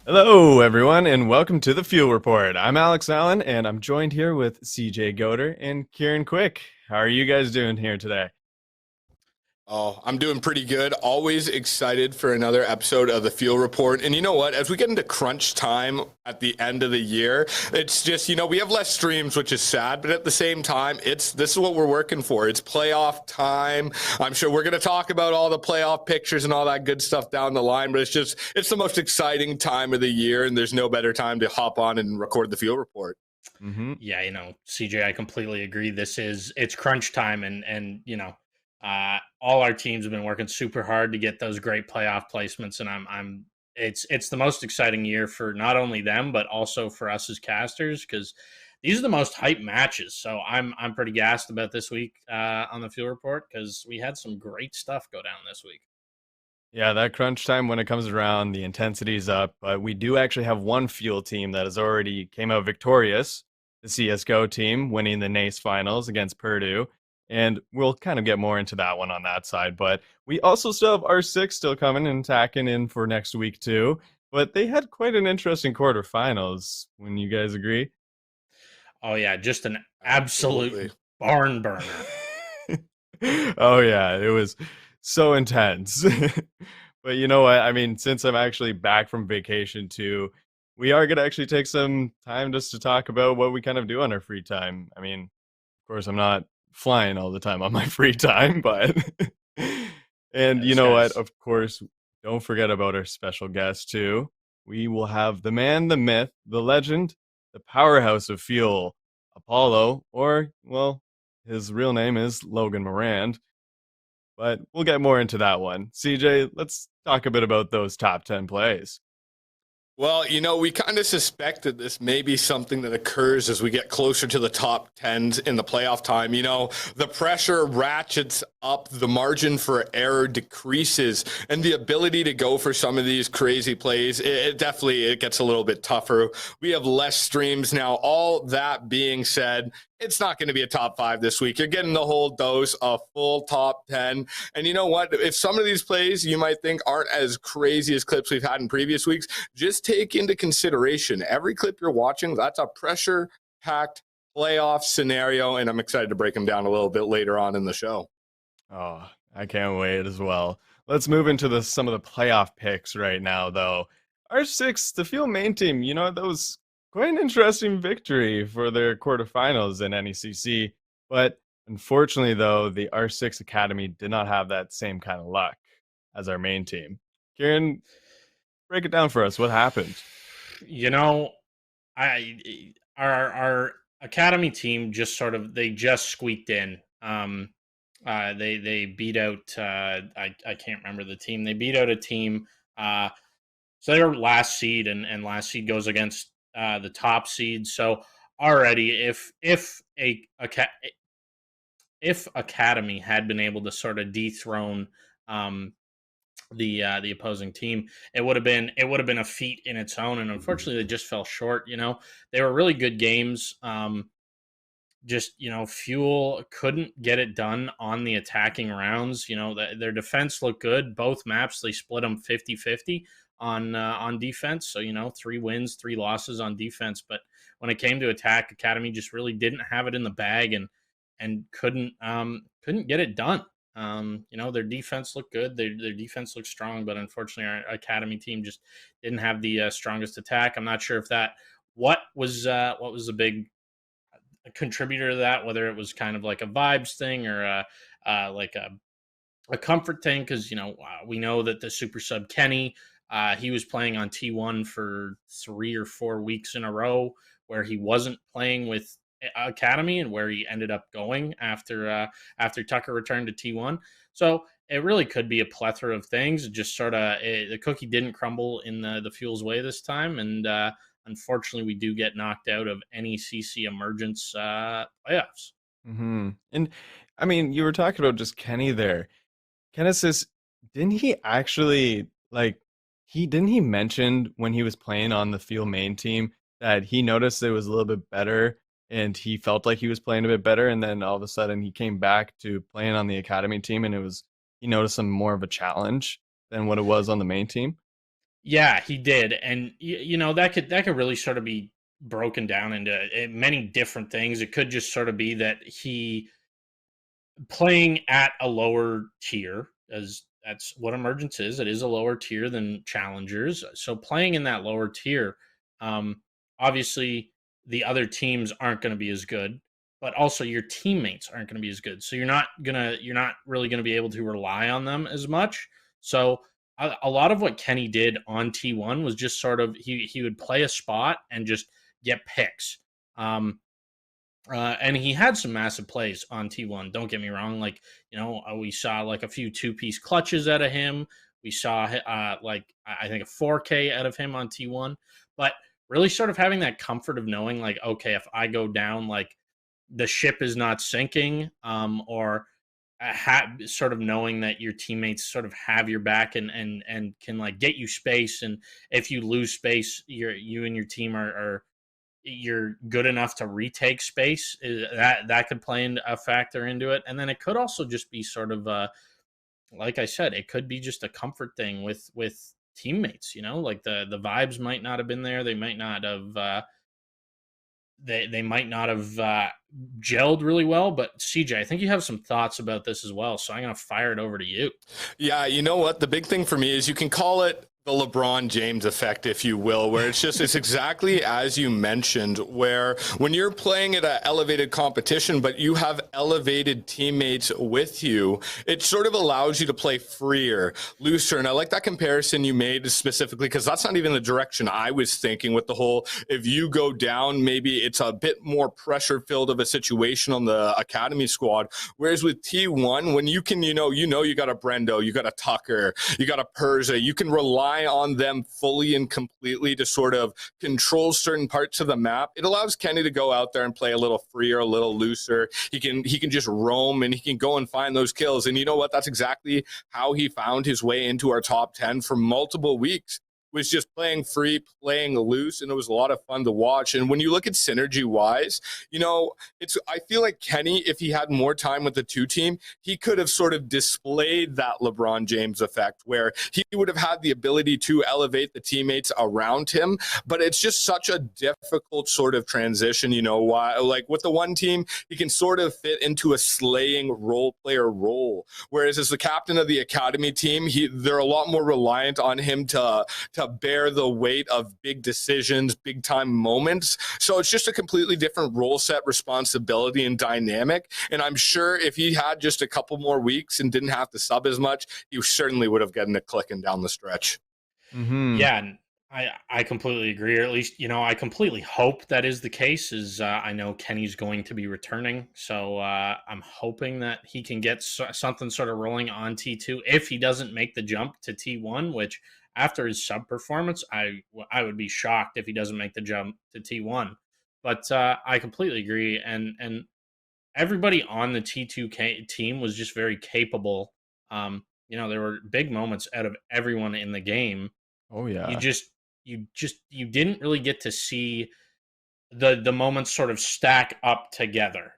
Hello, everyone, and welcome to the Fuel Report. I'm Alex Allen, and I'm joined here with CJ Goder and Kieran Quick. How are you guys doing here today? Oh, I'm doing pretty good. Always excited for another episode of the Fuel Report. And you know what? As we get into crunch time at the end of the year, it's just, we have less streams, which is sad, but at the same time, this is what we're working for. It's playoff time. I'm sure we're going to talk about all the playoff pictures and all that good stuff down the line, but it's the most exciting time of the year, and there's no better time to hop on and record the Fuel Report. Mm-hmm. Yeah, CJ, I completely agree. It's crunch time, and all our teams have been working super hard to get those great playoff placements, and it's the most exciting year for not only them but also for us as casters because these are the most hyped matches. So I'm pretty gassed about this week on the Fuel Report because we had some great stuff go down this week. Yeah, that crunch time when it comes around, the intensity's up, but we do actually have one Fuel team that has already came out victorious, the CSGO team, winning the NACE finals against Purdue. And we'll kind of get more into that one on that side. But we also still have R6 still coming and tacking in for next week, too. But they had quite an interesting quarterfinals. When you guys agree? Oh yeah, just an Absolutely. absolute barn burner. Oh yeah, it was so intense. But you know what? I mean, since I'm actually back from vacation too, we are gonna actually take some time just to talk about what we kind of do on our free time. I mean, of course, I'm not flying all the time on my free time, but and Yeah, you this know what? guy's Of course, don't forget about our special guest too. We will have the man, the myth, the legend, the powerhouse of fuel, Apollo, or well, his real name is Logan Morand, but we'll get more into that one. CJ, let's talk a bit about those top 10 plays. Well, we kind of suspected this may be something that occurs as we get closer to the top 10s in the playoff time. The pressure ratchets up, the margin for error decreases, and the ability to go for some of these crazy plays, it definitely it gets a little bit tougher. We have less streams now. All that being said, it's not going to be a top 5 this week. You're getting the whole dose, a full top 10. And you know what? If some of these plays you might think aren't as crazy as clips we've had in previous weeks, just take into consideration every clip you're watching, that's a pressure packed playoff scenario. And I'm excited to break them down a little bit later on in the show. Oh, I can't wait as well. Let's move into some of the playoff picks right now, though. R6, the field main team, that was quite an interesting victory for their quarterfinals in NECC. But unfortunately, though, the R6 Academy did not have that same kind of luck as our main team. Kieran, break it down for us. What happened? you know, our academy team they just squeaked in. They beat out I can't remember the team. They beat out a team. So they're last seed, and last seed goes against the top seed. So already, if academy had been able to sort of dethrone um, the opposing team, it would have been a feat in its own. And unfortunately, they just fell short. They were really good games. Just Fuel couldn't get it done on the attacking rounds. Their defense looked good. Both maps they split them 50-50 on defense. So 3 wins, 3 losses on defense. But when it came to attack, Academy just really didn't have it in the bag and couldn't get it done. Their defense looked good. Their defense looked strong, but unfortunately, our academy team just didn't have the strongest attack. I'm not sure if that what was the big contributor to that, whether it was kind of like a vibes thing or like a comfort thing, because we know that the super sub Kenny, he was playing on T1 for 3 or 4 weeks in a row, where he wasn't playing with Academy, and where he ended up going after Tucker returned to T1. So it really could be a plethora of things. It just sort of the cookie didn't crumble in the Fuel's way this time, and unfortunately, we do get knocked out of any CC emergence playoffs. And I mean, you were talking about just Kenny there. Genesis, didn't he actually didn't he mention when he was playing on the field main team that he noticed it was a little bit better and he felt like he was playing a bit better, and then all of a sudden he came back to playing on the academy team and he noticed some more of a challenge than what it was on the main team? Yeah, he did, and that could really sort of be broken down into many different things. It could just sort of be that he playing at a lower tier, as that's what emergence is. It is a lower tier than challengers. So playing in that lower tier, um, obviously the other teams aren't going to be as good, but also your teammates aren't going to be as good. So you're not really going to be able to rely on them as much. So a lot of what Kenny did on T1 was just sort of he would play a spot and just get picks. Um, and he had some massive plays on T1. Don't get me wrong. Like, we saw like a few two-piece clutches out of him. We saw like I think a 4K out of him on T1. But really sort of having that comfort of knowing like, okay, if I go down, like the ship is not sinking, or sort of knowing that your teammates sort of have your back and can like get you space. And if you lose space, you and your team are you're good enough to retake space. That could play a factor into it. And then it could also just be sort of like I said, it could be just a comfort thing with teammates. Like the vibes might not have been there. They might not have they might not have gelled really well. But CJ, I think you have some thoughts about this as well, so I'm gonna fire it over to you. Yeah, you know what? The big thing for me is you can call it the LeBron James effect, if you will, where it's exactly as you mentioned, where when you're playing at an elevated competition, but you have elevated teammates with you, it sort of allows you to play freer, looser. And I like that comparison you made specifically, because that's not even the direction I was thinking with the whole, if you go down, maybe it's a bit more pressure filled of a situation on the academy squad. Whereas with T1, when you can, you got a Brendo, you got a Tucker, you got a Persia, you can rely on them fully and completely to sort of control certain parts of the map. It allows Kenny to go out there and play a little freer, a little looser. He can just roam and he can go and find those kills. And you know what? That's exactly how he found his way into our top 10 for multiple weeks. Was just playing free, playing loose, and it was a lot of fun to watch. And when you look at synergy wise, I feel like Kenny, if he had more time with the two team, he could have sort of displayed that LeBron James effect where he would have had the ability to elevate the teammates around him. But it's just such a difficult sort of transition, why, like with the one team, he can sort of fit into a slaying role player role. Whereas as the captain of the academy team, they're a lot more reliant on him to bear the weight of big decisions, big time moments. So it's just a completely different role set, responsibility, and dynamic. And I'm sure if he had just a couple more weeks and didn't have to sub as much, he certainly would have gotten it clicking down the stretch. Mm-hmm. Yeah, and I completely agree, or at least I completely hope that is the case. Is I know Kenny's going to be returning, so I'm hoping that he can get something sort of rolling on T2 if he doesn't make the jump to T1. Which after his sub performance, I would be shocked if he doesn't make the jump to T1. But I completely agree, and everybody on the T2 team was just very capable. There were big moments out of everyone in the game. Oh you yeah. just you didn't really get to see the moments sort of stack up together.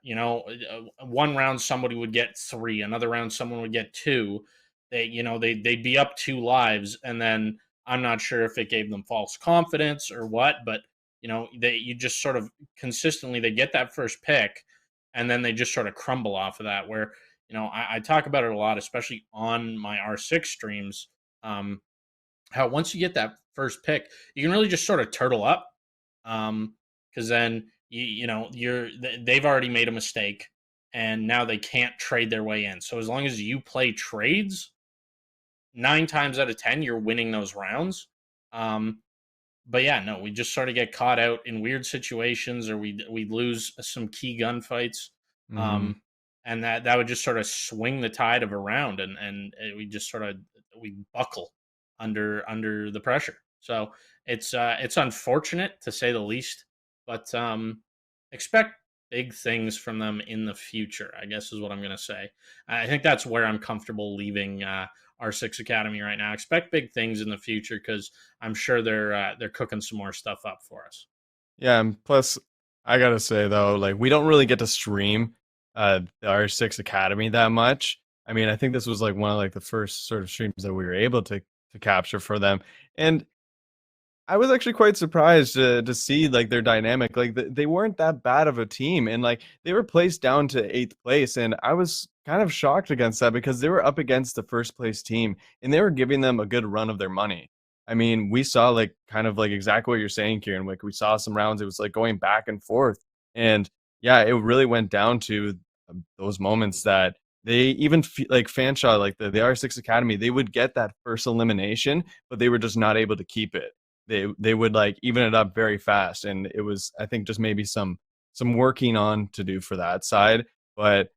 One round somebody would get 3, another round someone would get 2. They'd be up 2 lives, and then I'm not sure if it gave them false confidence or what, but you just sort of consistently they get that first pick, and then they just sort of crumble off of that. Where I talk about it a lot, especially on my R6 streams. How once you get that first pick, you can really just sort of turtle up, because then they've already made a mistake, and now they can't trade their way in. So as long as you play trades, 9 times out of 10 you're winning those rounds. But yeah, no, we just sort of get caught out in weird situations, or we lose some key gunfights, Mm-hmm. um, and that would just sort of swing the tide of a round, and we just sort of we buckle under the pressure. So it's unfortunate to say the least, but expect big things from them in the future, I guess is what I'm going to say. I think that's where I'm comfortable leaving R6 Academy right now. Expect big things in the future, because I'm sure they're cooking some more stuff up for us. Yeah, and plus I gotta say though, like we don't really get to stream the R6 Academy that much. I mean, I think this was like one of like the first sort of streams that we were able to capture for them. And I was actually quite surprised to see like their dynamic. Like they weren't that bad of a team, and like they were placed down to eighth place, and I was kind of shocked against that because they were up against the first place team, and they were giving them a good run of their money. I mean, we saw like kind of like exactly what you're saying, Kieran. Like we saw some rounds, it was like going back and forth, and yeah, it really went down to those moments that they even like Fanshawe, like the R6 Academy, they would get that first elimination, but they were just not able to keep it. They would like even it up very fast, and it was, I think, just maybe some working on to do for that side. But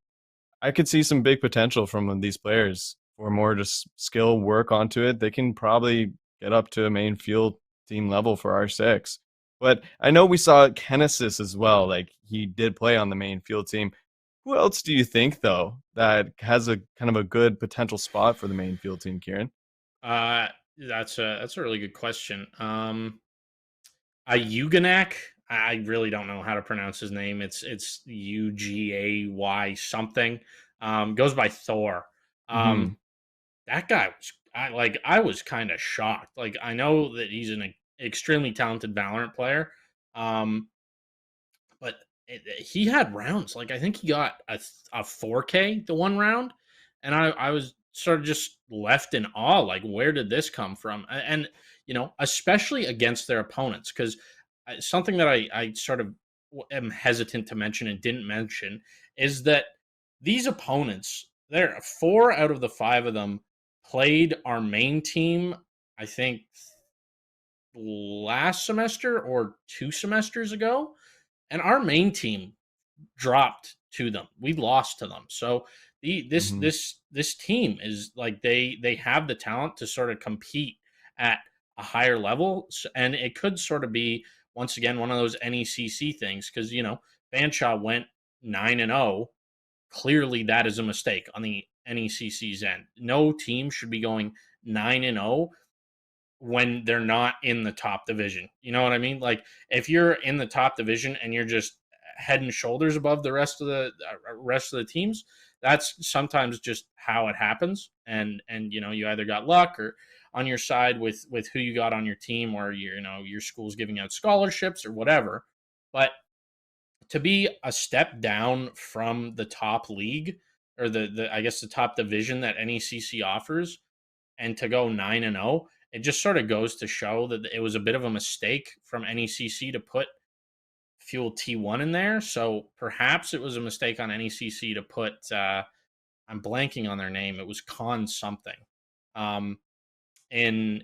I could see some big potential from these players for more just skill work onto it. They can probably get up to a main field team level for R6. But I know we saw Genesis as well. Like he did play on the main field team. Who else do you think though that has a kind of a good potential spot for the main field team, Kieran? Uh, that's a really good question. A Eugenak. I really don't know how to pronounce his name. It's Ugay something. Goes by Thor. Hmm. Um, that guy was I was kind of shocked. Like I know that he's an extremely talented Valorant player. Um, but he had rounds. Like I think he got a 4K the one round, and I was sort of just left in awe. Like where did this come from? And especially against their opponents, because something that I sort of am hesitant to mention and didn't mention is that these opponents, there 4 out of the 5 of them played our main team. I think last semester or 2 semesters ago, and our main team dropped to them. We lost to them. So this Hmm. this this team is like they have the talent to sort of compete at a higher level, and it could sort of be once again one of those NECC things because Fanshawe went 9-0. Clearly, that is a mistake on the NECC's end. No team should be going 9-0 when they're not in the top division. You know what I mean? Like if you're in the top division and you're just head and shoulders above the rest of the teams, that's sometimes just how it happens. And you either got luck or on your side with who you got on your team, or your school's giving out scholarships or whatever. But to be a step down from the top league, or the I guess the top division that NECC offers, and to go 9-0, it just sort of goes to show that it was a bit of a mistake from NECC to put Fuel T1 in there. So perhaps it was a mistake on NECC to put I'm blanking on their name. It was Con something. Um, in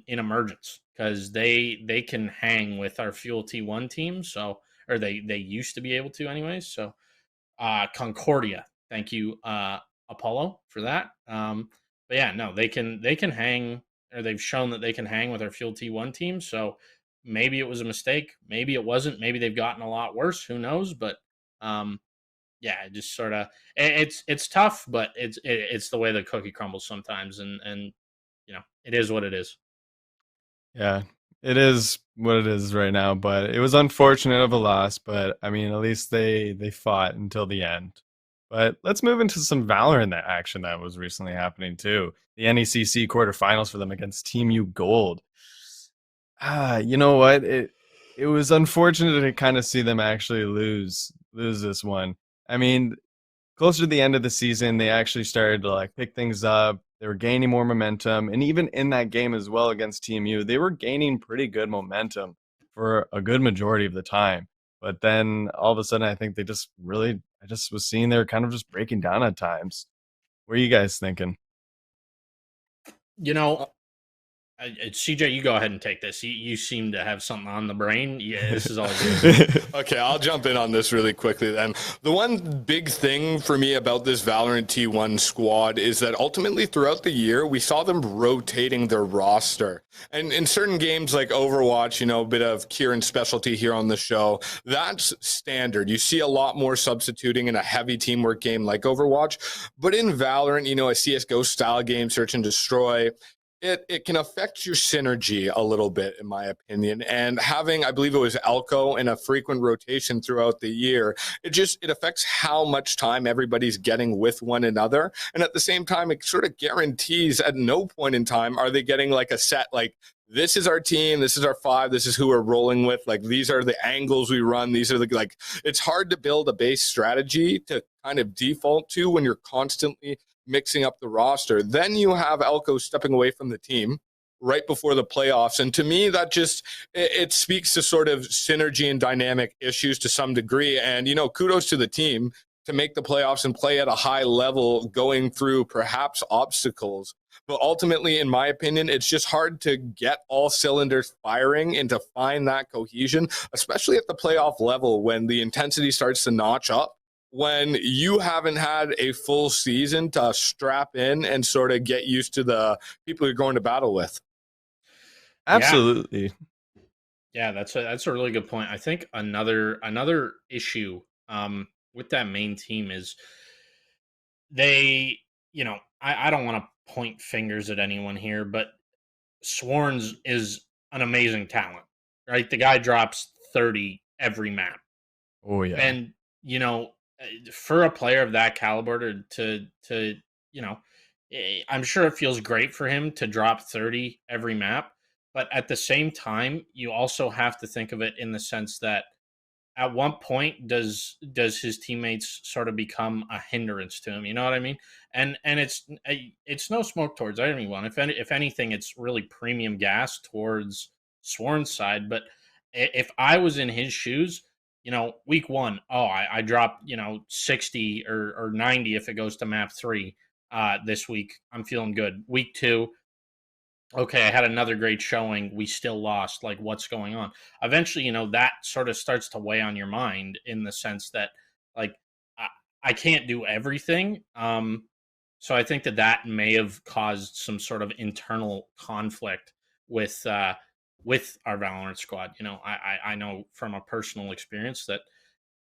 emergence, because they can hang with our Fuel T1 team. So, or they used to be able to anyways. So Concordia. Thank you, Apollo, for that. But yeah, no, they can hang, or they've shown that they can hang with our Field T1 team. So maybe it was a mistake, maybe it wasn't. Maybe they've gotten a lot worse. Who knows? But yeah, it just sort of it's tough, but it's the way the cookie crumbles sometimes, and it is what it is. Yeah, it is what it is right now, but it was unfortunate of a loss, but I mean, at least they fought until the end. But let's move into some Valorant action that was recently happening too. The NECC quarterfinals for them against Team U Gold. You know what? It was unfortunate to kind of see them actually lose this one. I mean, closer to the end of the season, they actually started to like pick things up. They were gaining more momentum, and even in that game as well against Team U, they were gaining pretty good momentum for a good majority of the time. But then all of a sudden, I think they just really, I just was seeing they're kind of just breaking down at times. What are you guys thinking? You know, CJ, you go ahead and take this. You seem to have something on the brain. Yeah, this is all yours. Okay, I'll jump in on this really quickly then. The one big thing for me about this Valorant T1 squad is that ultimately throughout the year, we saw them rotating their roster. And in certain games like Overwatch, a bit of Kieran's specialty here on the show, that's standard. You see a lot more substituting in a heavy teamwork game like Overwatch. But in Valorant, a CSGO style game, search and destroy, it can affect your synergy a little bit, in my opinion. And having, I believe it was Elko in a frequent rotation throughout the year, it affects how much time everybody's getting with one another. And at the same time, it sort of guarantees at no point in time are they getting like a set like this is our team, this is our five, this is who we're rolling with. Like, these are the angles we run. These are the, like, it's hard to build a base strategy to kind of default to when you're constantly mixing up the roster. Then you have Elko stepping away from the team right before the playoffs. And to me, that just, it speaks to sort of synergy and dynamic issues to some degree. And, you know, kudos to the team to make the playoffs and play at a high level, going through perhaps obstacles. But ultimately, in my opinion, it's just hard to get all cylinders firing and to find that cohesion, especially at the playoff level when the intensity starts to notch up, when you haven't had a full season to strap in and sort of get used to the people you're going to battle with. Absolutely. Yeah, that's a really good point. I think another issue with that main team is they, you know, I don't want to point fingers at anyone here, but Sworns is an amazing talent, right? The guy drops 30 every map. Oh yeah. And, you know, for a player of that caliber to you know, I'm sure it feels great for him to drop 30 every map, but at the same time, you also have to think of it in the sense that at what point does his teammates sort of become a hindrance to him? You know what I mean? And it's no smoke towards anyone. If anything, it's really premium gas towards Sworn's side. But if I was in his shoes, you know, week one, I dropped, you know, 60 or 90 if it goes to map 3 this week. I'm feeling good. Week 2, okay, I had another great showing. We still lost. Like, what's going on? Eventually, you know, that sort of starts to weigh on your mind in the sense that, like, I can't do everything. So I think that may have caused some sort of internal conflict with our Valorant squad. You know, I know from a personal experience that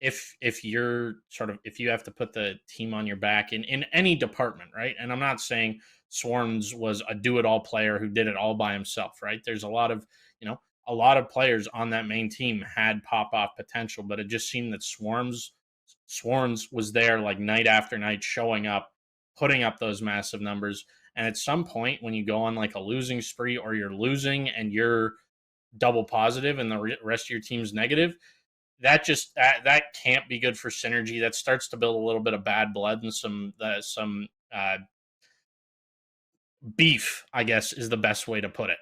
if you're sort of, if you have to put the team on your back in any department, right? And I'm not saying Swarms was a do-it-all player who did it all by himself, right? There's a lot of, you know, a lot of players on that main team had pop-off potential, but it just seemed that Swarms was there like night after night, showing up, putting up those massive numbers. And at some point when you go on like a losing spree, or you're losing and you're double positive and the rest of your team's negative, that just that can't be good for synergy. That starts to build a little bit of bad blood and some beef, I guess, is the best way to put it.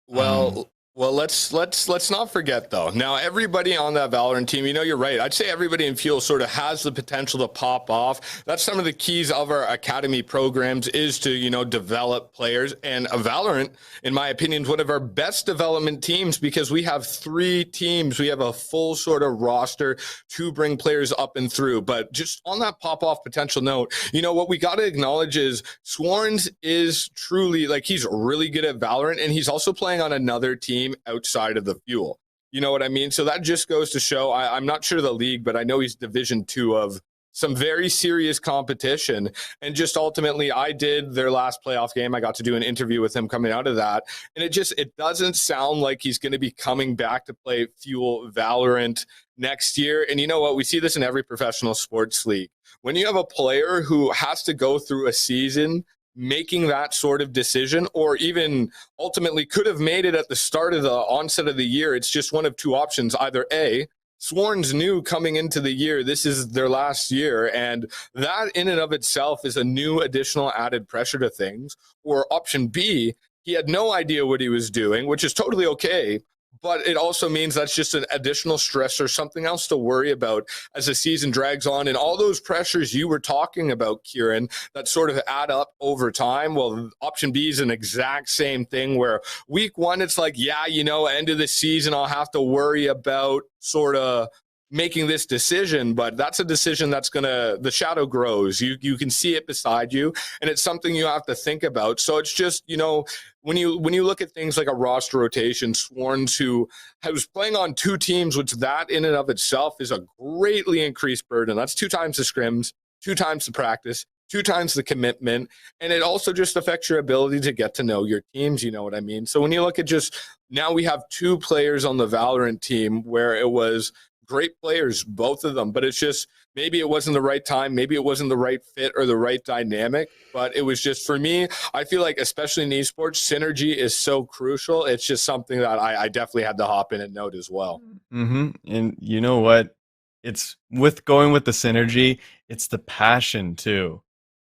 Well, let's not forget though. Now, everybody on that Valorant team, you know, you're right. I'd say everybody in Fuel sort of has the potential to pop off. That's some of the keys of our academy programs, is to, you know, develop players. And a Valorant, in my opinion, is one of our best development teams because we have 3 teams. We have a full sort of roster to bring players up and through. But just on that pop off potential note, you know, what we got to acknowledge is Swarns is truly, like, he's really good at Valorant, and he's also playing on another team outside of the Fuel. You know what I mean? So that just goes to show, I'm not sure the league, but I know he's Division 2 of some very serious competition. And just ultimately, I did their last playoff game. I got to do an interview with him coming out of that. And it doesn't sound like he's going to be coming back to play Fuel Valorant next year. And you know what? We see this in every professional sports league. When you have a player who has to go through a season making that sort of decision, or even ultimately could have made it at the start of the onset of the year, it's just one of 2 options. Either A, Swarns knew coming into the year this is their last year, and that in and of itself is a new additional added pressure to things. Or option B, he had no idea what he was doing, which is totally okay, but it also means that's just an additional stress or something else to worry about as the season drags on. And all those pressures you were talking about, Kieran, that sort of add up over time. Well, option B is an exact same thing, where week 1, it's like, yeah, you know, end of the season, I'll have to worry about sort of making this decision, but that's a decision that's the shadow grows. You can see it beside you, and it's something you have to think about. So it's just, you know, when you look at things like a roster rotation, Swarns, who was playing on 2 teams, which that in and of itself is a greatly increased burden. That's 2 times the scrims, 2 times the practice, 2 times the commitment, and it also just affects your ability to get to know your teams, you know what I mean? So when you look at just, now we have 2 players on the Valorant team where it was great players, both of them, but it's just maybe it wasn't the right time, maybe it wasn't the right fit or the right dynamic. But it was just, for me, I feel like, especially in esports, synergy is so crucial. It's just something that I definitely had to hop in and note as well. And you know what? It's with going with the synergy, it's the passion too.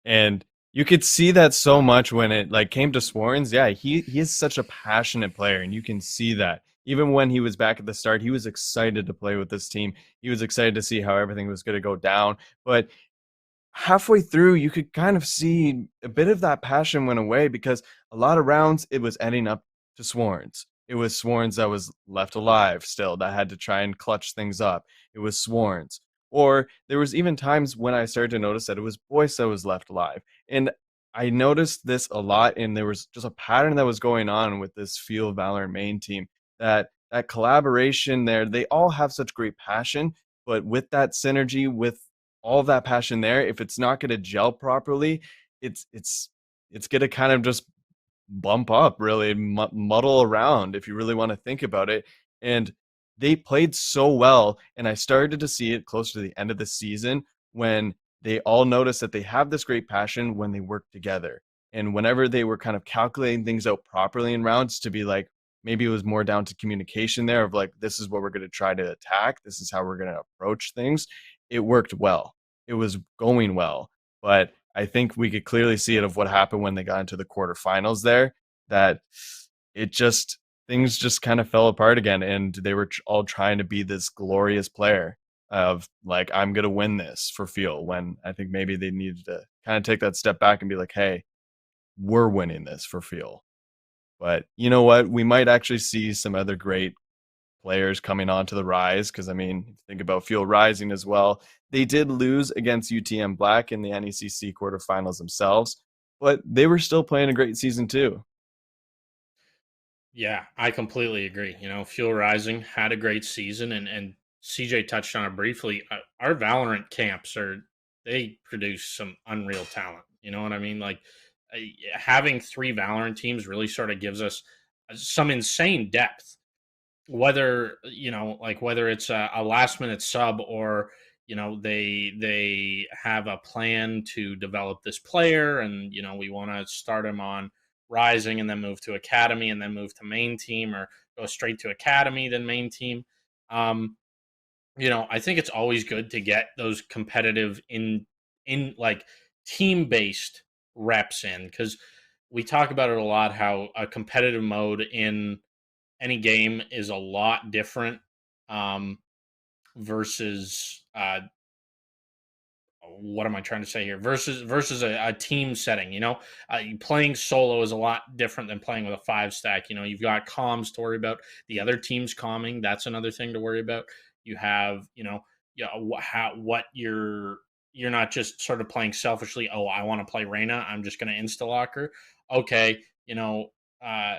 And you could see that so much when it like came to Swarns. Yeah, he is such a passionate player, and you can see that. Even when he was back at the start, he was excited to play with this team. He was excited to see how everything was going to go down. But halfway through, you could kind of see a bit of that passion went away because a lot of rounds it was ending up to Swarns. It was Swarns that was left alive still, that had to try and clutch things up. It was Swarns. Or there was even times when I started to notice that it was Boyce that was left alive. And I noticed this a lot, and there was just a pattern that was going on with this Field Valorant main team, that collaboration there, they all have such great passion, but with that synergy, with all of that passion there, if it's not going to gel properly, it's going to kind of just bump up, really muddle around if you really want to think about it. And they played so well, and I started to see it closer to the end of the season when they all noticed that they have this great passion when they work together. And whenever they were kind of calculating things out properly in rounds, to be like, maybe it was more down to communication there of like, this is what we're going to try to attack, this is how we're going to approach things. It worked well, it was going well. But I think we could clearly see it of what happened when they got into the quarterfinals there, that it just, things just kind of fell apart again, and they were all trying to be this glorious player of like, I'm going to win this for Feel, when I think maybe they needed to kind of take that step back and be like, hey, we're winning this for Feel. But you know what? We might actually see some other great players coming on to the rise, because I mean, think about Fuel Rising as well. They did lose against UTM Black in the NECC quarterfinals themselves, but they were still playing a great season too. Yeah, I completely agree. Fuel Rising had a great season, and CJ touched on it briefly. Our Valorant camps they produce some unreal talent. You know what I mean? Like having three Valorant teams really sort of gives us some insane depth. Whether it's a last minute sub, or they have a plan to develop this player, and we want to start him on Rising and then move to Academy and then move to main team, or go straight to Academy then main team. um I think it's always good to get those competitive in like team based reps in, because we talk about it a lot, how a competitive mode in any game is a lot different, um, versus what am I trying to say here? Versus a team setting. Playing solo is a lot different than playing with a five stack. You've got comms to worry about. The other team's calming. That's another thing to worry about. You have yeah, what you're not just sort of playing selfishly. Oh, I want to play Reyna. I'm just going to insta lock her. Okay,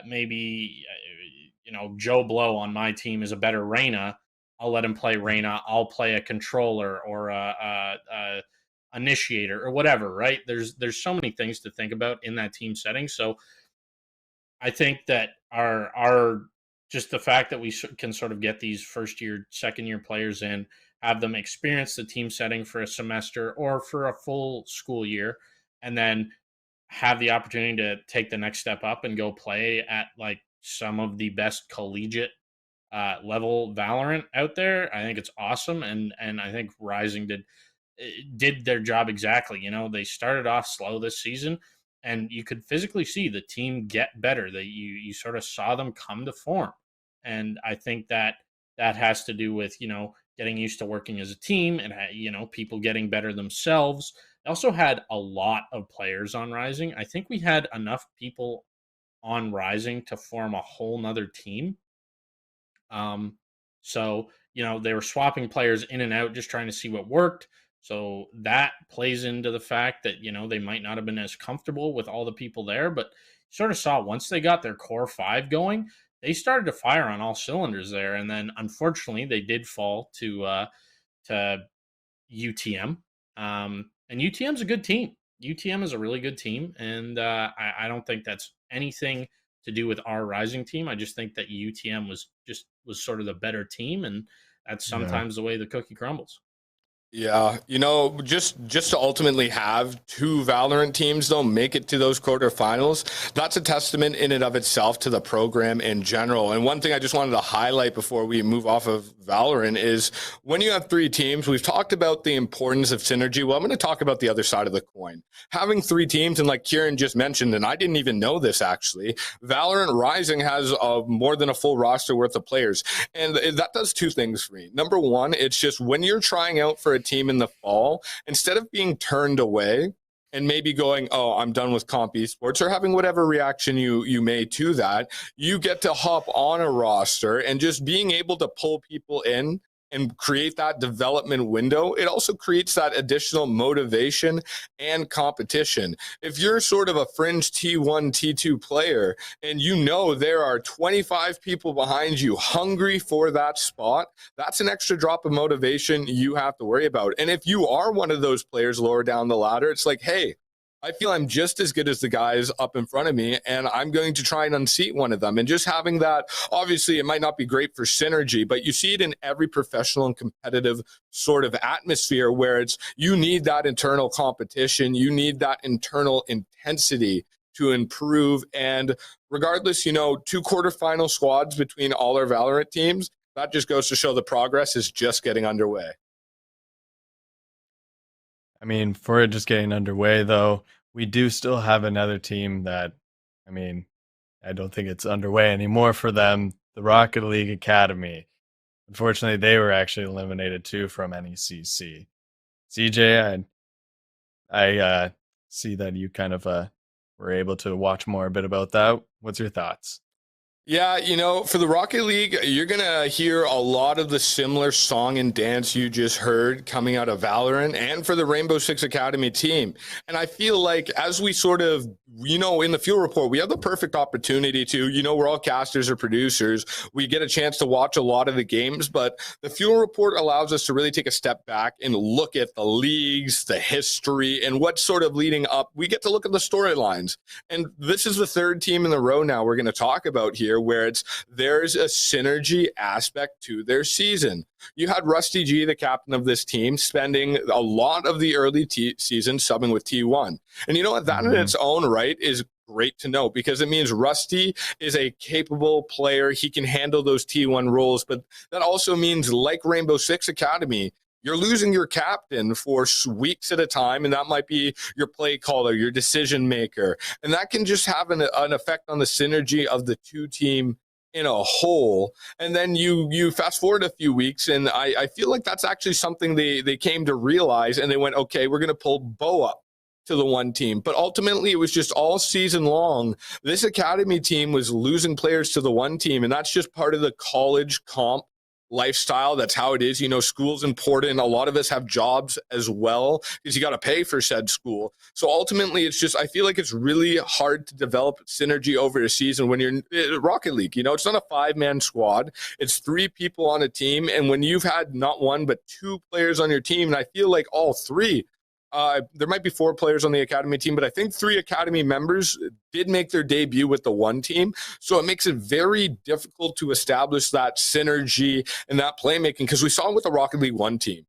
maybe Joe Blow on my team is a better Reyna. I'll let him play Reyna. I'll play a controller or a initiator or whatever. Right? There's so many things to think about in that team setting. So I think that our just the fact that we can sort of get these first year, second year players in, have them experience the team setting for a semester or for a full school year, and then have the opportunity to take the next step up and go play at like some of the best collegiate level Valorant out there. I think it's awesome, and I think Rising did their job exactly. They started off slow this season, and you could physically see the team get better. That you sort of saw them come to form, and I think that has to do with getting used to working as a team, and people getting better themselves. They also had a lot of players on Rising. I think we had enough people on Rising to form a whole nother team. So they were swapping players in and out, just trying to see what worked. So that plays into the fact that they might not have been as comfortable with all the people there, but sort of saw once they got their core five going, they started to fire on all cylinders there. And then unfortunately, they did fall to UTM. And UTM's a good team. UTM is a really good team, and I don't think that's anything to do with our Rising team. I just think that UTM was sort of the better team, and That's sometimes the way the cookie crumbles. Yeah, just to ultimately have two Valorant teams though make it to those quarterfinals, that's a testament in and of itself to the program in general. And one thing I just wanted to highlight before we move off of Valorant is when you have three teams, we've talked about the importance of synergy. Well, I'm going to talk about the other side of the coin. Having three teams, and like Kieran just mentioned, and I didn't even know this actually, Valorant Rising has more than a full roster worth of players. And that does two things for me. Number one, it's just when you're trying out for a team in the fall, instead of being turned away and maybe going, oh, I'm done with comp esports, or having whatever reaction you may to that, you get to hop on a roster and just being able to pull people in and create that development window. It also creates that additional motivation and competition. If you're sort of a fringe T1, T2 player, and there are 25 people behind you hungry for that spot, that's an extra drop of motivation you have to worry about. And if you are one of those players lower down the ladder, it's like, hey, I feel I'm just as good as the guys up in front of me, and I'm going to try and unseat one of them. And just having that, obviously, it might not be great for synergy, but you see it in every professional and competitive sort of atmosphere where you need that internal competition, you need that internal intensity to improve. And regardless, two quarterfinal squads between all our Valorant teams, that just goes to show the progress is just getting underway. I mean, for it just getting underway, though, we do still have another team that, I don't think it's underway anymore for them, the Rocket League Academy. Unfortunately, they were actually eliminated too from NECC. CJ, I see that you kind of were able to watch more a bit about that. What's your thoughts? Yeah, for the Rocket League, you're going to hear a lot of the similar song and dance you just heard coming out of Valorant and for the Rainbow Six Academy team. And I feel like as we sort of, in the Fuel Report, we have the perfect opportunity to, we're all casters or producers. We get a chance to watch a lot of the games, but the Fuel Report allows us to really take a step back and look at the leagues, the history, and what's sort of leading up. We get to look at the storylines. And this is the third team in the row now we're going to talk about here, where there's a synergy aspect to their season. You had Rusty G, the captain of this team, spending a lot of the early season subbing with T1. And you know what? That in its own right is great to know, because it means Rusty is a capable player. He can handle those T1 roles, but that also means, like Rainbow Six Academy, you're losing your captain for weeks at a time, and that might be your play caller, your decision maker. And that can just have an effect on the synergy of the two team in a whole. And then you fast forward a few weeks, and I feel like that's actually something they came to realize, and they went, okay, we're going to pull Bo up to the one team. But ultimately, it was just all season long, this Academy team was losing players to the one team, and that's just part of the college comp lifestyle. That's how it is. School's important. A lot of us have jobs as well, because you got to pay for said school. So ultimately, it's just, I feel like it's really hard to develop synergy over a season when you're in Rocket League. It's not a 5-man squad. It's 3 people on a team. And when you've had not one, but 2 players on your team, and I feel like all 3, there might be 4 players on the Academy team, but I think 3 Academy members did make their debut with the one team. So it makes it very difficult to establish that synergy and that playmaking, because we saw it with the Rocket League 1 team.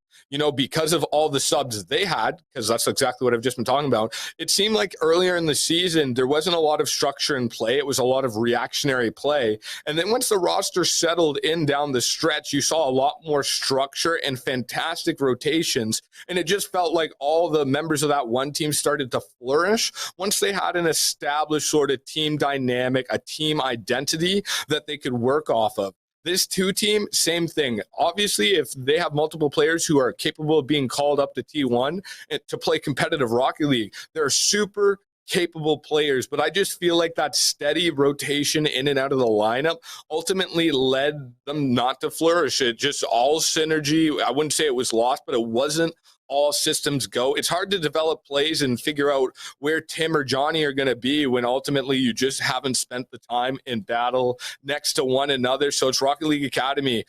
Because of all the subs they had, because that's exactly what I've just been talking about, it seemed like earlier in the season, there wasn't a lot of structure in play. It was a lot of reactionary play. And then once the roster settled in down the stretch, you saw a lot more structure and fantastic rotations. And it just felt like all the members of that one team started to flourish once they had an established sort of team dynamic, a team identity that they could work off of. This 2 team, same thing. Obviously, if they have multiple players who are capable of being called up to T1 to play competitive Rocket League, they're super capable players. But I just feel like that steady rotation in and out of the lineup ultimately led them not to flourish. It just all synergy. I wouldn't say it was lost, but it wasn't all systems go. It's hard to develop plays and figure out where Tim or Johnny are going to be when ultimately you just haven't spent the time in battle next to one another. So it's Rocket League Academy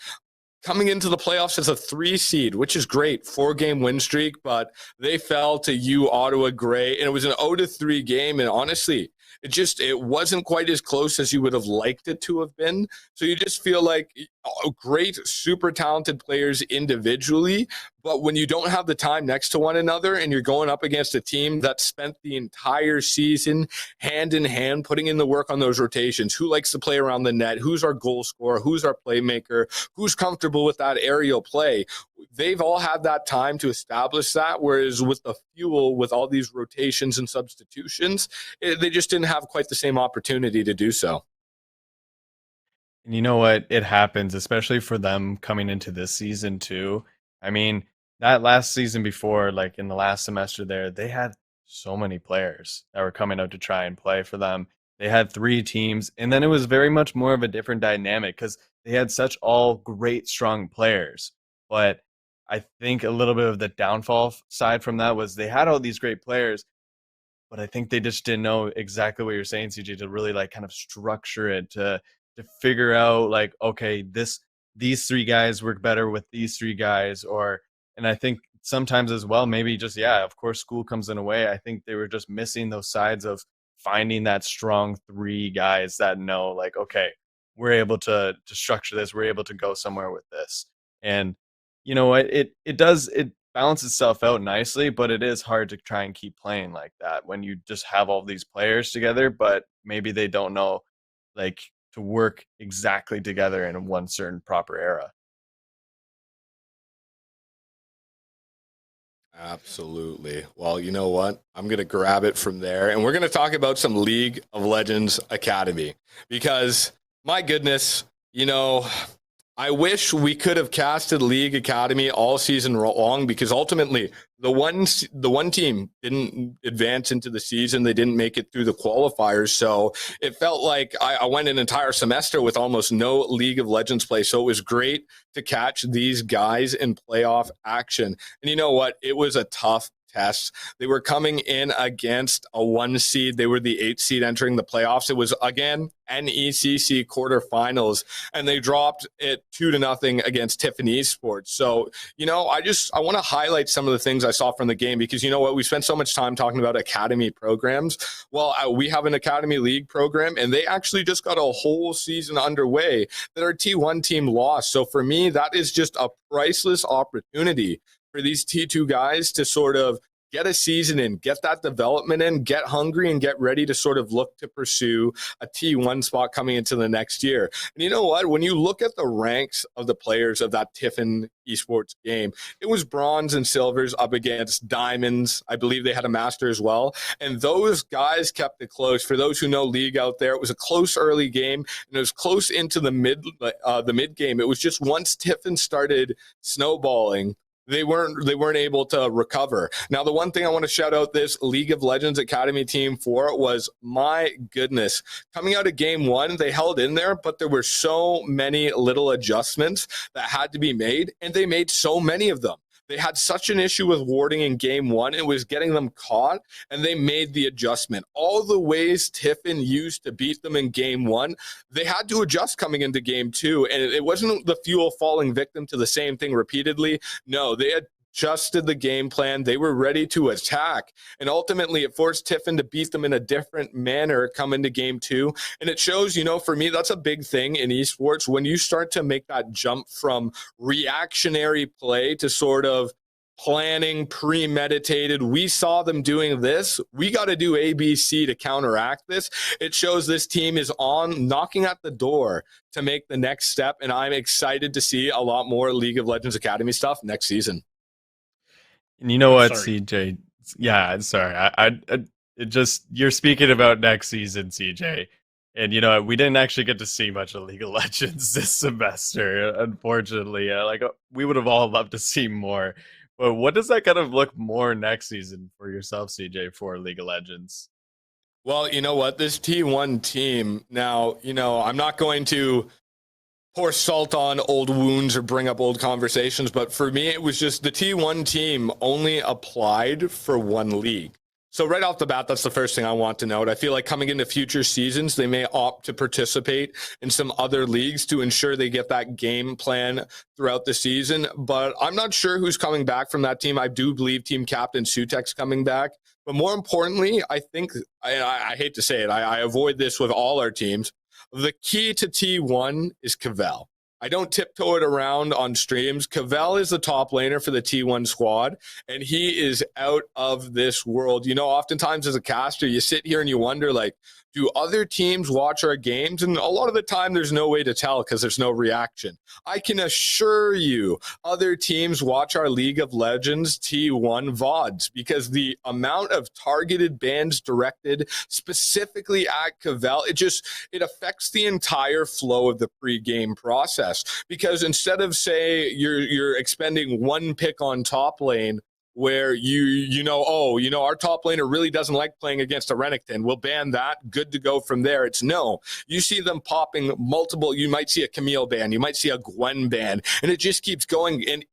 coming into the playoffs as a 3 seed, which is great, 4-game win streak, but they fell to Ottawa Gray, and it was an 0-3 game. And honestly, it wasn't quite as close as you would have liked it to have been. So you just feel like great, super talented players individually, but when you don't have the time next to one another and you're going up against a team that spent the entire season hand in hand putting in the work on those rotations, who likes to play around the net, who's our goal scorer, who's our playmaker, who's comfortable with that aerial play, they've all had that time to establish that, whereas with the fuel, with all these rotations and substitutions, they just didn't have quite the same opportunity to do so. And you know what? It happens, especially for them coming into this season too. I mean, that last season before, like in the last semester there, they had so many players that were coming out to try and play for them. They had 3 teams, and then it was very much more of a different dynamic because they had such all great, strong players. But I think a little bit of the downfall side from that was they had all these great players, but I think they just didn't know exactly what you're saying, CJ, to really like kind of structure it to figure out like, okay, these 3 guys work better with these 3 guys, or and I think sometimes as well, maybe just yeah, of course school comes in a way. I think they were just missing those sides of finding that strong 3 guys that know like, okay, we're able to structure this, we're able to go somewhere with this. And you know what, it balances itself out nicely, but it is hard to try and keep playing like that when you just have all these players together, but maybe they don't know like to work exactly together in one certain proper era. Absolutely. Well, you know what? I'm going to grab it from there, and we're going to talk about some League of Legends Academy because, my goodness, you know, I wish we could have casted League Academy all season long because ultimately the one team didn't advance into the season. They didn't make it through the qualifiers. So it felt like I went an entire semester with almost no League of Legends play. So it was great to catch these guys in playoff action. And you know what? It was a tough test. They were coming in against a 1 seed. They were the 8 seed entering the playoffs. It was again NECC quarterfinals, and they dropped it 2-0 against Tiffany Esports. So, you know, I want to highlight some of the things I saw from the game because you know what? We spent so much time talking about academy programs. Well, we have an Academy League program, and they actually just got a whole season underway that our T1 team lost. So for me, that is just a priceless opportunity for these T2 guys to sort of get a season in, get that development in, get hungry, and get ready to sort of look to pursue a T1 spot coming into the next year. And you know what? When you look at the ranks of the players of that Tiffin Esports game, it was bronze and silvers up against diamonds. I believe they had a master as well. And those guys kept it close. For those who know League out there, it was a close early game, and it was close into the mid game. It was just once Tiffin started snowballing, they weren't able to recover. Now, the one thing I want to shout out this League of Legends Academy team for was, my goodness, coming out of game 1, they held in there, but there were so many little adjustments that had to be made, and they made so many of them. They had such an issue with warding in game 1. It was getting them caught, and they made the adjustment. All the ways Tiffin used to beat them in game 1, they had to adjust coming into game 2. And it wasn't the fuel falling victim to the same thing repeatedly. No, they adjusted the game plan. They were ready to attack. And ultimately, it forced Tiffin to beat them in a different manner come into game 2. And it shows, you know, for me, that's a big thing in esports. When you start to make that jump from reactionary play to sort of planning, premeditated, we saw them doing this, we got to do ABC to counteract this. It shows this team is on knocking at the door to make the next step. And I'm excited to see a lot more League of Legends Academy stuff next season. And you know I'm what, sorry. CJ? Yeah, I'm sorry. It just you're speaking about next season, CJ. And you know, we didn't actually get to see much of League of Legends this semester, unfortunately. We would have all loved to see more. But what does that kind of look more next season for yourself, CJ, for League of Legends? Well, you know what? This T1 team, now, you know, I'm not going to pour salt on old wounds or bring up old conversations, but for me, it was just the T1 team only applied for 1 league. So right off the bat, that's the first thing I want to note. I feel like coming into future seasons, they may opt to participate in some other leagues to ensure they get that game plan throughout the season. But I'm not sure who's coming back from that team. I do believe team captain Sutek's coming back. But more importantly, I think, I hate to say it, I avoid this with all our teams. The key to T1 is Cavell. I don't tiptoe it around on streams. Cavell is the top laner for the T1 squad, and he is out of this world. You know, oftentimes as a caster, you sit here and you wonder, like, do other teams watch our games? And a lot of the time, there's no way to tell because there's no reaction. I can assure you, other teams watch our League of Legends T1 VODs because the amount of targeted bans directed specifically at Cavell, it affects the entire flow of the pre-game process. Because instead of, say, you're expending one pick on top lane, where our top laner really doesn't like playing against a Renekton. We'll ban that. Good to go from there. It's no. You see them popping multiple. You might see a Camille ban. You might see a Gwen ban. And it just keeps going. And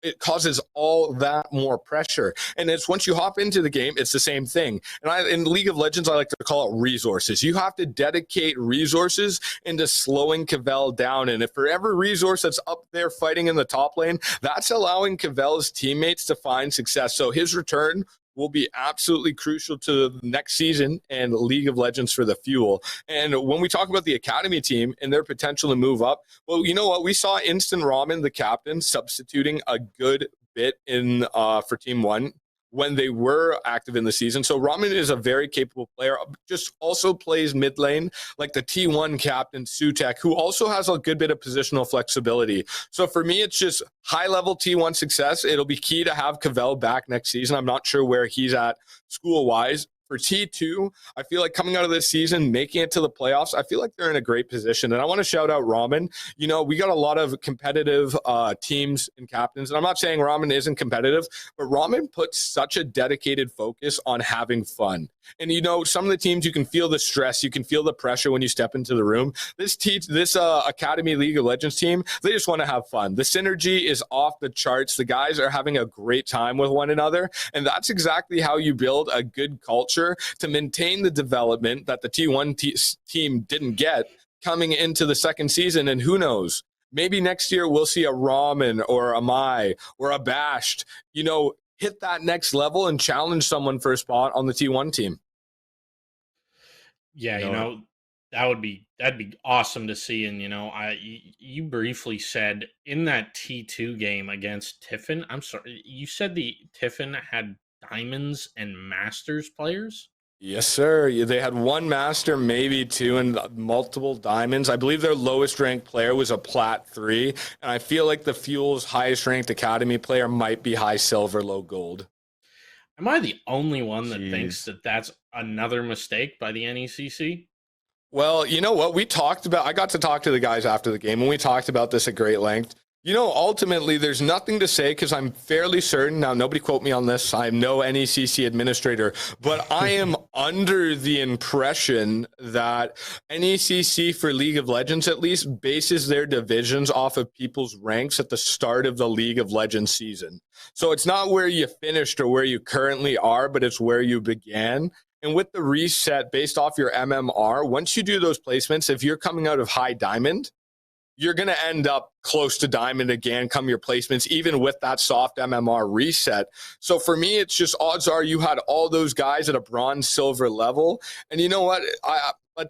it causes all that more pressure. And it's once you hop into the game, it's the same thing. And in League of Legends, I like to call it resources. You have to dedicate resources into slowing Cavell down. And if for every resource that's up there fighting in the top lane, that's allowing Cavell's teammates to find success. So his return will be absolutely crucial to the next season and League of Legends for the fuel. And when we talk about the Academy team and their potential to move up, well, you know what? We saw Instant Ramen, the captain, substituting a good bit in for Team 1 when they were active in the season. So Ramen is a very capable player, just also plays mid lane like the T1 captain, Sutek, who also has a good bit of positional flexibility. So for me, it's just high-level T1 success. It'll be key to have Cavell back next season. I'm not sure where he's at school-wise. For T2, I feel like coming out of this season, making it to the playoffs, I feel like they're in a great position. And I want to shout out Ramen. You know, we got a lot of competitive teams and captains. And I'm not saying Ramen isn't competitive, but Ramen puts such a dedicated focus on having fun. And, you know, some of the teams, you can feel the stress. You can feel the pressure when you step into the room. This Academy League of Legends team, they just want to have fun. The synergy is off the charts. The guys are having a great time with one another. And that's exactly how you build a good culture to maintain the development that the T1 team didn't get coming into the second season. And who knows? Maybe next year we'll see a Ramen or a Mai or a Bashed, you know, hit that next level and challenge someone for a spot on the T1 team. Yeah, that'd be awesome to see. And you briefly said in that T2 game against Tiffin, I'm sorry, you said the Tiffin had diamonds and masters players? Yes, sir. They had one master, maybe two, and multiple diamonds. I believe their lowest ranked player was a plat 3, and I feel like the Fuel's highest ranked academy player might be high silver, low gold. Am I the only one that thinks that that's another mistake by the NECC? Well, you know what? I got to talk to the guys after the game, and we talked about this at great length. You know, ultimately, there's nothing to say because I'm fairly certain, now nobody quote me on this, I'm no NECC administrator, but I am under the impression that NECC for League of Legends at least bases their divisions off of people's ranks at the start of the League of Legends season. So it's not where you finished or where you currently are, but it's where you began. And with the reset based off your MMR, once you do those placements, if you're coming out of high diamond, you're going to end up close to diamond again come your placements, even with that soft MMR reset. So for me, it's just odds are you had all those guys at a bronze silver level. And you know what?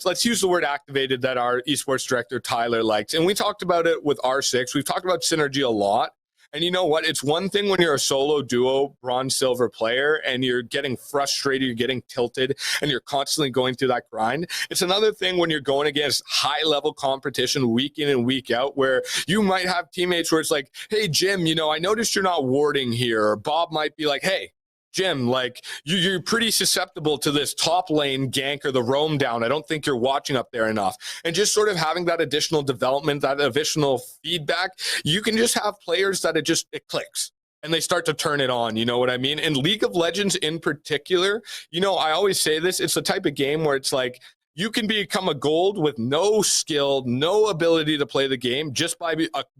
Let's use the word activated that our esports director, Tyler, likes. And we talked about it with R6. We've talked about synergy a lot. And you know what? It's one thing when you're a solo duo bronze silver player and you're getting frustrated, you're getting tilted, and you're constantly going through that grind. It's another thing when you're going against high level competition week in and week out, where you might have teammates where it's like, hey, Jim, I noticed you're not warding here. Or Bob might be like, hey, Jim, like you're pretty susceptible to this top lane gank or the roam down. I don't think you're watching up there enough. And just sort of having that additional development, that additional feedback, you can just have players that it clicks and they start to turn it on. You know what I mean? And League of Legends in particular, I always say this, it's the type of game where it's like, you can become a gold with no skill, no ability to play the game, just by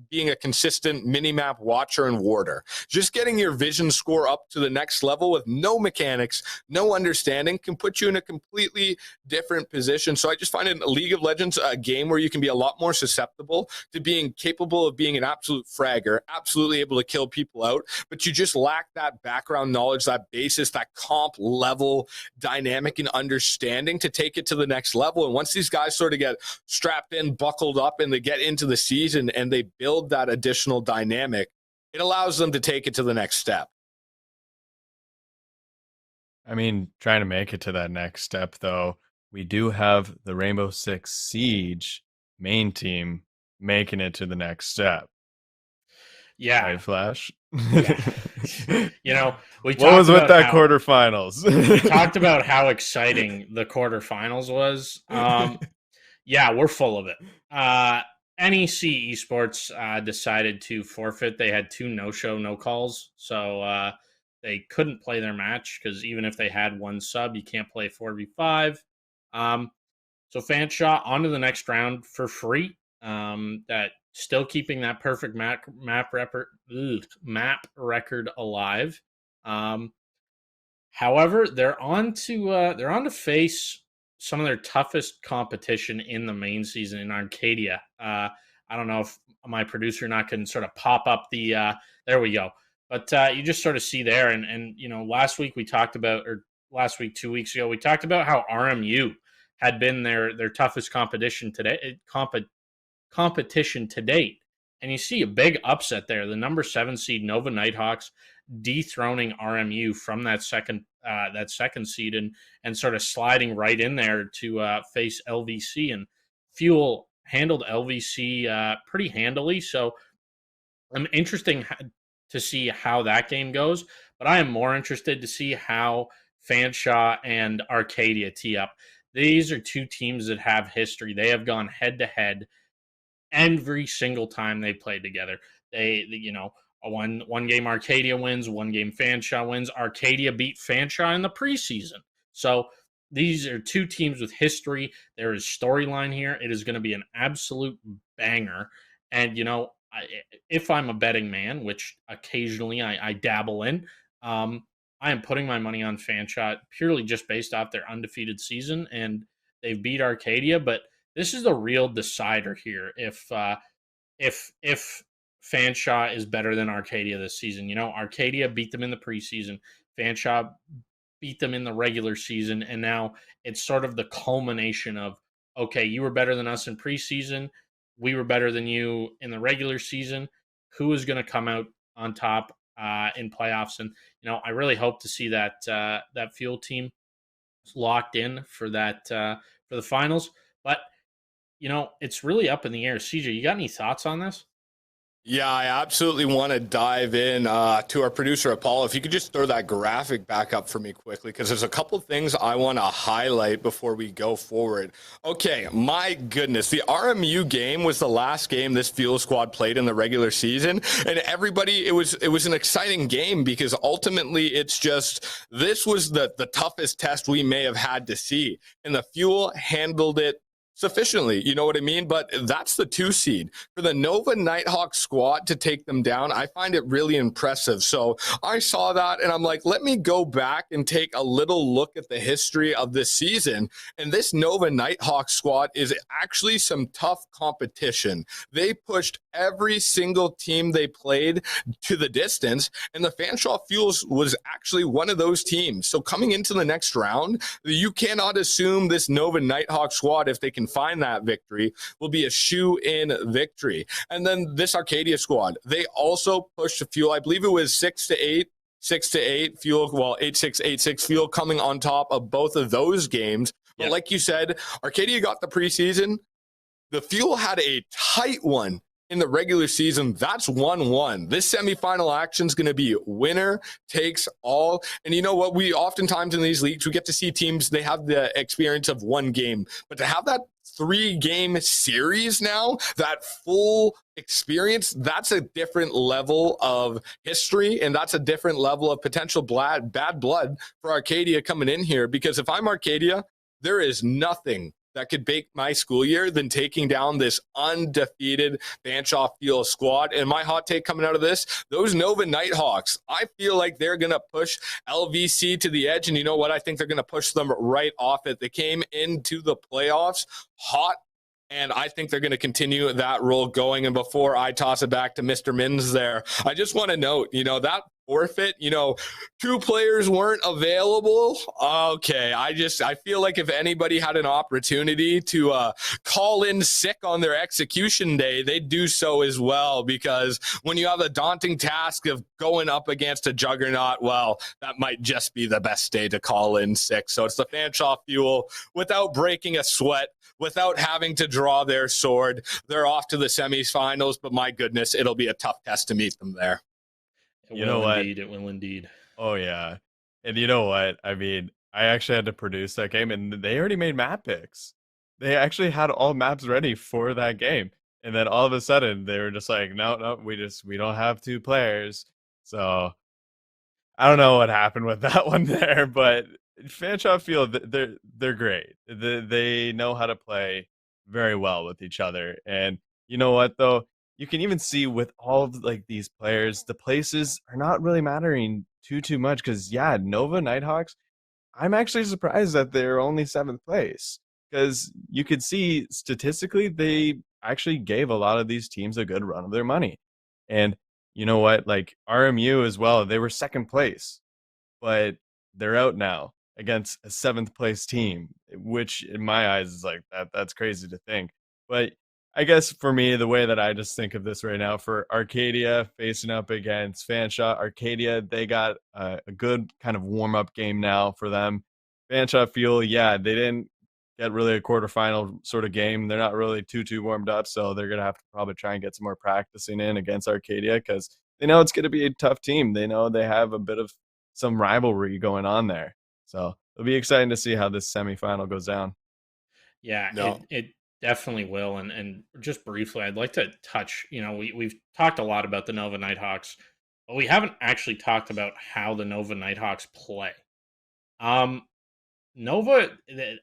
being a consistent minimap watcher and warder. Just getting your vision score up to the next level with no mechanics, no understanding, can put you in a completely different position. So I just find in League of Legends a game where you can be a lot more susceptible to being capable of being an absolute fragger, absolutely able to kill people out, but you just lack that background knowledge, that basis, that comp level dynamic and understanding to take it to the next level. And once these guys sort of get strapped in, buckled up, and they get into the season and they build that additional dynamic, it allows them to take it to the next step. I mean, trying to make it to that next step, though, we do have the Rainbow Six Siege main team making it to the next step. Yeah. Nightflash. Yeah. You know, what was with that quarterfinals? We talked about how exciting the quarterfinals was. Yeah, we're full of it. NEC Esports decided to forfeit. They had 2 no-show, no-calls, so they couldn't play their match because even if they had 1 sub, you can't play 4v5. So Fanshawe on to the next round for free. That still keeping that perfect map record alive. However, they're on to face some of their toughest competition in the main season in Arcadia. I don't know if my producer not can sort of pop up the there we go. But you just sort of see there, and you know, last week we talked about, or last week 2 weeks ago we talked about how RMU had been their toughest competition competition to date. And you see a big upset there. The number 7 seed Nova Nighthawks dethroning RMU from that second seed and sort of sliding right in there to face LVC. And Fuel handled LVC pretty handily. So I'm interested to see how that game goes. But I am more interested to see how Fanshawe and Arcadia tee up. These are 2 teams that have history. They have gone head to head every single time they played together. They you know, one game Arcadia wins, 1 game Fanshawe wins. Arcadia beat Fanshawe in the preseason. So these are 2 teams with history. There is storyline here. It is going to be an absolute banger. And, you know, if I'm a betting man, which occasionally I dabble in, I am putting my money on Fanshawe purely just based off their undefeated season. And they've beat Arcadia, but this is the real decider here. If Fanshawe is better than Arcadia this season, you know, Arcadia beat them in the preseason, Fanshawe beat them in the regular season, and now it's sort of the culmination of, okay, you were better than us in preseason, we were better than you in the regular season. Who is going to come out on top in playoffs? And you know, I really hope to see that Fuel team locked in for that for the finals, but. You know, it's really up in the air. CJ, you got any thoughts on this? Yeah, I absolutely want to dive in to our producer, Apollo. If you could just throw that graphic back up for me quickly, because there's a couple things I want to highlight before we go forward. Okay, my goodness. The RMU game was the last game this Fuel squad played in the regular season. And everybody, it was an exciting game because ultimately it's just, this was the toughest test we may have had to see. And the Fuel handled it sufficiently, you know what I mean? But that's the 2 seed. For the Nova Nighthawk squad to take them down, I find it really impressive. So I saw that and I'm like, let me go back and take a little look at the history of this season. And this Nova Nighthawk squad is actually some tough competition. They pushed every single team they played to the distance, and the Fanshawe Fuels was actually one of those teams. So coming into the next round, you cannot assume this Nova Nighthawk squad, if they can find that victory, will be a shoe-in victory. And then this Arcadia squad, they also pushed the Fuel. I believe it was 6-8 Fuel, well, 8-6, 8-6 Fuel coming on top of both of those games. But like you said, Arcadia got the preseason. The Fuel had a tight one in the regular season. That's 1-1. This semifinal action is going to be winner takes all. And you know what? We oftentimes in these leagues, we get to see teams, they have the experience of 1 game. But to have that 3-game series now, that full experience, that's a different level of history, and that's a different level of potential bad blood for Arcadia coming in here. Because if I'm Arcadia, there is nothing that could make my school year than taking down this undefeated Fanshawe Field squad. And my hot take coming out of this, those Nova Nighthawks, I feel like they're going to push LVC to the edge. And you know what? I think they're going to push them right off it. They came into the playoffs hot, and I think they're going to continue that role going. And before I toss it back to Mr. Mins there, I just want to note, that forfeit, 2 players weren't available. Okay. I feel like if anybody had an opportunity to call in sick on their execution day, they'd do so as well, because when you have a daunting task of going up against a juggernaut, well, that might just be the best day to call in sick. So it's the Fanshawe Fuel without breaking a sweat, without having to draw their sword. They're off to the semifinals, but my goodness, it'll be a tough test to meet them there. It You know will what? indeed. It will indeed. Oh yeah. And you know what? I mean, I actually had to produce that game and they already made map picks. They actually had all maps ready for that game. And then all of a sudden they were just like, no, we don't have 2 players. So I don't know what happened with that one there, but Fanshawe Field, they're great. They know how to play very well with each other. And you know what though? You can even see with all of like these players, the places are not really mattering too much. Because yeah, Nova Nighthawks, I'm actually surprised that they're only 7th place. Because you could see statistically, they actually gave a lot of these teams a good run of their money. And you know what? Like RMU as well, they were 2nd place, but they're out now against a 7th place team, which in my eyes is like that's crazy to think. But I guess for me, the way that I just think of this right now, for Arcadia facing up against Fanshawe, Arcadia, they got a good kind of warm-up game now for them. Fanshawe Fuel, yeah, they didn't get really a quarterfinal sort of game. They're not really too warmed up, so they're going to have to probably try and get some more practicing in against Arcadia, because they know it's going to be a tough team. They know they have a bit of some rivalry going on there. So it'll be exciting to see how this semifinal goes down. Yeah, No. it definitely will. And just briefly, I'd like to touch. We've talked a lot about the Nova Nighthawks, but we haven't actually talked about how the Nova Nighthawks play. Um, Nova,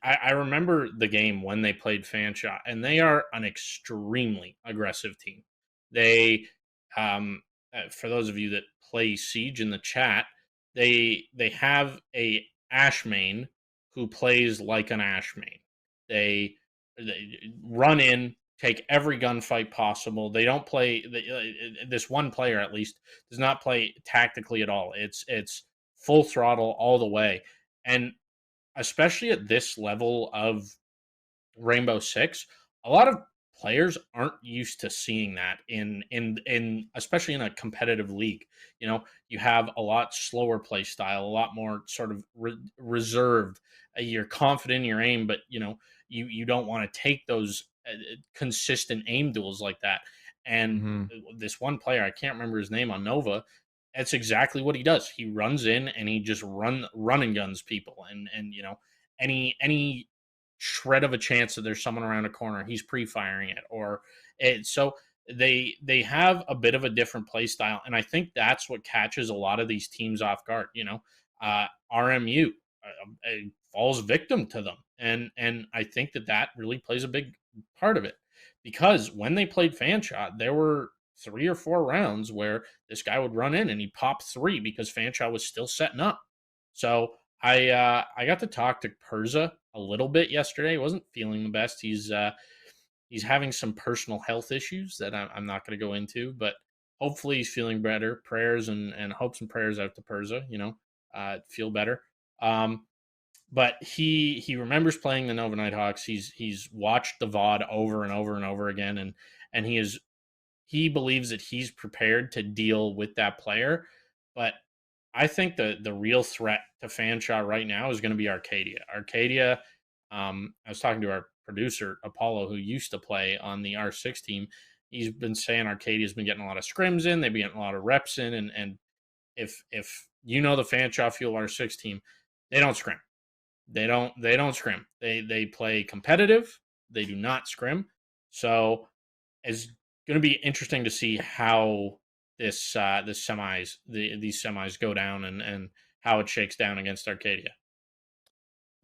I remember the game when they played Fanshawe, and they are an extremely aggressive team. They, for those of you that play Siege in the chat, they have a Ash main who plays like an Ash main. They run in, take every gunfight possible. They don't play. This one player, at least, does not play tactically at all. It's full throttle all the way, and especially at this level of Rainbow Six, a lot of players aren't used to seeing that in especially in a competitive league. You have a lot slower play style, a lot more sort of reserved. You're confident in your aim, but you don't want to take those consistent aim duels like that. And Mm-hmm. this one player, I can't remember his name on Nova. That's exactly what he does. He runs in and he just run and guns people, and any shred of a chance that there's someone around a corner, he's pre-firing it. So they have a bit of a different play style, and I think that's what catches a lot of these teams off guard. RMU falls victim to them, and I think that really plays a big part of it, because when they played Fanshawe, there were 3 or 4 rounds where this guy would run in and he'd pop 3 because Fanshawe was still setting up. So I got to talk to Perza a little bit yesterday. He wasn't feeling the best. He's having some personal health issues that I'm not going to go into, but hopefully he's feeling better. Prayers and hopes and prayers out to Perza. Feel better. But he remembers playing the Nova Nighthawks. He's watched the VOD over and over and over again, and he believes that he's prepared to deal with that player. But I think the real threat to Fanshawe right now is going to be Arcadia. Arcadia, I was talking to our producer, Apollo, who used to play on the R6 team. He's been saying Arcadia's been getting a lot of scrims in. They've been getting a lot of reps in. And if the Fanshawe Fuel R6 team, they don't scrim. They don't scrim. They play competitive. They do not scrim. So it's going to be interesting to see how these semis go down, and how it shakes down against Arcadia.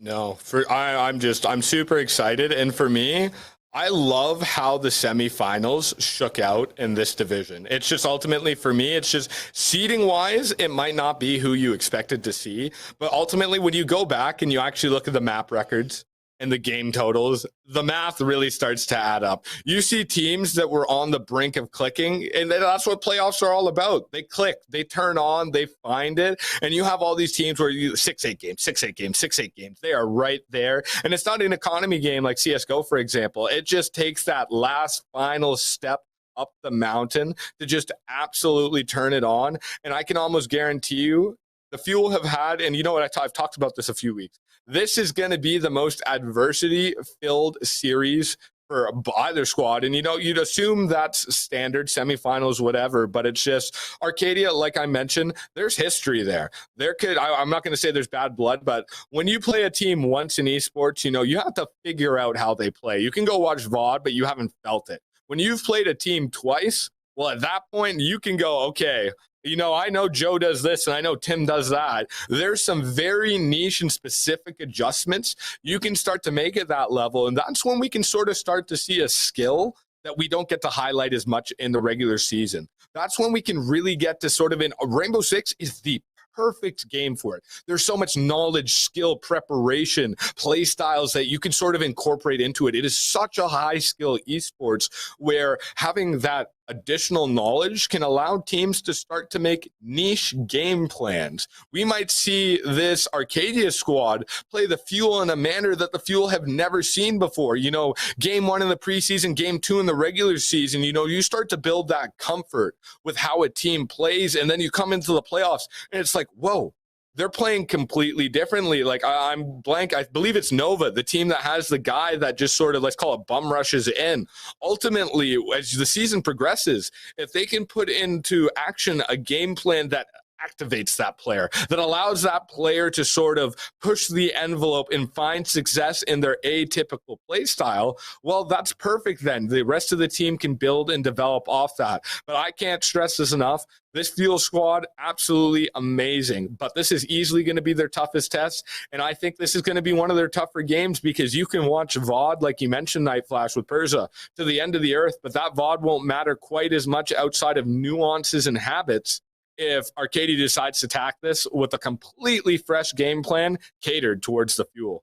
No, I'm super excited. And for me, I love how the semifinals shook out in this division. It's just ultimately for me, it's just seeding wise, it might not be who you expected to see. But ultimately, when you go back and you actually look at the map records and the game totals, the math really starts to add up. You see teams that were on the brink of clicking, and that's what playoffs are all about. They click, they turn on, they find it, and you have all these teams where you 6-8 games, 6-8 games, 6-8 games. They are right there, and it's not an economy game like CSGO, for example. It just takes that last final step up the mountain to just absolutely turn it on, and I can almost guarantee you the Fuel have had, and you know what, I've talked about this a few weeks. This is going to be the most adversity-filled series for either squad. And, you'd assume that's standard, semifinals, whatever, but it's just Arcadia, like I mentioned, there's history there. I'm not going to say there's bad blood, but when you play a team once in esports, you have to figure out how they play. You can go watch VOD, but you haven't felt it. When you've played a team twice, well, at that point, you can go, okay, I know Joe does this and I know Tim does that. There's some very niche and specific adjustments you can start to make at that level. And that's when we can sort of start to see a skill that we don't get to highlight as much in the regular season. That's when we can really get to sort of Rainbow Six is the perfect game for it. There's so much knowledge, skill, preparation, play styles that you can sort of incorporate into it. It is such a high skill esports where having that additional knowledge can allow teams to start to make niche game plans. We might see this Arcadia squad play the Fuel in a manner that the Fuel have never seen before. Game 1 in the preseason, game 2 in the regular season, you start to build that comfort with how a team plays, and then you come into the playoffs and it's like, whoa, they're playing completely differently. Like I'm blank. I believe it's Nova, the team that has the guy that just sort of, let's call it, bum rushes in. Ultimately, as the season progresses, if they can put into action a game plan that activates that player, that allows that player to sort of push the envelope and find success in their atypical play style, well, that's perfect then. The rest of the team can build and develop off that. But I can't stress this enough. This Fuel squad, absolutely amazing. But this is easily going to be their toughest test. And I think this is going to be one of their tougher games because you can watch VOD, like you mentioned, Nightflash with Perza, to the end of the earth. But that VOD won't matter quite as much outside of nuances and habits if Arcadia decides to tack this with a completely fresh game plan catered towards the Fuel.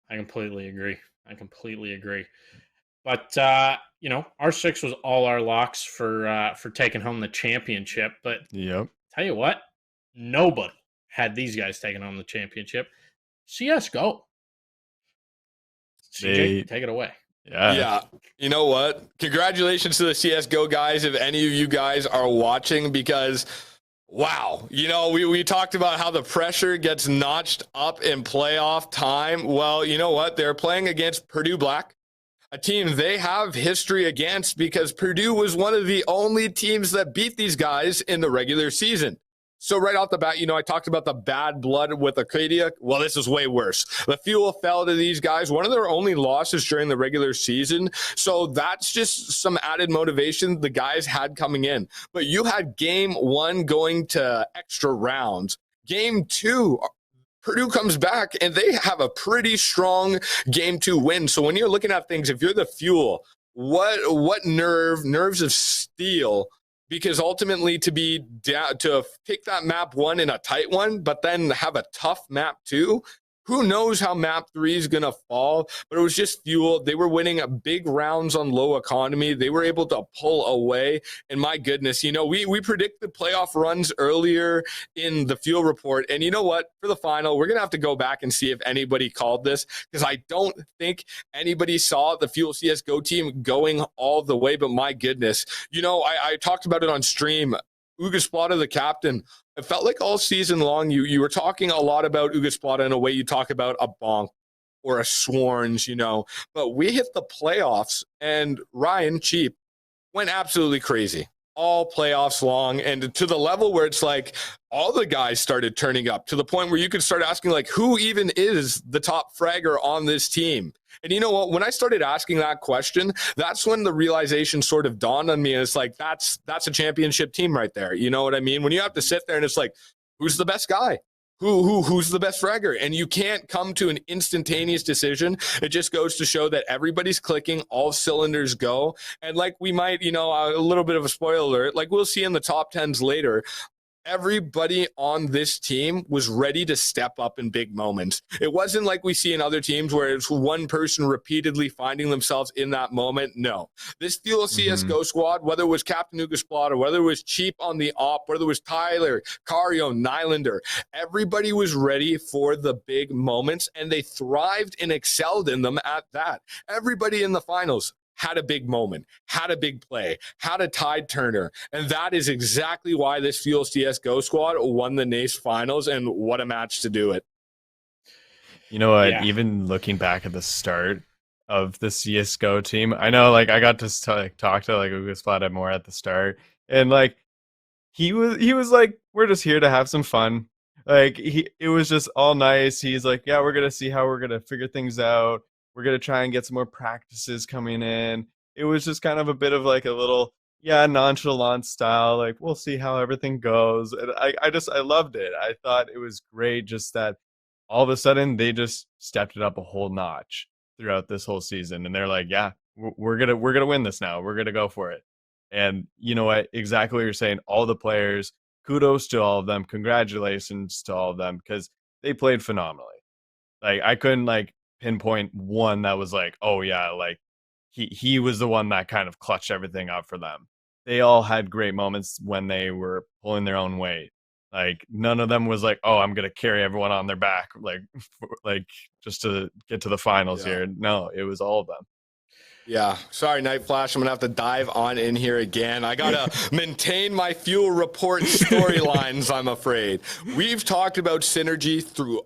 I completely agree. But R6 was all our locks for taking home the championship. But Yep. Tell you what, nobody had these guys taking home the championship. CSGO. CJ, take it away. Yeah. You know what? Congratulations to the CSGO guys, if any of you guys are watching, because wow, we talked about how the pressure gets notched up in playoff time. Well, you know what? They're playing against Purdue Black, a team they have history against because Purdue was one of the only teams that beat these guys in the regular season. So right off the bat, I talked about the bad blood with Arcadia. Well, this is way worse. The Fuel fell to these guys, one of their only losses during the regular season. So that's just some added motivation the guys had coming in. But you had game 1 going to extra rounds. Game 2, Purdue comes back and they have a pretty strong game 2 win. So when you're looking at things, if you're the Fuel, what nerves of steel, because ultimately to pick that map 1 in a tight one, but then have a tough map 2, who knows how map 3 is going to fall, but it was just Fuel. They were winning big rounds on low economy. They were able to pull away. And my goodness, we predicted playoff runs earlier in the Fuel report. And you know what? For the final, we're going to have to go back and see if anybody called this, because I don't think anybody saw the Fuel CSGO team going all the way. But my goodness, I talked about it on stream. Oogaslpada, the captain, it felt like all season long you were talking a lot about Oogaslpada in a way you talk about a Bonk or a Swarns, but we hit the playoffs and Ryan Cheap went absolutely crazy all playoffs long, and to the level where it's like all the guys started turning up to the point where you could start asking, like, who even is the top fragger on this team? And you know what? When I started asking that question, that's when the realization sort of dawned on me. And it's like, that's a championship team right there. You know what I mean? When you have to sit there and it's like, who's the best guy? who's the best fragger, and you can't come to an instantaneous decision. It just goes to show that everybody's clicking, all cylinders go, and like we might, a little bit of a spoiler alert, like we'll see in the top tens later, everybody on this team was ready to step up in big moments. It wasn't like we see in other teams where it's one person repeatedly finding themselves in that moment. No. This Fuel CSGO squad, whether it was Captain Oogaslpada, whether it was Cheap on the op, whether it was Tyler, Cario, Nylander, everybody was ready for the big moments, and they thrived and excelled in them at that. Everybody in the finals had a big moment, had a big play, had a tide turner. And that is exactly why this Fuel CSGO squad won the NACE finals, and what a match to do it. You know what? Yeah. Even looking back at the start of the CSGO team, I know like I got to talk to like Oogaslpada more at the start, and like he was like, we're just here to have some fun. Like it was just all nice. He's like, yeah, we're gonna see how we're gonna figure things out. We're gonna try and get some more practices coming in. It was just kind of a bit of like a little, yeah, nonchalant style. Like we'll see how everything goes. And I loved it. I thought it was great. Just that all of a sudden they just stepped it up a whole notch throughout this whole season, and they're like, yeah, we're gonna win this now. We're gonna go for it. And you know what? Exactly what you're saying. All the players, kudos to all of them. Congratulations to all of them, because they played phenomenally. Like I couldn't like pinpoint one that was like, oh yeah, like he was the one that kind of clutched everything up for them. They all had great moments when they were pulling their own weight. Like none of them was like, oh, I'm gonna carry everyone on their back, like like just to get to the finals here. No, it was all of them. Yeah, sorry, Nightflash. I'm gonna have to dive on in here again. I gotta maintain my Fuel Report storylines, I'm afraid. We've talked about synergy throughout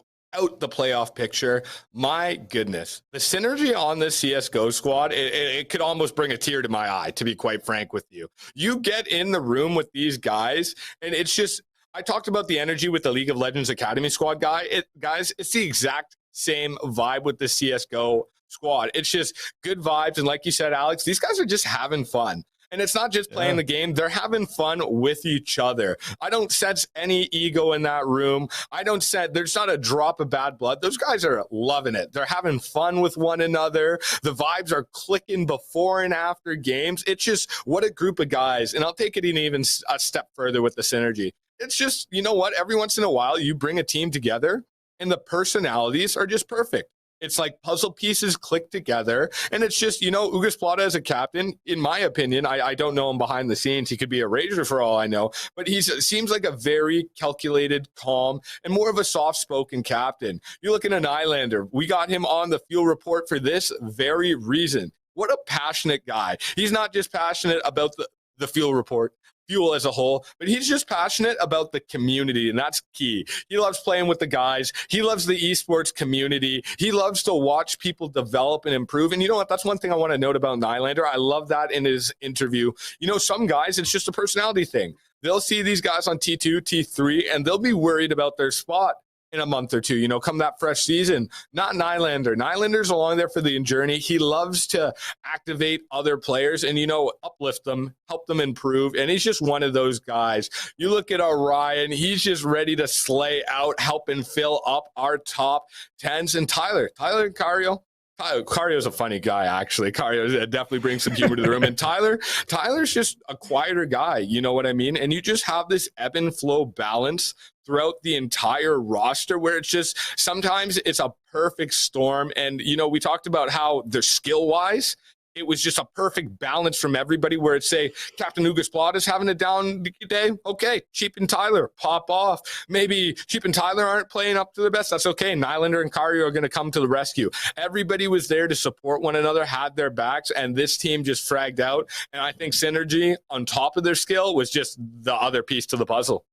the playoff picture. My goodness, the synergy on this CSGO squad, it could almost bring a tear to my eye, to be quite frank with you. You get in the room with these guys, and it's just, I talked about the energy with the League of Legends Academy squad guys, it's the exact same vibe with the CSGO squad. It's just good vibes. And like you said, Alex, these guys are just having fun. And it's not just playing the game. They're having fun with each other. I don't sense any ego in that room. There's not a drop of bad blood. Those guys are loving it. They're having fun with one another. The vibes are clicking before and after games. It's just, what a group of guys. And I'll take it even a step further with the synergy. It's just, you know what? Every once in a while, you bring a team together and the personalities are just perfect. It's like puzzle pieces click together. And it's just, Oogaslpada as a captain, in my opinion, I don't know him behind the scenes. He could be a rager for all I know, but he seems like a very calculated, calm, and more of a soft-spoken captain. You look at a Nylander. We got him on the Fuel Report for this very reason. What a passionate guy. He's not just passionate about the Fuel Report, Fuel as a whole, but he's just passionate about the community, and that's key. He loves playing with the guys. He loves the esports community. He loves to watch people develop and improve. And you know what? That's one thing I want to note about Nylander. I love that in his interview. Some guys, it's just a personality thing. They'll see these guys on T2, T3, and they'll be worried about their spot in a month or two, come that fresh season. Not Nylander. Nylander's along there for the journey. He loves to activate other players and, uplift them, help them improve. And he's just one of those guys. You look at Orion, he's just ready to slay out, help and fill up our top tens. And Tyler and Cario. Cario's a funny guy, actually. Cario definitely brings some humor to the room. And Tyler's just a quieter guy, you know what I mean? And you just have this ebb and flow balance throughout the entire roster where it's just, sometimes it's a perfect storm. And, we talked about how they're skill-wise, it was just a perfect balance from everybody where it's, say, Captain Oogaslpada is having a down day. Okay, Cheap and Tyler pop off. Maybe Cheap and Tyler aren't playing up to their best. That's okay. Nylander and Cario are going to come to the rescue. Everybody was there to support one another, had their backs, and this team just fragged out. And I think synergy on top of their skill was just the other piece to the puzzle.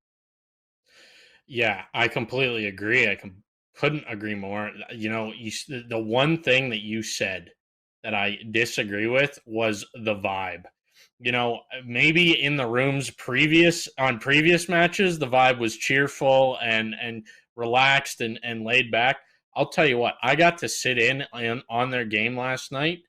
Yeah, I completely agree. Couldn't agree more. The one thing that you said that I disagree with was the vibe. Maybe in the rooms previous matches, the vibe was cheerful and relaxed and laid back. I'll tell you what, I got to sit in on their game last night.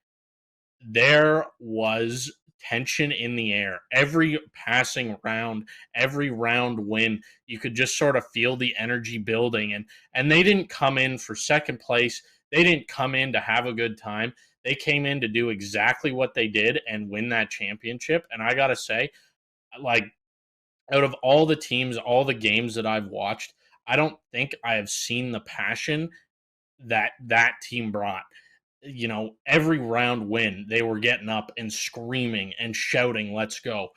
There was tension in the air. Every passing round, every round win, you could just sort of feel the energy building. And they didn't come in for second place. They didn't come in to have a good time. They came in to do exactly what they did and win that championship. And I gotta say, like, out of all the teams, all the games that I've watched, I don't think I have seen the passion that team brought. Every round win, they were getting up and screaming and shouting, "Let's go."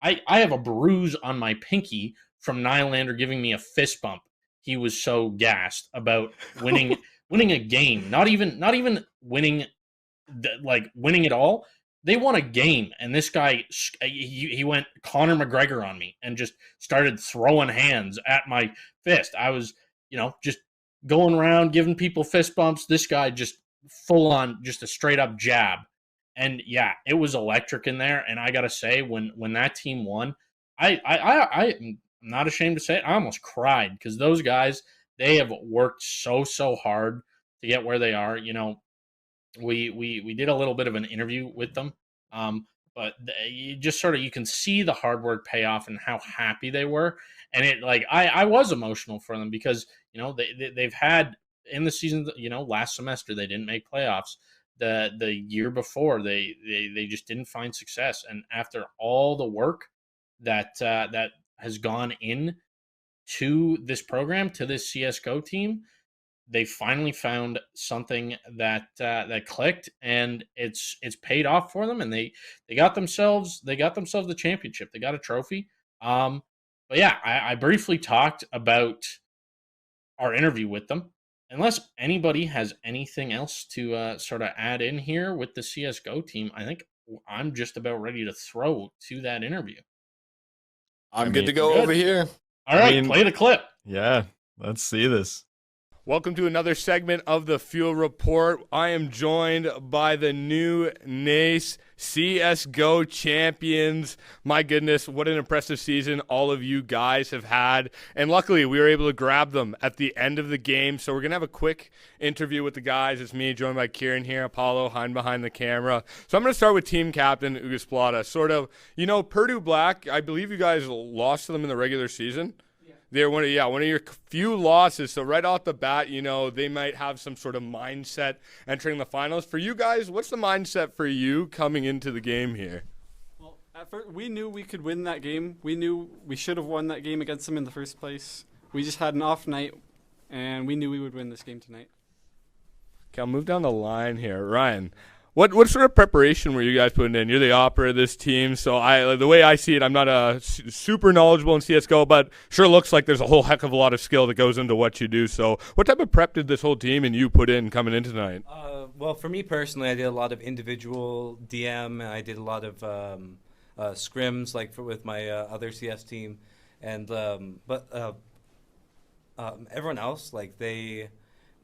I have a bruise on my pinky from Nylander giving me a fist bump. He was so gassed about winning a game, not even winning, winning it all. They won a game, and this guy, he went Conor McGregor on me and just started throwing hands at my fist. I was, just going around giving people fist bumps. This guy just full on, just a straight up jab. And yeah, it was electric in there. And I gotta say, when that team won, I'm not ashamed to say it, I almost cried, because those guys, they have worked so hard to get where they are. We did a little bit of an interview with them, but you just sort of, you can see the hard work pay off and how happy they were. And it, like, I was emotional for them, because they've had in the season, last semester they didn't make playoffs. The year before, they just didn't find success. And after all the work that has gone in to this program, to this CSGO team, they finally found something that clicked, and it's paid off for them, and they got themselves the championship. They got a trophy. But yeah, I briefly talked about our interview with them. Unless anybody has anything else to sort of add in here with the CSGO team, I think I'm just about ready to throw to that interview. I'm good to go over here. All right, play the clip. Yeah, let's see this. Welcome to another segment of the Fuel Report. I am joined by the new NACE CSGO champions. My goodness, what an impressive season all of you guys have had. And luckily, we were able to grab them at the end of the game. So we're going to have a quick interview with the guys. It's me, joined by Kieran here, Apollo, hiding behind the camera. So I'm going to start with team captain Oogaslpada. Sort of, Purdue Black, I believe you guys lost to them in the regular season. They're one of your few losses. So right off the bat, they might have some sort of mindset entering the finals. For you guys, what's the mindset for you coming into the game here? Well, at first, we knew we could win that game. We knew we should have won that game against them in the first place. We just had an off night, and we knew we would win this game tonight. Okay, I'll move down the line here. Ryan, what sort of preparation were you guys putting in? You're the operator of this team, so the way I see it, I'm not super knowledgeable in CSGO, but sure looks like there's a whole heck of a lot of skill that goes into what you do. So what type of prep did this whole team and you put in coming in tonight? Well, for me personally, I did a lot of individual DM, and I did a lot of scrims, with my other CS team, and but everyone else,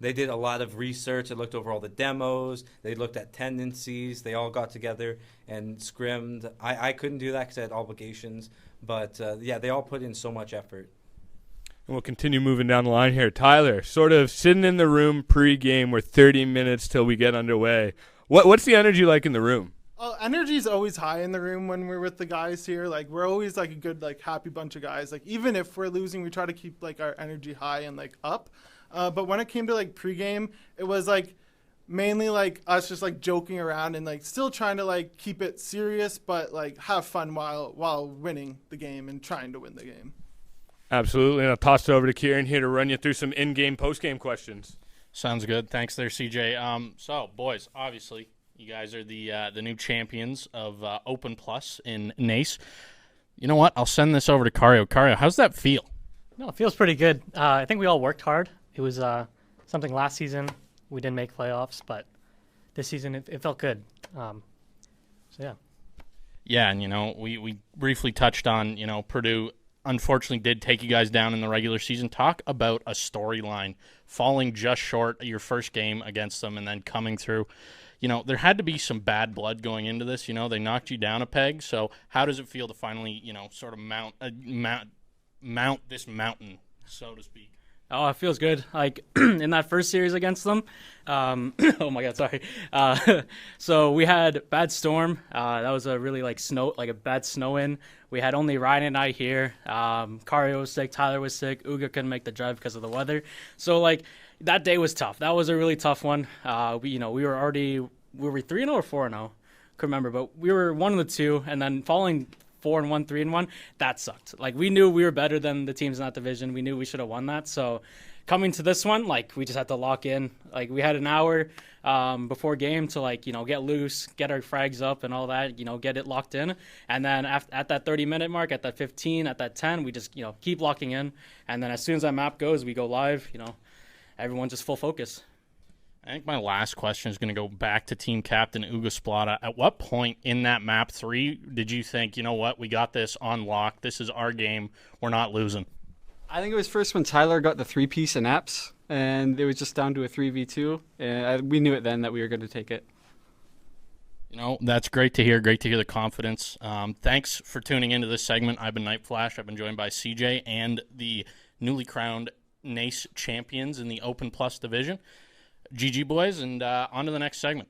they did a lot of research. They looked over all the demos. They looked at tendencies. They all got together and scrimmed. I couldn't do that because I had obligations. But, they all put in so much effort. And we'll continue moving down the line here. Tyler, sort of sitting in the room pre-game. We're 30 minutes till we get underway. What's the energy like in the room? Energy is always high in the room when we're with the guys here. We're always a good, happy bunch of guys. Even if we're losing, we try to keep our energy high and up. But when it came to pregame, it was mainly us just joking around and still trying to keep it serious, but have fun while winning the game and trying to win the game. Absolutely. And I'll toss it over to Kieran here to run you through some in-game, post-game questions. Sounds good. Thanks there, CJ. So, boys, obviously, you guys are the new champions of Open Plus in NACE. You know what? I'll send this over to Cario. Cario, how's that feel? No, it feels pretty good. I think we all worked hard. It was something last season we didn't make playoffs, but this season it felt good. So yeah. Yeah, and we briefly touched on Purdue unfortunately did take you guys down in the regular season. Talk about a storyline, falling just short of your first game against them and then coming through. There had to be some bad blood going into this. They knocked you down a peg. So how does it feel to finally sort of mount this mountain, so to speak? Oh, it feels good. Like in that first series against them. Oh my God, sorry. So we had bad storm. That was a really like a bad snow in. We had only Ryan and I here. Cario was sick. Tyler was sick. Ooga couldn't make the drive because of the weather. So like that day was tough. That was a really tough one. We were 3-0 or 4-0. Couldn't remember, but we were 1 of the 2, and then following 4-1, 3-1, that sucked. Like we knew we were better than the teams in that division. We knew we should have won that. So coming to this one, like we just had to lock in. Like we had an hour before game to get loose, get our frags up and all that, get it locked in. And then at that 30-minute mark, at that 15, at that 10, we just keep locking in. And then as soon as that map goes, we go live. Everyone's just full focus. I think my last question is going to go back to team captain Oogaslpada. At what point in that map 3 did you think, you know what, we got this on lock, this is our game, we're not losing? I think it was first when Tyler got the 3-piece in apps, and it was just down to a 3v2, and we knew it then that we were going to take it. That's great to hear. Great to hear the confidence. Thanks for tuning into this segment. I've been Nightflash. I've been joined by CJ and the newly crowned NACE champions in the Open Plus division. GG, boys, and on to the next segment.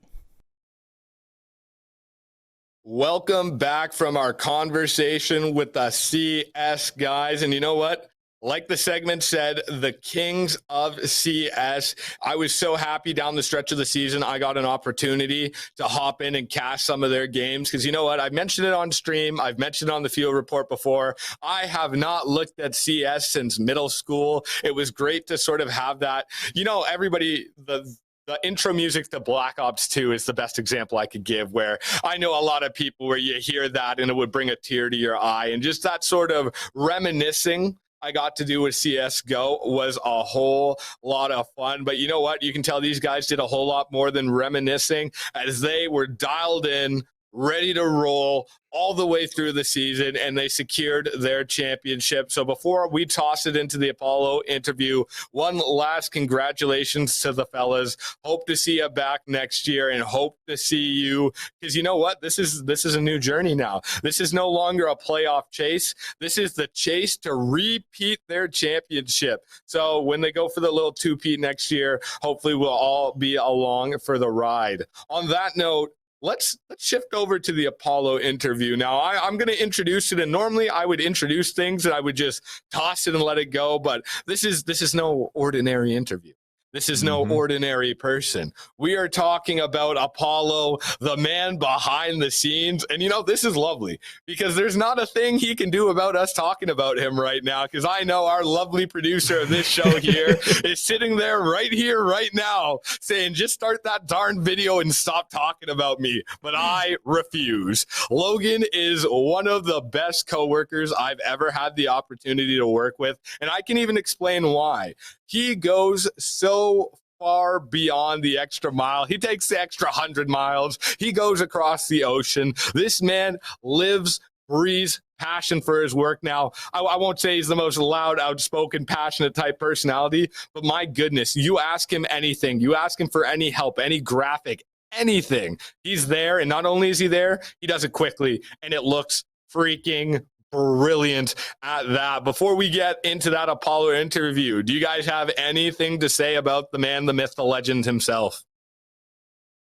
Welcome back from our conversation with the CS guys. And you know what? Like the segment said, the kings of CS. I was so happy down the stretch of the season. I got an opportunity to hop in and catch some of their games. Because you know what? I've mentioned it on stream. I've mentioned it on the field report before. I have not looked at CS since middle school. It was great to sort of have that. Everybody, the intro music to Black Ops 2 is the best example I could give, where I know a lot of people where you hear that and it would bring a tear to your eye. And just that sort of reminiscing I got to do with CSGO was a whole lot of fun. But you know what? You can tell these guys did a whole lot more than reminiscing, as they were dialed in, ready to roll all the way through the season, and they secured their championship. So before we toss it into the Apollo interview, one last congratulations to the fellas. Hope to see you back next year, and hope to see you, because you know what? This is a new journey now. This is no longer a playoff chase. This is the chase to repeat their championship. So when they go for the little two-peat next year, hopefully we'll all be along for the ride. On that note, let's shift over to the Apollo interview. Now, I'm going to introduce it, and normally I would introduce things and I would just toss it and let it go, but this is no ordinary interview. This is no ordinary person. We are talking about Apollo, the man behind the scenes. And, this is lovely because there's not a thing he can do about us talking about him right now, because I know our lovely producer of this show here is sitting there right now saying, just start that darn video and stop talking about me. But I refuse. Logan is one of the best coworkers I've ever had the opportunity to work with, and I can even explain why. He goes so far beyond the extra mile. He takes the extra 100 miles. He goes across the ocean. This man lives, breathes passion for his work. Now, I won't say he's the most loud, outspoken, passionate type personality, but my goodness, you ask him anything. You ask him for any help, any graphic, anything. He's there, and not only is he there, he does it quickly, and it looks freaking brilliant at that. Before we get into that Apollo interview, do you guys have anything to say about the man, the myth, the legend himself?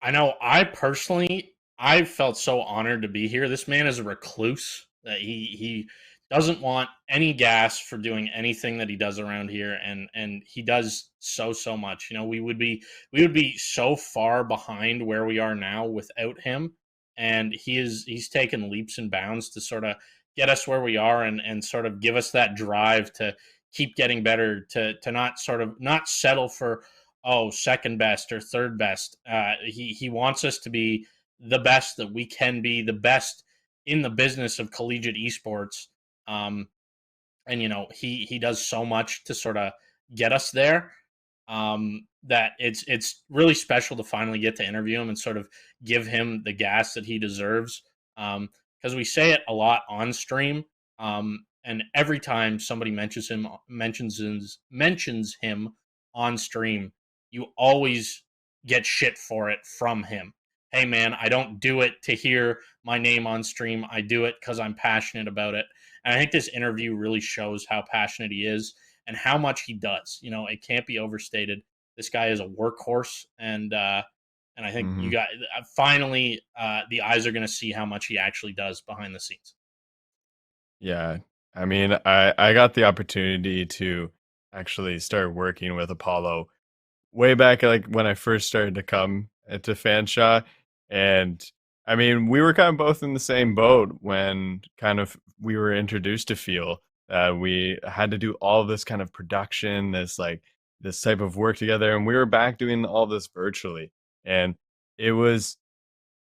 I know I felt so honored to be here. This man is a recluse. That he doesn't want any gas for doing anything that he does around here, and he does so much. We would be so far behind where we are now without him, and he's taken leaps and bounds to sort of get us where we are and sort of give us that drive to keep getting better, to not settle for second best or third best. He wants us to be the best that we can be, the best in the business of collegiate esports. And he does so much to sort of get us there, that it's really special to finally get to interview him and sort of give him the gas that he deserves. Because we say it a lot on stream, and every time somebody mentions him on stream, you always get shit for it from him. Hey man, I don't do it to hear my name on stream. I do it because I'm passionate about it. And I think this interview really shows how passionate he is. and how much he does. It can't be overstated. This guy is a workhorse, and I think you got finally the eyes are going to see how much he actually does behind the scenes. Yeah. I mean, I got the opportunity to actually start working with Apollo way back, like when I first started to come into Fanshawe. And I mean, we were kind of both in the same boat when kind of we were introduced to Feel. We had to do all this kind of production, this type of work together, and we were back doing all this virtually. And it was,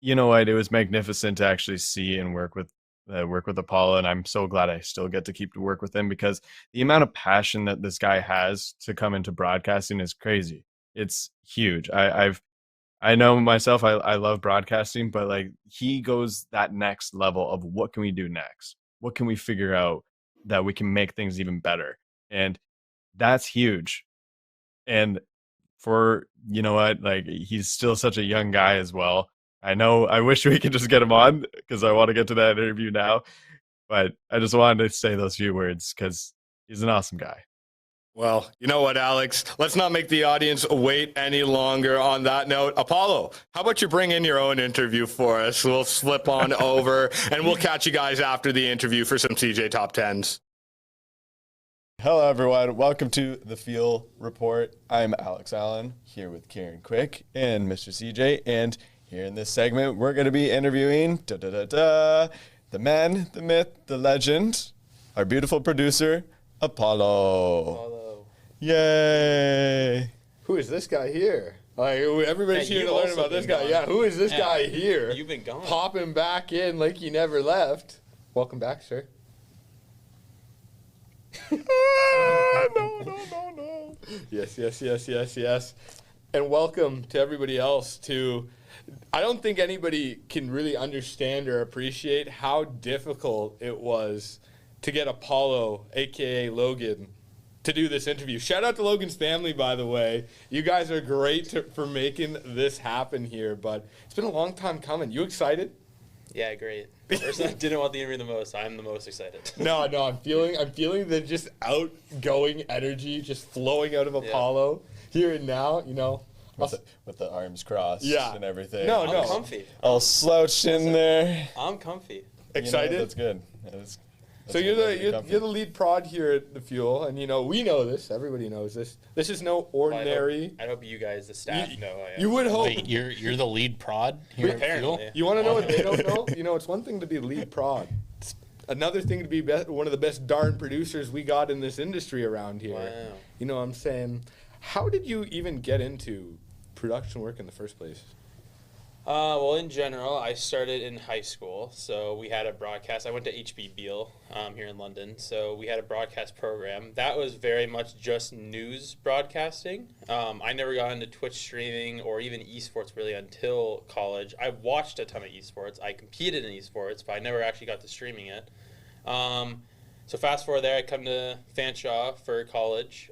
you know what, it was magnificent to actually see and work with Apollo, and I'm so glad I still get to keep to work with him, because the amount of passion that this guy has to come into broadcasting is crazy. It's huge. I know myself, I love broadcasting, but like he goes that next level of what can we do next? What can we figure out that we can make things even better? And that's huge. And for, you know what, like he's still such a young guy as well. I know I wish we could just get him on because I want to get to that interview now, but I just wanted to say those few words because he's an awesome guy. Well, you know what, Alex? Let's not make the audience wait any longer on that note. Apollo, how about you bring in your own interview for us? We'll slip on over, and we'll catch you guys after the interview for some CJ Top 10s. Hello, everyone. Welcome to the Feel Report. I'm Alex Allen, here with Kieran Quick and Mr. CJ, and here in this segment, we're going to be interviewing the man, the myth, the legend, our beautiful producer, Apollo. Yay! Who is this guy here? Like, everybody's here to learn about this guy. Yeah, who is this guy here? You've been gone. Popping back in like you never left. Welcome back, sir. No. Yes. And welcome to everybody else to... I don't think anybody can really understand or appreciate how difficult it was to get Apollo, a.k.a. Logan, to do this interview. Shout out to Logan's family, by the way. You guys are great for making this happen here, but it's been a long time coming. You excited? Yeah, great. The person I didn't want the interview the most, I'm the most excited. No, I'm feeling the just outgoing energy just flowing out of Apollo here and now, you know. With the arms crossed and everything. I'm comfy. All slouched in there. I'm comfy. Excited? You know, that's good. So you're the lead prod here at the Fuel, and we know this. Everybody knows this. This is no ordinary. I hope you guys, the staff, know I am. You would hope. Wait, you're the lead prod here at Fuel? You want to know what they don't know? It's one thing to be lead prod. It's another thing to be one of the best darn producers we got in this industry around here. Wow. You know what I'm saying? How did you even get into production work in the first place? Well, in general, I started in high school, so we had a broadcast. I went to HB Beale here in London, so we had a broadcast program. That was very much just news broadcasting. I never got into Twitch streaming or even esports really until college. I watched a ton of esports. I competed in esports, but I never actually got to streaming it. So fast forward there, I come to Fanshawe for college.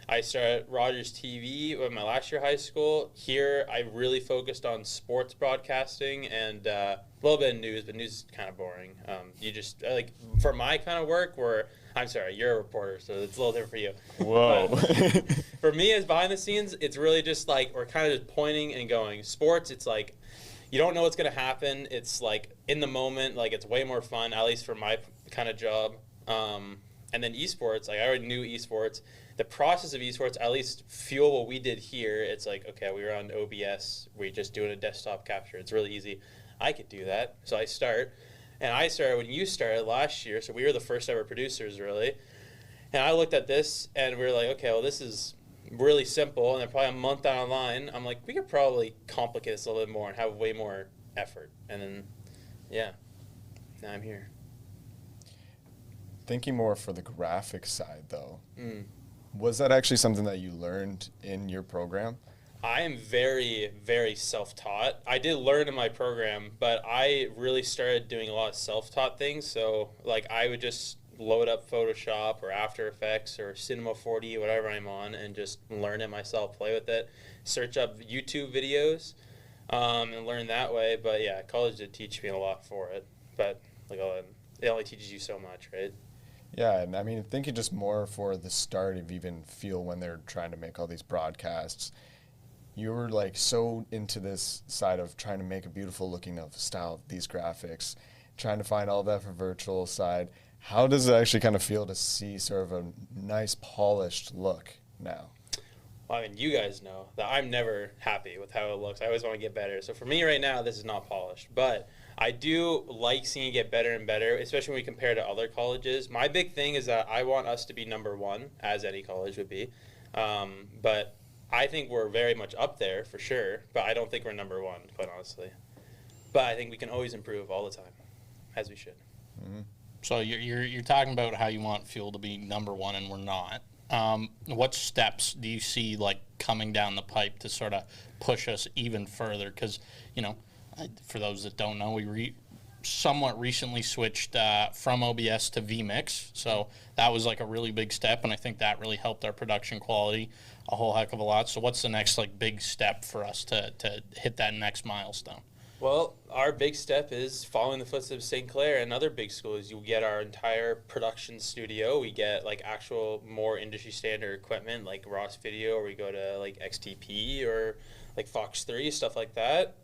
I started at Rogers TV in my last year of high school. Here, I really focused on sports broadcasting and a little bit of news, but news is kind of boring. You just, like, for my kind of work, I'm sorry, you're a reporter, so it's a little different for you. Whoa. For me, as behind the scenes, it's really just like, we're kind of just pointing and going. Sports, it's like, you don't know what's going to happen. It's like, in the moment, like, it's way more fun, at least for my kind of job. And then esports, like, I already knew esports. The process of esports, at least Fuel what we did here, it's like, okay, we were on OBS, we're just doing a desktop capture. It's really easy. I could do that. So I started when you started last year, so we were the first ever producers, really. And I looked at this, and we were like, okay, well, this is really simple, and then probably a month down the line, I'm like, we could probably complicate this a little bit more and have way more effort. And then, yeah, now I'm here. Thinking more for the graphic side, though. Was that actually something that you learned in your program? I am very, very self-taught. I did learn in my program, but I really started doing a lot of self-taught things. So, like, I would just load up Photoshop or After Effects or Cinema 4D, whatever I'm on, and just learn it myself, play with it, search up YouTube videos, and learn that way. But, yeah, college did teach me a lot for it. But, like, it only teaches you so much, right? Yeah, and I mean, thinking just more for the start of even feel when they're trying to make all these broadcasts, you were like so into this side of trying to make a beautiful looking of style of these graphics, trying to find all that for virtual side. How does it actually kind of feel to see sort of a nice polished look now? Well, I mean, you guys know that I'm never happy with how it looks. I always want to get better. So for me right now, this is not polished. But I do like seeing it get better and better, especially when we compare to other colleges. My big thing is that I want us to be number one, as any college would be. But I think we're very much up there for sure. But I don't think we're number one, quite honestly. But I think we can always improve all the time, as we should. Mm-hmm. So you're talking about how you want Fuel to be number one, and we're not. What steps do you see like coming down the pipe to sort of push us even further? Because, you know, for those that don't know, we somewhat recently switched from OBS to vMix, so that was like a really big step, and I think that really helped our production quality a whole heck of a lot. So what's the next like big step for us to hit that next milestone? Well, our big step is following the footsteps of St. Clair and other big schools. You get our entire production studio. We get like actual more industry standard equipment like Ross Video, or we go to like XTP or like Fox 3, stuff like that.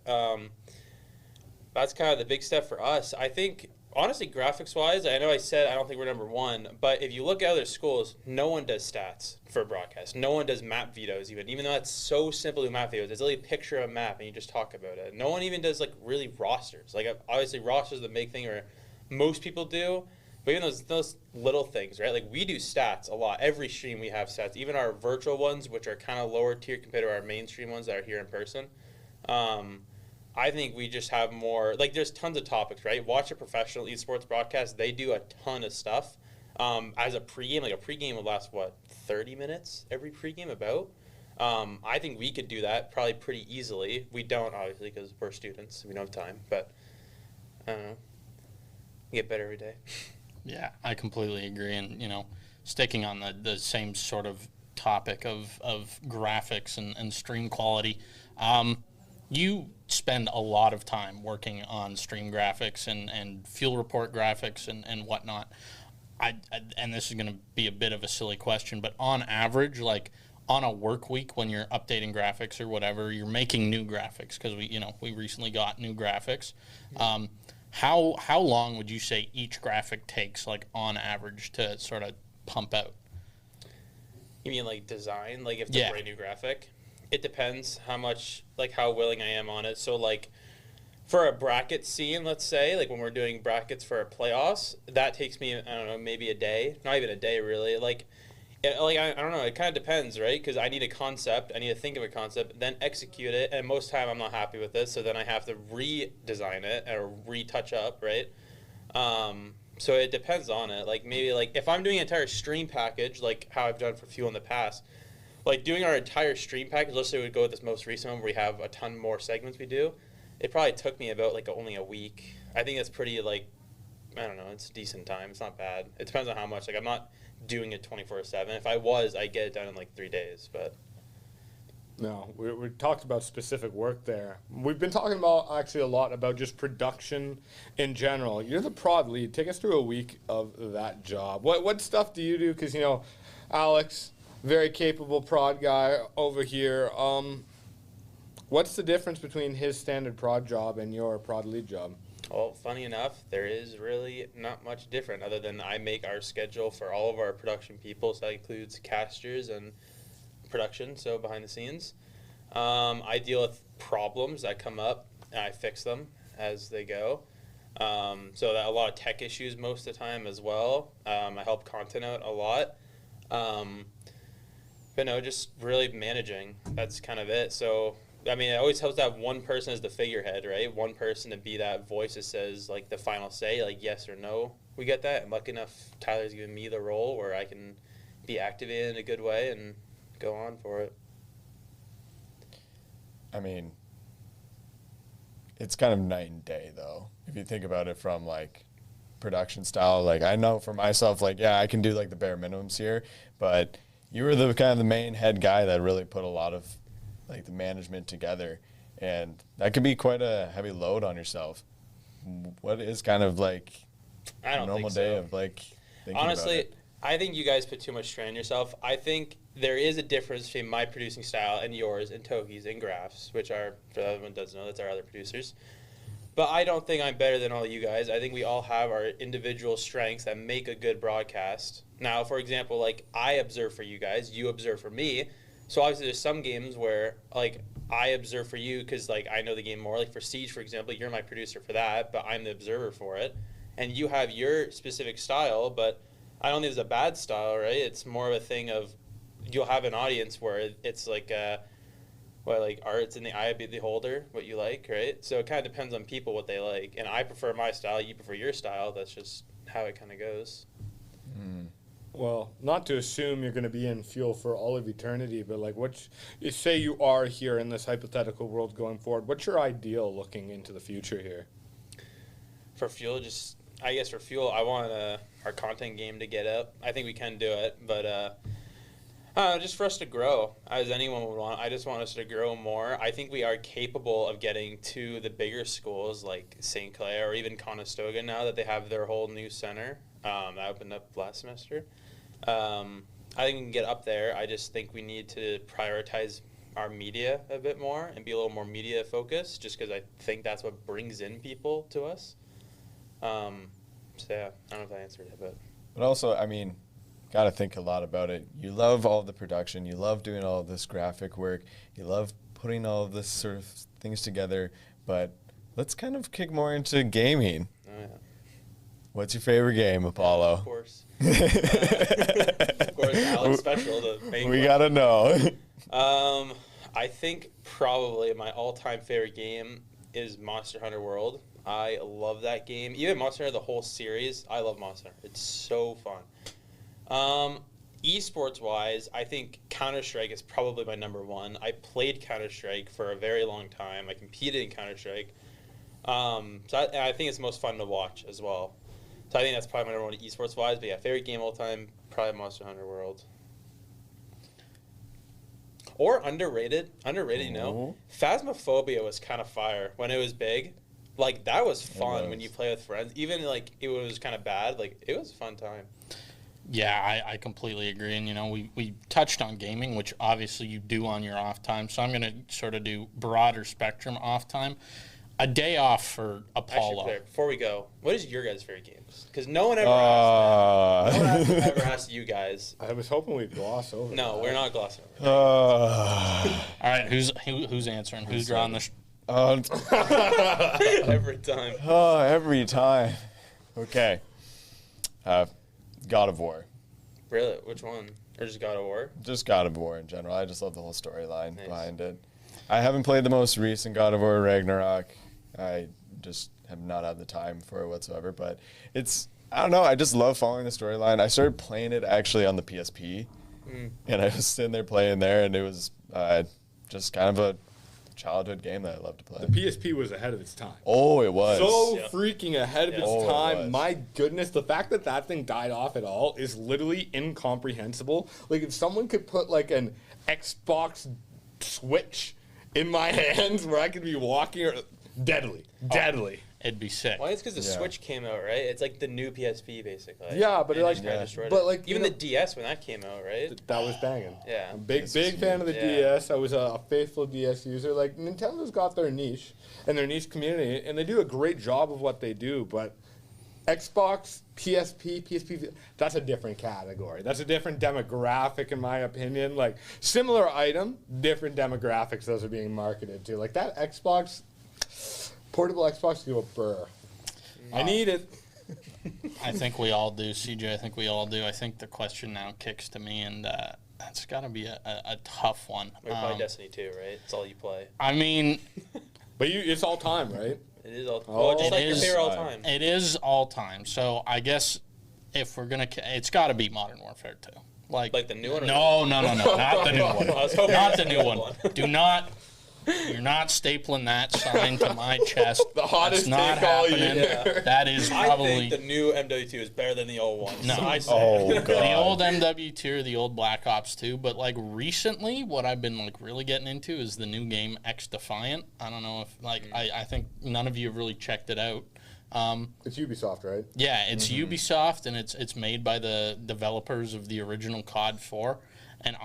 That's kind of the big step for us. I think, honestly, graphics-wise, I know I said I don't think we're number one, but if you look at other schools, no one does stats for broadcast. No one does map videos even though it's so simple to do map videos. It's literally a picture of a map and you just talk about it. No one even does, like, really rosters. Like, obviously, rosters are the big thing where most people do, but even those little things, right? Like, we do stats a lot. Every stream we have stats. Even our virtual ones, which are kind of lower tier compared to our mainstream ones that are here in person. I think we just have more, like there's tons of topics, right? Watch a professional esports broadcast. They do a ton of stuff. As a pregame, like a pregame will last, 30 minutes every pregame about? I think we could do that probably pretty easily. We don't, obviously, because we're students. We don't have time, but I don't know. We get better every day. Yeah, I completely agree. And, you know, sticking on the same sort of topic of graphics and stream quality, you spend a lot of time working on stream graphics and Fuel Report graphics and whatnot. And this is going to be a bit of a silly question, but on average, like on a work week when you're updating graphics or whatever, you're making new graphics because we recently got new graphics. How long would you say each graphic takes, like on average, to sort of pump out? You mean like design, like if it's a brand new graphic? It depends how willing I am on it. So like for a bracket scene, let's say, like when we're doing brackets for our playoffs, that takes me, I don't know, maybe a day. Not even a day, really. I don't know. It kind of depends, right? Because I need a concept. I need to think of a concept, then execute it. And most of the time I'm not happy with it. So then I have to redesign it or retouch up, right? So it depends on it. Like maybe like if I'm doing an entire stream package, like how I've done for Fuel in the past, like doing our entire stream package, let's say we go with this most recent one where we have a ton more segments we do, it probably took me about like only a week. I think that's pretty like, I don't know, it's a decent time. It's not bad. It depends on how much. Like I'm not doing it 24/7. If I was, I'd get it done in like 3 days, but. No, we talked about specific work there. We've been talking about actually a lot about just production in general. You're the prod lead. Take us through a week of that job. What stuff do you do? Because, Alex, very capable prod guy over here. What's the difference between his standard prod job and your prod lead job? Well, funny enough, there is really not much different other than I make our schedule for all of our production people. So that includes casters and production, so behind the scenes. I deal with problems that come up and I fix them as they go. So that a lot of tech issues most of the time as well. I help content out a lot. But no, just really managing. That's kind of it. So, I mean, it always helps to have one person as the figurehead, right? One person to be that voice that says, like, the final say, like, yes or no. We get that. And lucky enough, Tyler's given me the role where I can be activated in a good way and go on for it. I mean, it's kind of night and day, though, if you think about it from, like, production style. Like, I know for myself, like, yeah, I can do, like, the bare minimums here, but you were the kind of the main head guy that really put a lot of, like, the management together, and that could be quite a heavy load on yourself. What is kind of, like, a normal day of, like... thinking about Honestly, it. I think you guys put too much strain on yourself. I think there is a difference between my producing style and yours and Toki's and Graph's, which are, for the other one doesn't know, that's our other producers. But I don't think I'm better than all you guys. I think we all have our individual strengths that make a good broadcast. Now, for example, like I observe for you guys, you observe for me. So obviously there's some games where like I observe for you because like I know the game more. Like for Siege, for example, you're my producer for that, but I'm the observer for it. And you have your specific style, but I don't think it's a bad style, right? It's more of a thing of you'll have an audience where it's like like art's in the eye of the beholder, what you like, right? So it kind of depends on people what they like. And I prefer my style, you prefer your style. That's just how it kind of goes. Well, not to assume you're going to be in Fuel for all of eternity, but like, say you are here in this hypothetical world going forward, what's your ideal looking into the future here? For Fuel, I guess for Fuel, I want our content game to get up. I think we can do it, but just for us to grow, as anyone would want. I just want us to grow more. I think we are capable of getting to the bigger schools like St. Clair or even Conestoga now that they have their whole new center that opened up last semester. I think we can get up there. I just think we need to prioritize our media a bit more and be a little more media focused, just because I think that's what brings in people to us. So yeah, I don't know if I answered it, But also, I mean, got to think a lot about it. You love all the production. You love doing all of this graphic work. You love putting all of this sort of things together. But let's kind of kick more into gaming. Oh, yeah. What's your favorite game, Apollo? Of course. Of course, Alex Special, the main We one. got to know. I think probably my all-time favorite game is Monster Hunter World. I love that game. Even Monster Hunter, the whole series, I love Monster Hunter. It's so fun. Esports-wise, I think Counter-Strike is probably my number one. I played Counter-Strike for a very long time. I competed in Counter-Strike. I think it's most fun to watch as well. So I think that's probably my number one esports-wise. But yeah, favorite game all time, probably Monster Hunter World. Or underrated, you know. Phasmophobia was kind of fire when it was big. Like, that was fun when you play with friends. Even, like, it was kind of bad. Like, it was a fun time. Yeah, I completely agree. And, you know, we touched on gaming, which obviously you do on your off time. So I'm going to sort of do broader spectrum off time. A day off for Apollo. Actually, Claire, before we go, what is your guys' favorite games? Because no one ever asked that. No one ever asked you guys. I was hoping we'd gloss over No, that. we're not glossing over. All right, who's answering? Who's drawing the... Every time. Every time. Okay. God of War. Really? Which one? Or just God of War? Just God of War in general. I just love the whole storyline behind it. I haven't played the most recent God of War, Ragnarok. I just have not had the time for it whatsoever. But I don't know. I just love following the storyline. I started playing it actually on the PSP. And I was sitting there playing there, and it was just kind of a childhood game that I love to play. The PSP was ahead of its time. Oh, it was. So freaking ahead of its Oh, it time. was. My goodness, the fact that that thing died off at all is literally incomprehensible. Like, if someone could put, like, an Xbox Switch in my hands where I could be walking, deadly. It'd be sick. Well, it's because the Switch came out, right? It's like the new PSP, basically. Yeah, but And like, just kinda destroyed but it. like, even you the know, DS when that came out, right? that was banging. Yeah. I'm big This is fan of the huge. DS. I was a faithful DS user. Like, Nintendo's got their niche and their niche community, and they do a great job of what they do. But Xbox, PSP, that's a different category. That's a different demographic, in my opinion. Like, similar item, different demographics those are being marketed to. Like, that Xbox, portable Xbox, give a burr. I need it. I think we all do, CJ. I think we all do. I think the question now kicks to me, and that's got to be a tough one. We play Destiny 2, right? It's all you play. I mean, But it's all time, right? It is all. Oh, Well, just it like your is. favorite all time. it is all time. So I guess if we're gonna, it's got to be Modern Warfare 2. Like the new one? Or No, not the new one. I was hoping Not you the said new one. one. Do not. You're not stapling that sign to my chest. The hottest That's not take all happening. year. That is I probably think the new MW2 is better than the old one. No. So I say. Oh, God. the old MW2 or the old Black Ops 2. But like recently, what I've been like really getting into is the new game X Defiant. I don't know if I think none of you have really checked it out. It's Ubisoft, right? Yeah, it's Ubisoft, and it's made by the developers of the original COD 4. And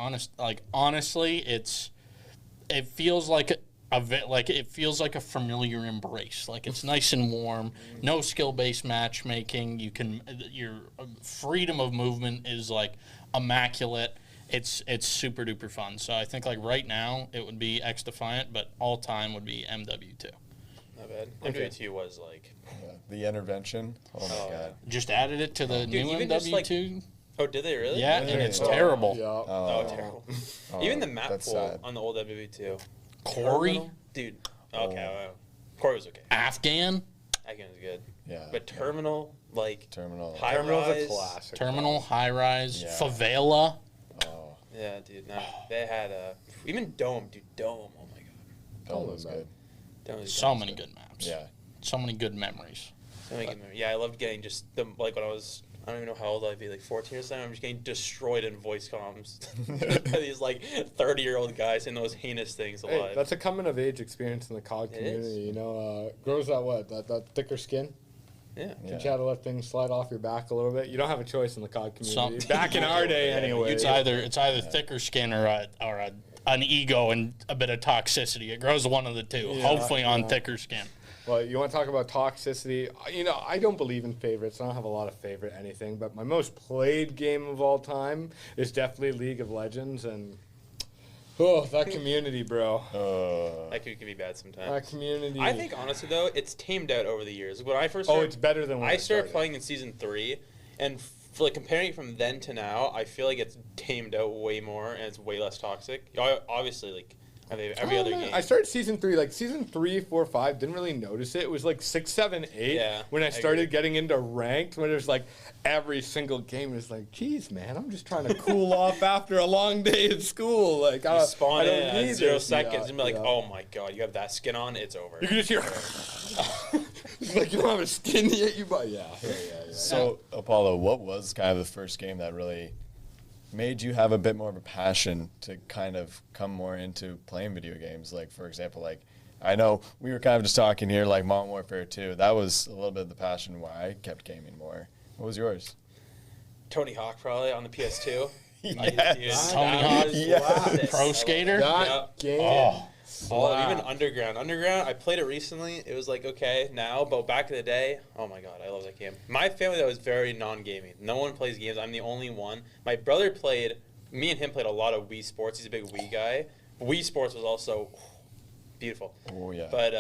honestly, it feels like a familiar embrace. Like, it's nice and warm. No skill-based matchmaking. Your freedom of movement is like immaculate. It's super duper fun. So I think like right now it would be X Defiant, but all time would be MW2. Not bad. MW2 was like the intervention. Oh my god! Just added it to the new MW2. Oh, did they really? Yeah, and it's terrible. Yeah. Oh, terrible. Even the map that's pool sad. on the old MW2. Corey, Terminal? Dude. Okay, well, Corey was okay. Afghan, Again was good. Yeah. But Terminal, like Terminal. high Terminal's a rise. classic. Terminal, High Rise, Yeah. Favela. Oh, Yeah, dude. No, they had even Dome, dude. Dome. Oh my god. that was good. Dome was So many good maps. Yeah. So many good memories. So many good memories. Yeah, I loved getting just the like when I was. I don't even know how old I'd be, like 14 or something. I'm just getting destroyed in voice comms by these like 30-year-old guys saying those heinous things Hey, alive. that's a coming of age experience in the COD It community. is. You know, grows that thicker skin. Yeah. Teach you how to let things slide off your back a little bit. You don't have a choice in the COD community. Some- Back in our day, anyway. It's either thicker skin or an ego and a bit of toxicity. It grows one of the two. Yeah, Hopefully on yeah. thicker skin. Well, you want to talk about toxicity? You know, I don't believe in favorites. I don't have a lot of favorite anything, but my most played game of all time is definitely League of Legends, and that community, bro. That can be bad sometimes. That community. I think honestly though, it's tamed out over the years. When I first it's better than when I it started playing in season 3, and like comparing it from then to now, I feel like it's tamed out way more and it's way less toxic. Obviously, like every other game. I started season 3, like season 3, 4, 5. Didn't really notice it. It was like 6, 7, 8 Yeah, when I I started agree. getting into ranked. When it was like every single game was like, geez, man, I'm just trying to cool off after a long day at school. Like You I spawn don't in need at 0 this. seconds Yeah, and be like, yeah. oh my god, you have that skin on, it's over. You can just hear. It's like you don't have a skin yet. Yeah. So, Apollo, what was kind of the first game that really made you have a bit more of a passion to kind of come more into playing video games? Like, for example, like, I know we were kind of just talking here, like Modern Warfare 2. That was a little bit of the passion why I kept gaming more. What was yours? Tony Hawk probably on the PS2. Yes. Tony Hawk, Yes. Pro Skater. That game. Even Underground. I played it recently. It was like okay now, but back in the day, oh my god, I love that game. My family that was very non-gaming. No one plays games. I'm the only one. My brother played. Me and him played a lot of Wii Sports. He's a big Wii guy. Wii Sports was also beautiful. Oh, yeah. But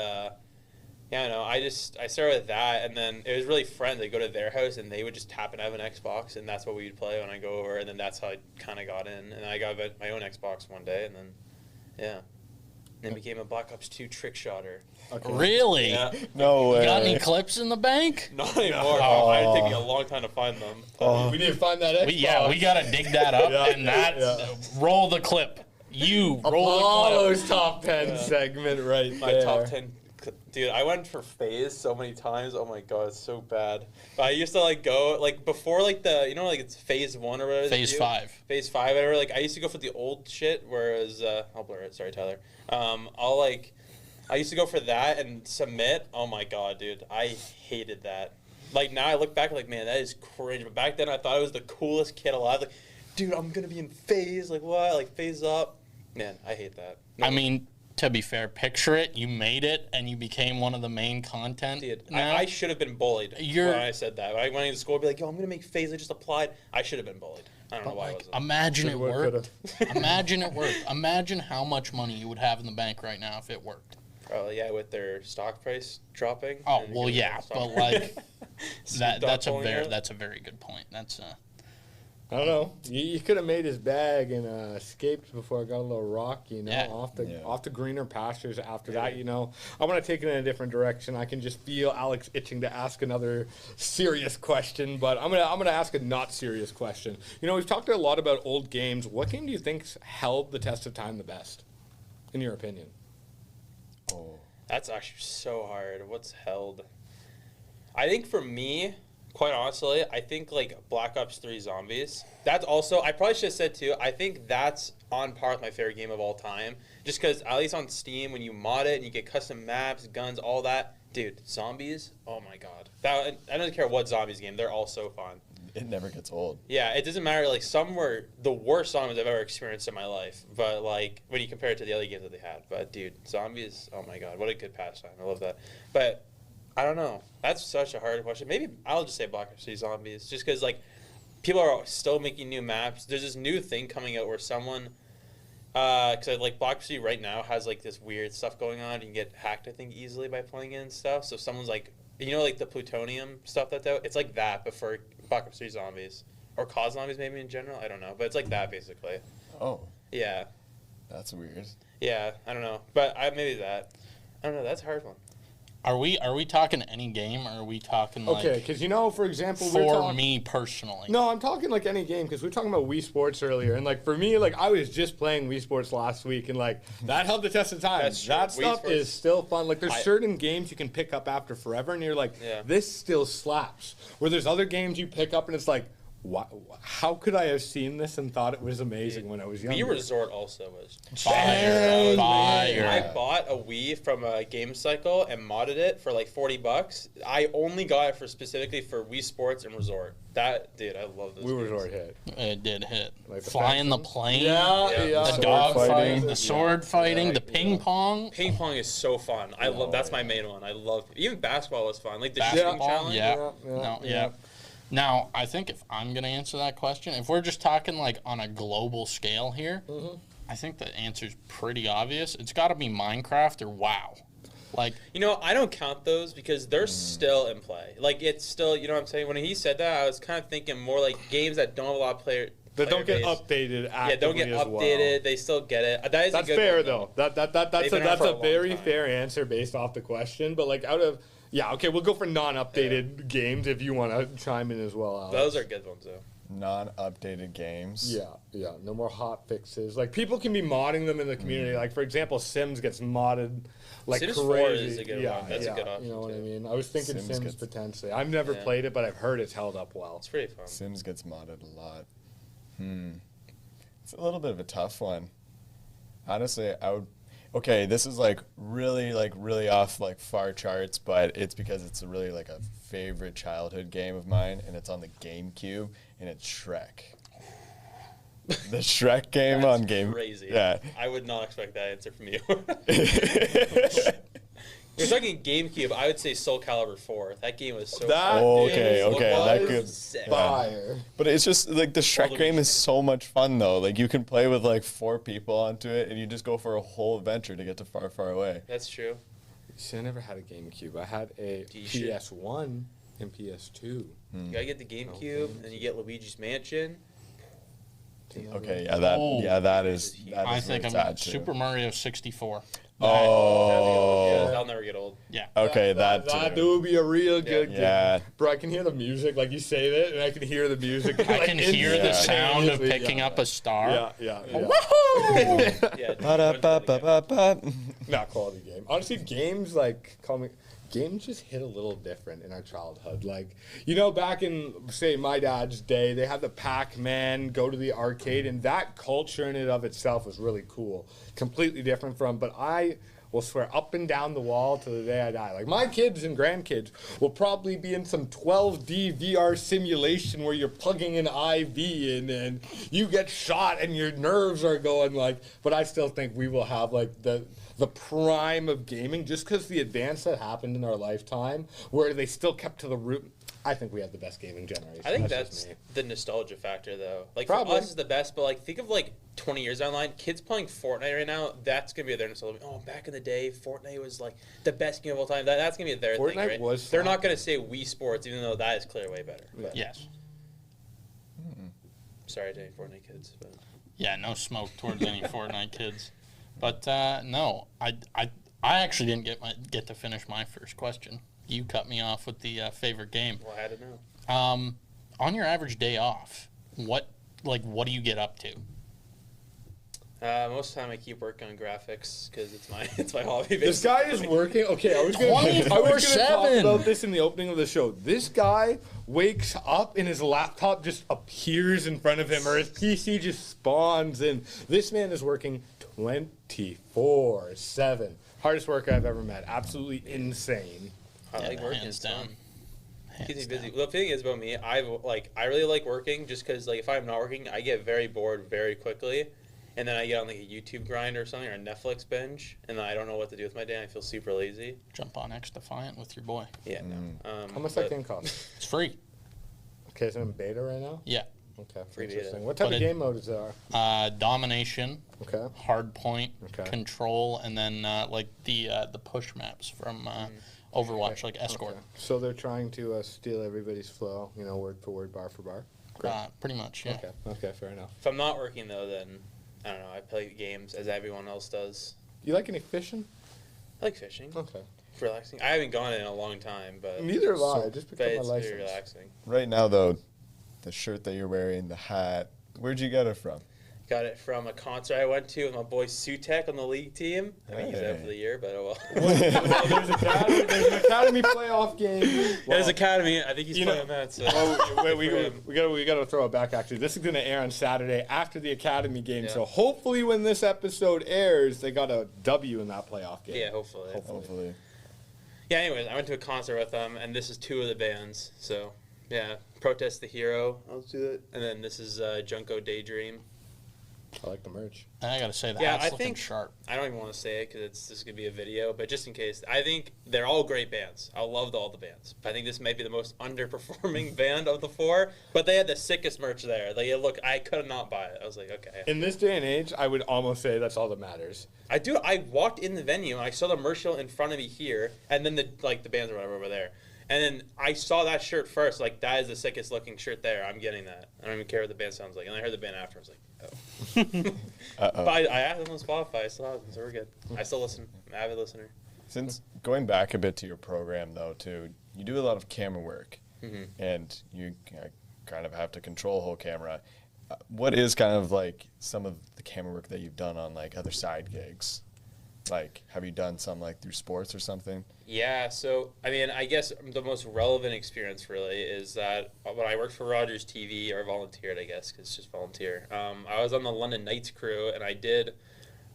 yeah, no, I started with that, and then it was really friends. I'd go to their house, and they would just happen to have an Xbox, and that's what we would play when I go over, and then that's how I kind of got in. And I got my own Xbox one day, and then, yeah. Then became a Black Ops 2 trick shotter. Really? Yeah. No way. You got any clips in the bank? Not anymore. Oh. It'd take me a long time to find them. We need to find that Xbox. We gotta dig that up roll the clip. Roll the clip. Apollo's top 10 segment right My there. top 10. Dude, I went for phase so many times. Oh my god, it's so bad. But I used to like go like before like like it's phase 1 or whatever. Phase 5. Phase 5, whatever. Like I used to go for the old shit, whereas I'll blur it. Sorry, Tyler. I used to go for that and submit. Oh my god, dude, I hated that. Like now I look back like, man, that is cringe. But back then I thought I was the coolest kid alive. Like, dude, I'm gonna be in phase. Like what? Like phase up. Man, I hate that. I mean, to be fair, picture it. You made it, and you became one of the main content. Dude, now. I should have been bullied when I said that. When I went into school, I'd be like, yo, I'm going to make phase. I just applied. I should have been bullied. I don't know why I wasn't. Imagine it worked. Imagine it worked. Imagine how much money you would have in the bank right now if it worked. Probably, yeah, with their stock price dropping. Oh, well, yeah, but like, that's a that's very good point. That's I don't know. You could have made his bag and escaped before it got a little rocky, you know, Yeah. off the greener pastures after that, you know. I want to take it in a different direction. I can just feel Alex itching to ask another serious question, but I'm gonna ask a not serious question. You know, we've talked a lot about old games. What game do you think's held the test of time the best, in your opinion? That's actually so hard. What's held? I think for me, quite honestly, I think like Black Ops 3 Zombies. That's also, I probably should have said too, I think that's on par with my favorite game of all time. Just because, at least on Steam, when you mod it and you get custom maps, guns, all that, Dude, zombies. Oh my god. I don't care what zombies game. They're all so fun. It never gets old. Yeah, it doesn't matter. Like, some were the worst zombies I've ever experienced in my life. But, like, when you compare it to the other games that they had. But, dude, zombies, oh my god, what a good pastime. I love that. But, I don't know. That's such a hard question. Maybe I'll just say Black Ops 3 Zombies. Just because, like, people are still making new maps. There's this new thing coming out where someone... Because, like, Black Ops 3 right now has, like, this weird stuff going on. You can get hacked, I think, easily by playing it and stuff. So someone's, like... You know, like, the plutonium stuff that's out? It's like that, but for Black Ops 3 Zombies. Or COD Zombies, maybe, in general. I don't know. But it's like that, basically. Oh. Yeah. That's weird. Yeah, I don't know. But maybe that. I don't know. That's a hard one. Are we talking any game, or are we talking like... Okay, because, you know, for example... For me personally. No, I'm talking, like, any game, because we were talking about Wii Sports earlier, and, like, for me, like, I was just playing Wii Sports last week, and, like, that held the test of time. That's true. That Wii stuff Sports- is still fun. Like, there's certain games you can pick up after forever, and you're like, Yeah. this still slaps. Where there's other games you pick up, and it's like, how could I have seen this and thought it was amazing when I was younger? Wii Resort also was Fire. I bought a Wii from a Game Cycle and modded it for like $40. I only got it for specifically for Wii Sports and Resort. That, dude, I love those. Wii games. Resort hit. It did hit. Like the Flying the Phantoms? plane. Yeah. The Sword dog fighting. fighting. The sword fighting. The ping pong. Ping pong is so fun. I love. That's my main one. I love. Even basketball was fun. Like the Basketball, shooting challenge. Yeah. Now, I think if I'm going to answer that question, if we're just talking like on a global scale here, I think the answer's pretty obvious. It's got to be Minecraft or WoW. Like, You know, I don't count those because they're still in play. Like, it's still, you know what I'm saying? When he said that, I was kind of thinking more like games that don't have a lot of player. That don't get base. updated actively Yeah, don't get as updated. well. They still get it. That is That's a good fair one, though. That's They've been around a for a long very time. fair answer based off the question. But like okay, we'll go for non-updated games if you want to chime in as well, Alex. Those are good ones though. Non-updated games. Yeah. No more hot fixes. Like people can be modding them in the community. Like for example, Sims gets modded like Sims crazy. 4 is a good one. That's a good option, You know what I too. mean? I was thinking Sims Sims gets- potentially. I've never Yeah. played it, but I've heard it's held up well. It's pretty fun. Sims gets modded a lot. It's a little bit of a tough one. Honestly, I would. Okay, this is like really off like far charts, but it's because it's really like a favorite childhood game of mine, and it's on the GameCube, and it's Shrek. The Shrek game on Game. Crazy. Yeah. I would not expect that answer from you. If you're talking GameCube, I would say Soul Calibur 4. That game was so fun. Okay, Dude, okay, it that was could- sick. Fire. But it's just like the Shrek the game is reasons. so much fun though. Like you can play with like 4 people onto it, and you just go for a whole adventure to get to far, far away. That's true. See, I never had a GameCube. I had a You should. PS1 and PS2. You gotta get the GameCube, and you get Luigi's Mansion. Okay, Oh. that is. That I is think where I'm it's at, too. Super Mario 64. Oh. That'll never get old. Yeah. Okay, that That too. would be a real good Yeah. game. Bro, I can hear the music, like you say that, and I can hear the music. I can hear the sound of instantaneously. picking up a star. Yeah. Yeah. Ba-da-ba-ba-ba-ba. Not quality game. Honestly, games like games just hit a little different in our childhood. Like, you know, back in say my dad's day, they had the Pac-Man, go to the arcade, and that culture in and of itself was really cool. Completely different from, but I will swear up and down the wall to the day I die. Like my kids and grandkids will probably be in some 12D VR simulation where you're plugging an IV in and you get shot and your nerves are going like, but I still think we will have like the prime of gaming just because the advance that happened in our lifetime where they still kept to the root. I think we have the best gaming generation. I think just that's me. the nostalgia factor, though. Like, Probably. for us, it's the best, but, like, think of, like, 20 years down the line, kids playing Fortnite right now, that's going to be their nostalgia. Oh, back in the day, Fortnite was, like, the best game of all time. That's going to be their thing, Fortnite right? was They're fun. not going to say Wii Sports, even though that is clearly way better. But, Yes. sorry to any Fortnite kids. But. Yeah, no smoke towards any Fortnite kids. But no, I actually didn't get to finish my first question. You cut me off with the favorite game. Well, I had to know. On your average day off, what do you get up to? Most of the time, I keep working on graphics because it's my hobby. This guy is working. Okay, I was gonna talk 24/7. about this in the opening of the show. This guy wakes up and his laptop just appears in front of him, or his PC just spawns in. This man is working 24/7. Hardest worker I've ever met. Absolutely insane. I like working. hands It's fun. down. Keeps me Hands busy. down. The thing is about me, I really like working just because like if I'm not working, I get very bored very quickly, and then I get on like a YouTube grind or something or a Netflix binge, and then I don't know what to do with my day. And I feel super lazy. Jump on X Defiant with your boy. Yeah. No. How much that game cost? It's free. Okay, it's in beta right now? Yeah. Okay, Free interesting. beta. What type But of it- game modes there are? Domination, Okay. hard point, Okay. control, and then like the push maps from Overwatch, like escort. Okay. So they're trying to steal everybody's flow, you know, word for word, bar for bar? Pretty much, yeah. Okay, okay, fair enough. If I'm not working though, then I don't know. I play games as everyone else does. You like any fishing? I like fishing. Okay. Relaxing. I haven't gone in a long time, but Neither have I. Just but become my it's license. very relaxing. Right now, though, the shirt that you're wearing, the hat, where'd you get it from? Got it from a concert I went to with my boy Sutek on the league team. I mean, he's out Hey. for the year, but oh well. There's an academy playoff game. His academy. I think he's You know- playing that. So. We got to throw it back. Actually, this is going to air on Saturday after the academy game. Yeah. So hopefully, when this episode airs, they got a W in that playoff game. Yeah, hopefully. Hopefully. Yeah. Anyways, I went to a concert with them, and this is two of the bands. So yeah, Protest the Hero. Let's do that. And then this is Junko Daydream. I like the merch. And I gotta say, the Yeah, hat's I looking think- sharp. I don't even want to say it because this is gonna be a video, but just in case, I think they're all great bands. I love all the bands. I think this might be the most underperforming band of the four, but they had the sickest merch there. Like, look, I could not buy it. I was like, okay. In this day and age, I would almost say that's all that matters. I walked in the venue and I saw the merch in front of me here, and then the bands or whatever over there. And then I saw that shirt first, like that is the sickest looking shirt there. I'm getting that. I don't even care what the band sounds like. And I heard the band after. I was like, oh. But I added them on Spotify. I still have them, so we're good. I still listen. I'm an avid listener. Since going back a bit to your program, though, too, you do a lot of camera work, and you kind of have to control the whole camera. What is kind of like some of the camera work that you've done on like other side gigs? Like, have you done some like through sports or something? Yeah, so I mean, I guess the most relevant experience really is that when I worked for Rogers TV, or volunteered, I guess, because it's just volunteer. I was on the London Knights crew, and I did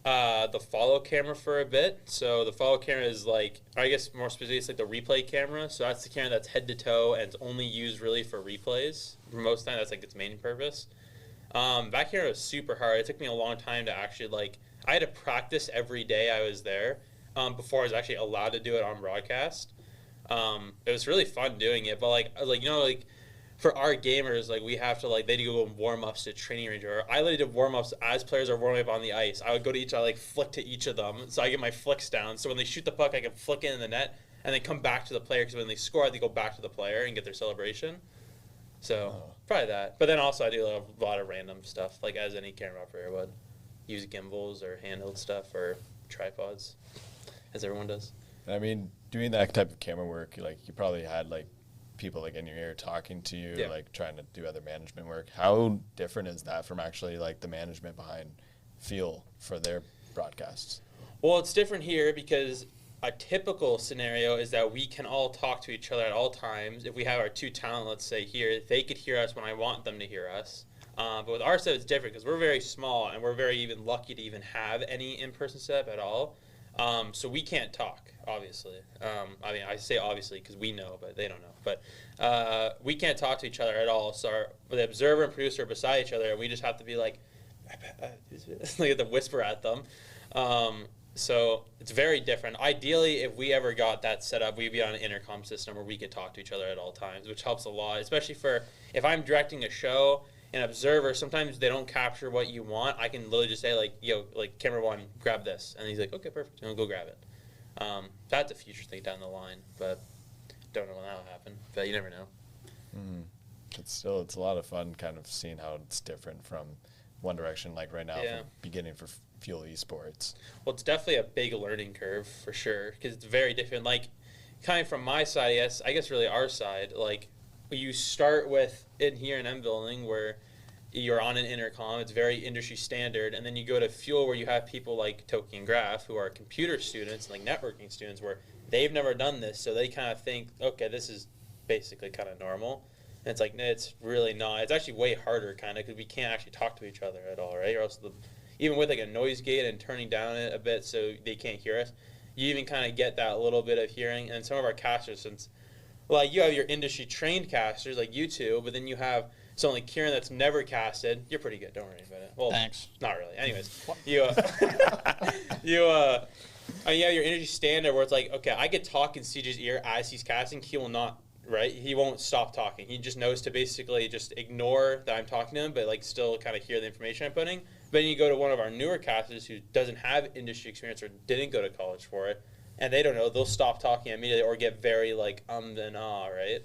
the follow camera for a bit. So the follow camera is like, I guess more specifically, it's like the replay camera. So that's the camera that's head to toe, and it's only used really for replays. For most of the time, that's like its main purpose. That camera was super hard. It took me a long time to actually like. I had to practice every day I was there before I was actually allowed to do it on broadcast. It was really fun doing it, but like for our gamers, like we have to like they do warm ups to training range. Or I literally did warm ups as players are warming up on the ice. I would go to each, I like flick to each of them, so I get my flicks down. So when they shoot the puck, I can flick in the net and then come back to the player. Because when they score, they go back to the player and get their celebration. So probably that. But then also I do a lot of random stuff, like as any camera operator would. Use gimbals or handheld stuff or tripods, as everyone does. I mean, doing that type of camera work, like you probably had like people like in your ear talking to you, Yeah. like trying to do other management work. How different is that from actually like the management behind Feel for their broadcasts? Well, it's different here because a typical scenario is that we can all talk to each other at all times. If we have our two talent, let's say here, they could hear us when I want them to hear us. But with our setup, it's different because we're very small and we're very even lucky to even have any in-person setup at all. So we can't talk, obviously. I mean, I say obviously because we know, but they don't know. But we can't talk to each other at all. So the observer and producer are beside each other, and we just have to be like, like have to whisper at them. So it's very different. Ideally, if we ever got that set up, we'd be on an intercom system where we could talk to each other at all times, which helps a lot, especially for if I'm directing a show. An observer, sometimes they don't capture what you want. I can literally just say like, yo, like camera one, grab this. And he's like, okay, perfect. And I'll go grab it. That's a future thing down the line, but don't know when that'll happen. But you never know. It's a lot of fun kind of seeing how it's different from one direction, like right now, Yeah. from beginning for Fuel Esports. Well, it's definitely a big learning curve for sure because it's very different. Like, coming from my side, I guess really our side, like, you start with in here in M building where you're on an intercom, it's very industry standard, and then you go to Fuel where you have people like Toki and Graph who are computer students, like networking students, where they've never done this, so they kind of think, okay, this is basically kind of normal. And it's like, no, it's really not. It's actually way harder kind of because we can't actually talk to each other at all, right? Or else even with like a noise gate and turning down it a bit so they can't hear us, you even kind of get that little bit of hearing. And some of our casters, since like you have your industry trained casters like you two, but then you have someone like Kieran that's never casted. You're pretty good, don't worry about it. Well, Thanks. Not really. Anyways, you I mean, you have your industry standard where it's like, okay, I could talk in CJ's ear as he's casting. He will not, right? He won't stop talking. He just knows to basically just ignore that I'm talking to him, but like still kind of hear the information I'm putting. But then you go to one of our newer casters who doesn't have industry experience or didn't go to college for it, and they don't know. They'll stop talking immediately or get very like and ah, right?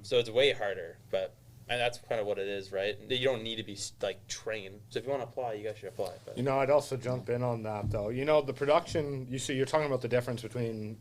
So it's way harder, but. And that's kind of what it is, right? You don't need to be like trained. So if you want to apply, you guys should apply. But. You know, I'd also jump in on that though. You know, the production. You see, you're talking about the difference between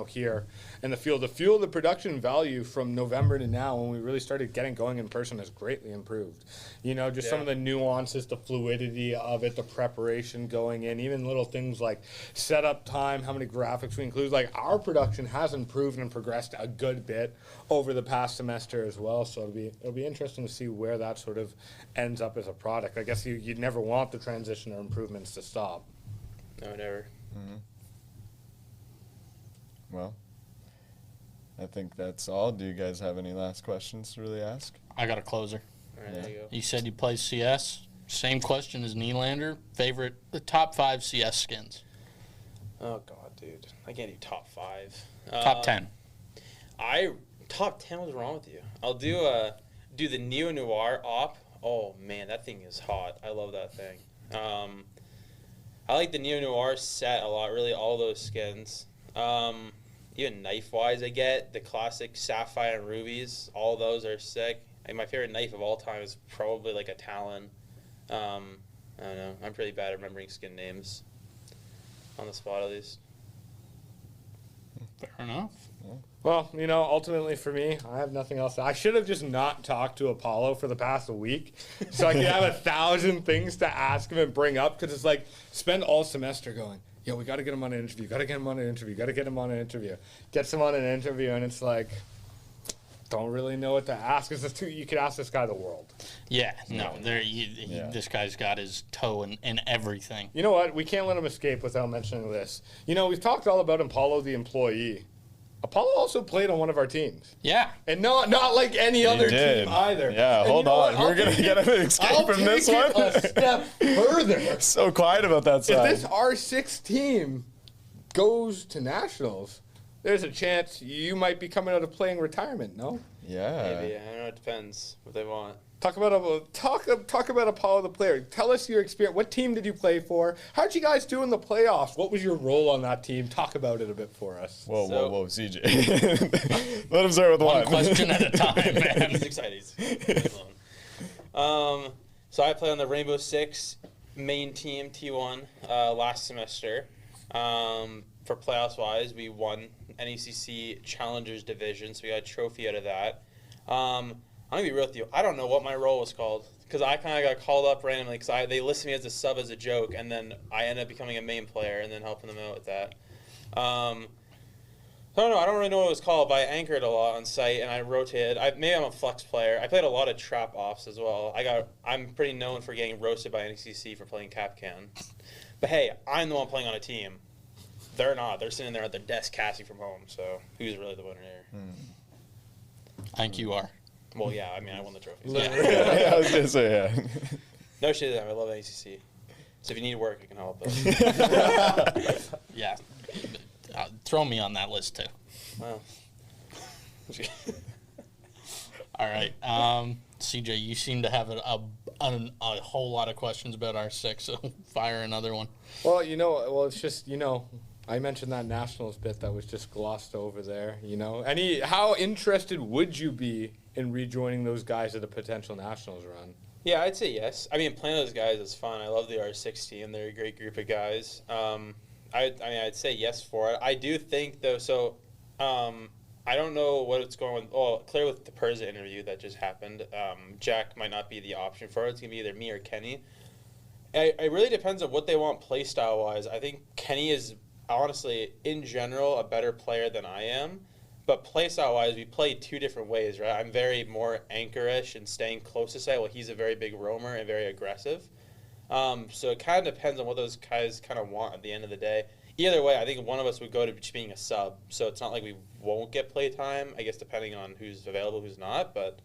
here and the field. The production value from November to now, when we really started getting going in person, has greatly improved. You know, just some of the nuances, the fluidity of it, the preparation going in, even little things like setup time, how many graphics we include. Like our production has improved and progressed a good bit over the past semester as well. So it'll be interesting to see where that sort of ends up as a product. I guess you'd never want the transition or improvements to stop. No, never. Well, I think that's all. Do you guys have any last questions to really ask? I got a closer. All right, there you go. You said you play CS. Same question as Nylander. The top 5 CS skins. Oh God, dude, I can't do top 5. Top 10. Top 10. What's wrong with you? I'll do the Neo Noir op. Oh man, that thing is hot. I love that thing. I like the Neo Noir set a lot. Really, all those skins. Even knife wise, I get the classic Sapphire and Rubies. All those are sick. Like, my favorite knife of all time is probably like a Talon. I don't know. I'm pretty bad at remembering skin names on the spot, at least. Fair enough. Well, you know, ultimately for me, I have nothing else. I should have just not talked to Apollo for the past week so I could have 1,000 things to ask him and bring up, because it's like spend all semester going, yo, we got to get him on an interview, got to get him on an interview, got to get him on an interview. Gets him on an interview, and it's like, don't really know what to ask. You could ask this guy the world. Yeah, no, this guy's got his toe in everything. You know what? We can't let him escape without mentioning this. You know, we've talked all about Apollo the employee. Apollo also played on one of our teams. Yeah. And not like any other team either. Yeah, and hold on. We're going to get an escape from this one. A step further. So quiet about that side. If this R6 team goes to nationals, there's a chance you might be coming out of playing retirement, no? Yeah. Maybe. I don't know. It depends what they want. Talk about Apollo the player. Tell us your experience. What team did you play for? How'd you guys do in the playoffs? What was your role on that team? Talk about it a bit for us. Whoa, CJ. Let him start with one. Question at a time, man. He's excited. So I played on the Rainbow Six main team, T1, last semester. For playoffs wise, we won NECC Challengers Division, so we got a trophy out of that. I'm going to be real with you. I don't know what my role was called, because I kind of got called up randomly because they listed me as a sub as a joke, and then I ended up becoming a main player and then helping them out with that. I don't know. I don't really know what it was called, but I anchored a lot on site, and I rotated. Maybe I'm a flex player. I played a lot of trap offs as well. I'm pretty known for getting roasted by NECC for playing Capcan. But hey, I'm the one playing on a team. They're not. They're sitting there at their desk casting from home, so who's really the winner here? I think you are. Well, yeah, I mean, I won the trophy. Yeah, I was going to say, yeah. No shit, I love ACC. So if you need work, you can help us. Yeah. Throw me on that list, too. Wow. All right. CJ, you seem to have a whole lot of questions about R6, so fire another one. Well, it's just, I mentioned that nationals bit that was just glossed over there, how interested would you be in rejoining those guys at a potential nationals run? Yeah, I'd say yes. I mean, playing those guys is fun. I love the R6 team. They're a great group of guys. I'd say yes for it. I do think, though, I don't know what it's going with. Well, clear with the Perza interview that just happened. Jack might not be the option for it. It's going to be either me or Kenny. It really depends on what they want play style-wise. I think Kenny is, honestly, in general, a better player than I am. But play style-wise, we play two different ways, right? I'm very more anchor-ish and staying close to site, while he's a very big roamer and very aggressive. So it kind of depends on what those guys kind of want at the end of the day. either way, I think one of us would go to just being a sub. So it's not like we won't get play time. I guess depending on who's available, who's not. But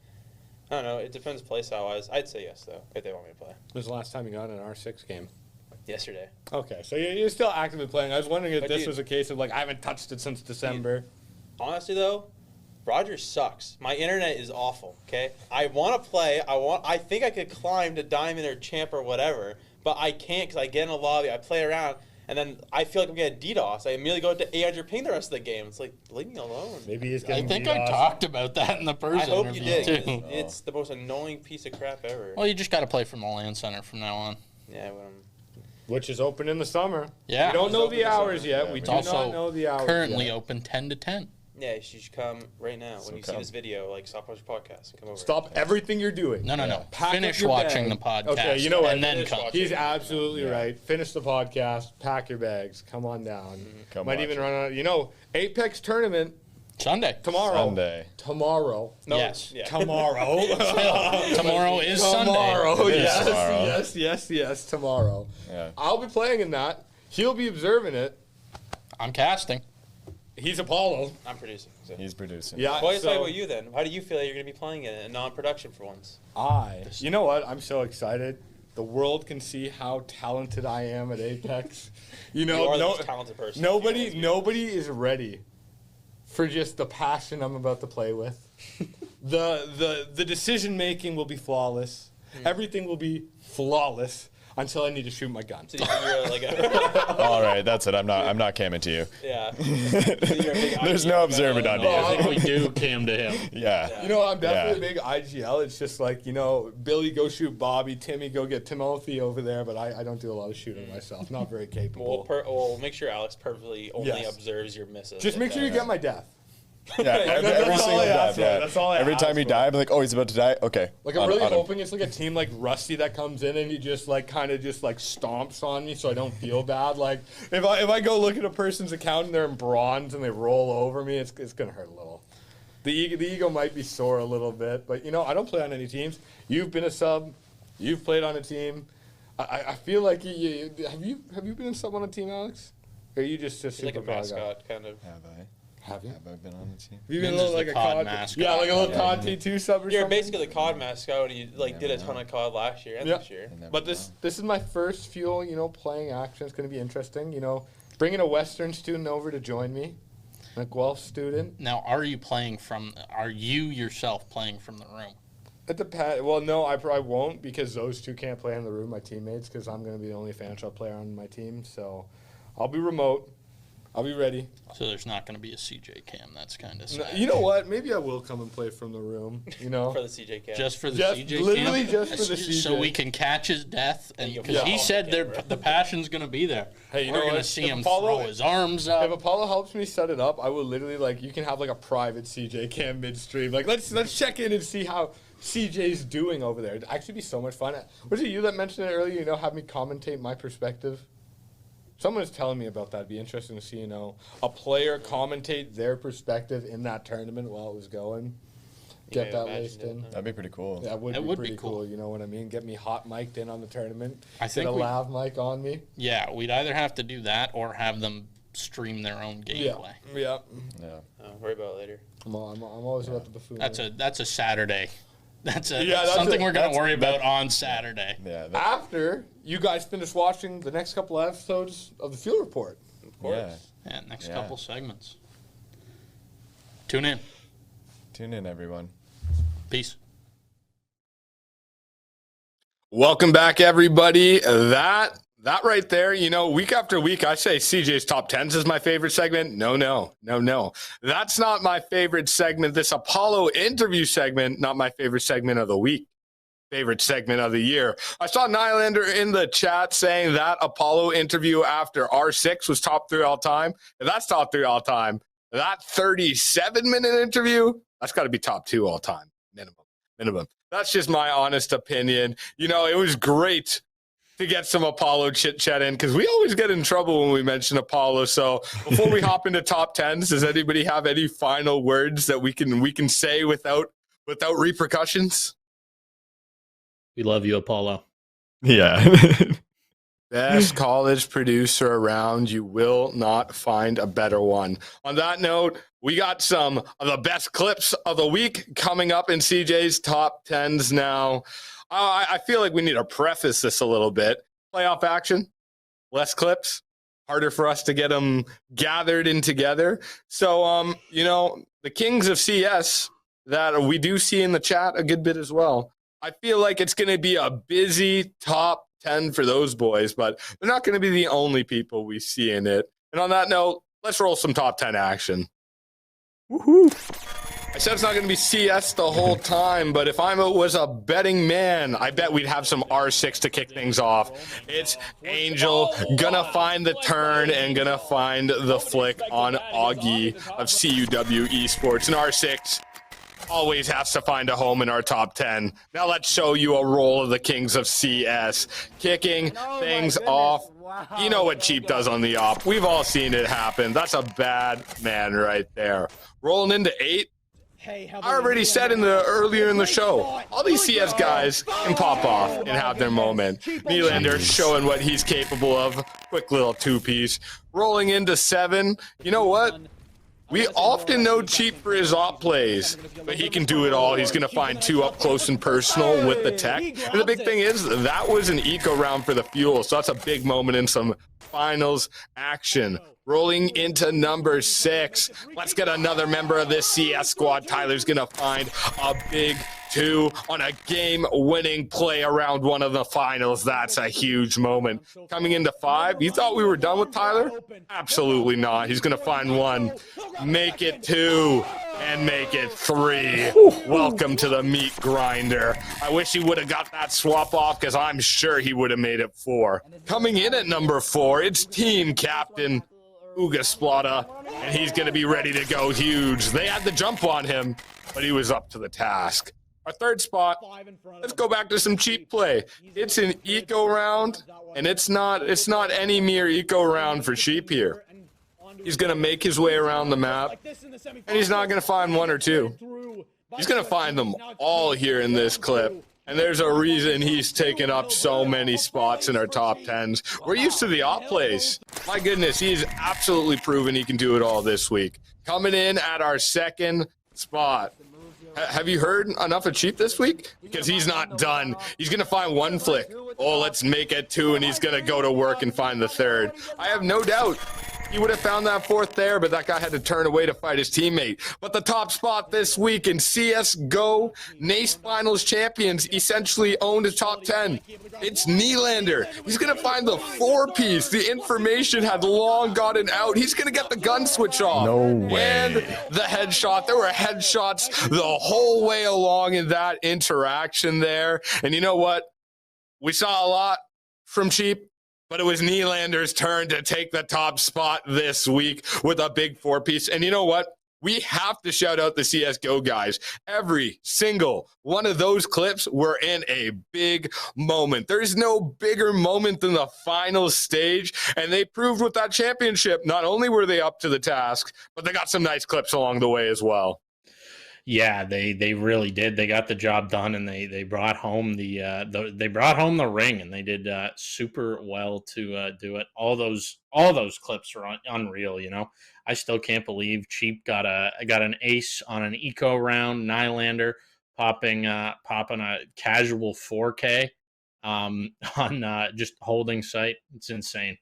I don't know. It depends play style wise. I'd say yes though if they want me to play. When's the last time you got in an R6 game? Yesterday. Okay, so you're still actively playing. I was wondering if But this dude- was a case of like I haven't touched it since December. Honestly though, Rogers sucks. My internet is awful. Okay, I want to play. I think I could climb to diamond or champ or whatever, but I can't because I get in a lobby. I play around. And then I feel like I'm getting DDoS. I immediately go to 800 ping the rest of the game. It's like, leave me alone. Maybe he's I getting think DDoS. I talked about that in the first I hope you interview did. too. It's the most annoying piece of crap ever. Well, you just got to play from the LAN center from now on. Yeah, Which is open in the summer. Yeah. We don't It's know open the in the hours summer. yet. Yeah, We we do also not know the hours currently yet. open 10 to 10. yeah, you should come right now So when you see come. this video. Like, stop watching podcast and come over. Stop everything you're doing. No, no, no. Pack up Finish your watching bag. the podcast. Okay, you know what? And then Finish come. watching. He's absolutely Yeah. right. Finish the podcast. Pack your bags. Come on down. Come Might watch even it. run out. You know, Apex tournament Sunday. tomorrow. Sunday. Tomorrow. No, Yes. Yeah. tomorrow. Tomorrow is Sunday. Tomorrow. It is Yes, tomorrow. yes. Tomorrow. Yeah. I'll be playing in that. He'll be observing it. I'm casting. He's Apollo. I'm producing. So. He's producing. Yeah. Well, let's talk so about you then. How do you feel like you're going to be playing it in non-production for once? you know what? I'm so excited. The world can see how talented I am at Apex. You know, You are the no, most talented person. nobody is ready for just the passion I'm about to play with. The decision making will be flawless. Everything will be flawless until I need to shoot my gun. So you're like a, All right, that's it. I'm not camming to you. yeah. So you're a big There's IGL no guy, observant like, on oh, I think we do cam to him. Yeah. You know, I'm definitely a big IGL. It's just like, you know, Billy go shoot Bobby, Timmy go get Timothy over there, but I don't do a lot of shooting myself. Not very capable. We'll make sure Alex perfectly only Yes. observes your misses. Just make sure you get my death. Yeah, every That's all single I time. ask for. Yeah. That's all I Every ask time you for. die, I'm like, oh, he's about to die. Okay. Like, I'm On- really on him. hoping it's like a team like Rusty that comes in and he just like kind of just like stomps on me so I don't feel bad. Like if I go look at a person's account and they're in bronze and they roll over me, it's gonna hurt a little. The ego might be sore a little bit, but you know I don't play on any teams. You've been a sub, you've played on a team. I feel like have you been a sub on a team, Alex? Or are you just He's like a super pro guy? mascot, kind of. Have I? Have you? Have I been on the team? Have you been a Min's little the like a COD COD mascot. Yeah, like a little Yeah. COD T2 sub or You're something. basically the COD mascot, and you like did a ton of COD last year and Yeah. this year. You never But know. this is my first fuel, you know, playing action. It's going to be interesting. You know, bringing a Western student over to join me, a Guelph student. Now, are you yourself playing from the room? It depends. Well, no, I probably won't because those two can't play in the room, my teammates, because I'm going to be the only Fanshawe player on my team. So I'll be remote. I'll be ready. So there's not going to be a CJ cam. That's kind of sad. You know what? Maybe I will come and play from the room, you know. For the CJ cam. Just for the Just- CJ literally cam? just for the So CJ. we can catch his death. And you Because can he follow said the there, camera. the passion's going to be there. Hey, you We're know going to what? see If him Apollo- throw his arms If up. Apollo helps me set it up, I will literally like you can have like a private CJ cam midstream. Like let's check in and see how CJ's doing over there. It'd actually be so much fun. Was it you that mentioned it earlier? You know, have me commentate my perspective. Someone was telling me about that. It'd be interesting to see, you know, a player commentate their perspective in that tournament while it was going. Get Yeah, that imagine laced in. it. That'd be pretty cool. That would, It be would be pretty cool. cool. You know what I mean? Get me hot mic'd in on the tournament. I Get think a we- lav mic on me. Yeah, we'd either have to do that or have them stream their own gameplay. Yeah. Yeah. Worry about it later. I'm always about the buffoon. That's a Saturday. That's that's something a- we're going that's- to worry about on Saturday. Yeah. After you guys finish watching the next couple of episodes of the Field Report. Of course. Yeah. Yeah, next Yeah. couple segments. Tune in. Tune in, everyone. Peace. Welcome back, everybody. That right there, you know, week after week, I say CJ's Top 10s is my favorite segment. No. That's not my favorite segment. This Apollo interview segment, not my favorite segment of the week. Favorite segment of the year. I saw Nylander in the chat saying that Apollo interview after R6 was top 3 all time. If that's top 3 all time, that 37-minute interview, that's got to be top 2 all time. Minimum. That's just my honest opinion. You know, it was great to get some Apollo chit-chat in because we always get in trouble when we mention Apollo. So before we hop into top 10s, does anybody have any final words that we can say without repercussions? We love you, Apollo. Yeah. best college producer around. You will not find a better one. On that note, we got some of the best clips of the week coming up in CJ's top 10s now. I feel like we need to preface this a little bit. Playoff action, less clips, harder for us to get them gathered in together. So, the Kings of CS that we do see in the chat a good bit as well. I feel like it's going to be a busy top 10 for those boys, but they're not going to be the only people we see in it. And on that note, let's roll some top 10 action. Woohoo! I said it's not going to be CS the whole time, but if I was a betting man, I bet we'd have some R6 to kick things off. It's Angel gonna find the turn and gonna find the flick on Augie of CUW Esports. And R6 always has to find a home in our top 10. Now let's show you a roll of the Kings of CS. Kicking things off. You know what Cheap does on the op. We've all seen it happen. That's a bad man right there. Rolling into 8. I already said earlier in the show, all these CS guys can pop off and have their moment. Nylander showing what he's capable of. Quick little two-piece. Rolling into 7. You know what? We often know Cheap for his op plays, but he can do it all. He's going to find 2 up close and personal with the tech. And the big thing is, that was an eco round for the Fuel, so that's a big moment in some finals action. Rolling into number 6. Let's get another member of this CS squad. Tyler's going to find a big 2 on a game-winning play around one of the finals. That's a huge moment. Coming into 5, you thought we were done with Tyler? Absolutely not. He's going to find 1, make it 2, and make it 3. Welcome to the meat grinder. I wish he would have got that swap off because I'm sure he would have made it 4. Coming in at number 4, it's team captain Oogaslpada, and he's going to be ready to go huge. They had the jump on him, but he was up to the task. Our third spot, let's go back to some cheap play. It's an eco round, and it's not any mere eco round for Sheep here. He's going to make his way around the map, and he's not going to find 1 or 2. He's going to find them all here in this clip. And there's a reason he's taken up so many spots in our top 10s. We're used to the op plays. My goodness, he's absolutely proven he can do it all this week. Coming in at our second spot. Have you heard enough of Cheap this week? Because he's not done. He's going to find 1 flick. Oh, let's make it 2, and he's going to go to work and find the 3rd. I have no doubt he would have found that 4th there, but that guy had to turn away to fight his teammate. But the top spot this week in CSGO NACE Finals Champions essentially owned a top 10. It's Nylander. He's going to find the 4-piece. The information had long gotten out. He's going to get the gun switch off. No way. And the headshot. There were headshots the whole way along in that interaction there. And you know what? We saw a lot from Cheap, but it was Nylander's turn to take the top spot this week with a big 4-piece. And you know what? We have to shout out the CSGO guys. Every single one of those clips were in a big moment. There's no bigger moment than the final stage. And they proved with that championship, not only were they up to the task, but they got some nice clips along the way as well. Yeah, they really did. They got the job done, and they brought home they brought home the ring, and they did super well to do it. All those clips are unreal. You know, I still can't believe Cheap got an ace on an eco round. Nylander popping a casual 4K on just holding site. It's insane.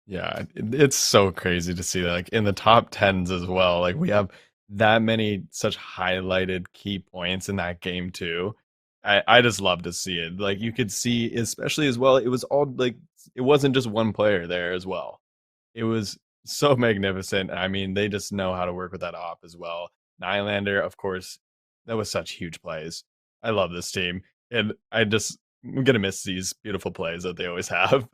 Yeah, it's so crazy to see that, like, in the top 10s as well. Like, we have that many such highlighted key points in that game too. I just love to see it. Like, you could see, especially as well, it was all like, it wasn't just one player there as well. It was so magnificent. I mean, they just know how to work with that op as well. Nylander, of course, that was such huge plays. I love this team, and I'm gonna miss these beautiful plays that they always have.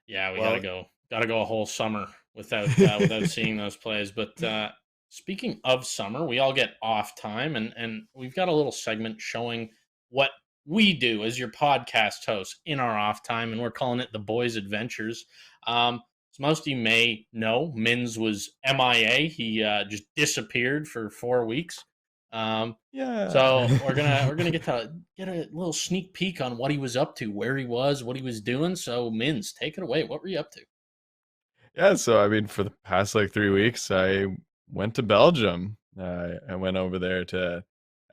Yeah, we gotta go a whole summer without seeing those plays. But speaking of summer, we all get off time, and we've got a little segment showing what we do as your podcast hosts in our off time, and we're calling it the Boys Adventures. As most of you may know, Mins was MIA. He just disappeared for 4 weeks. Yeah. So we're gonna get a little sneak peek on what he was up to, where he was, what he was doing. So Mins, take it away. What were you up to? Yeah, so I mean, for the past like 3 weeks, I went to Belgium. I went over there to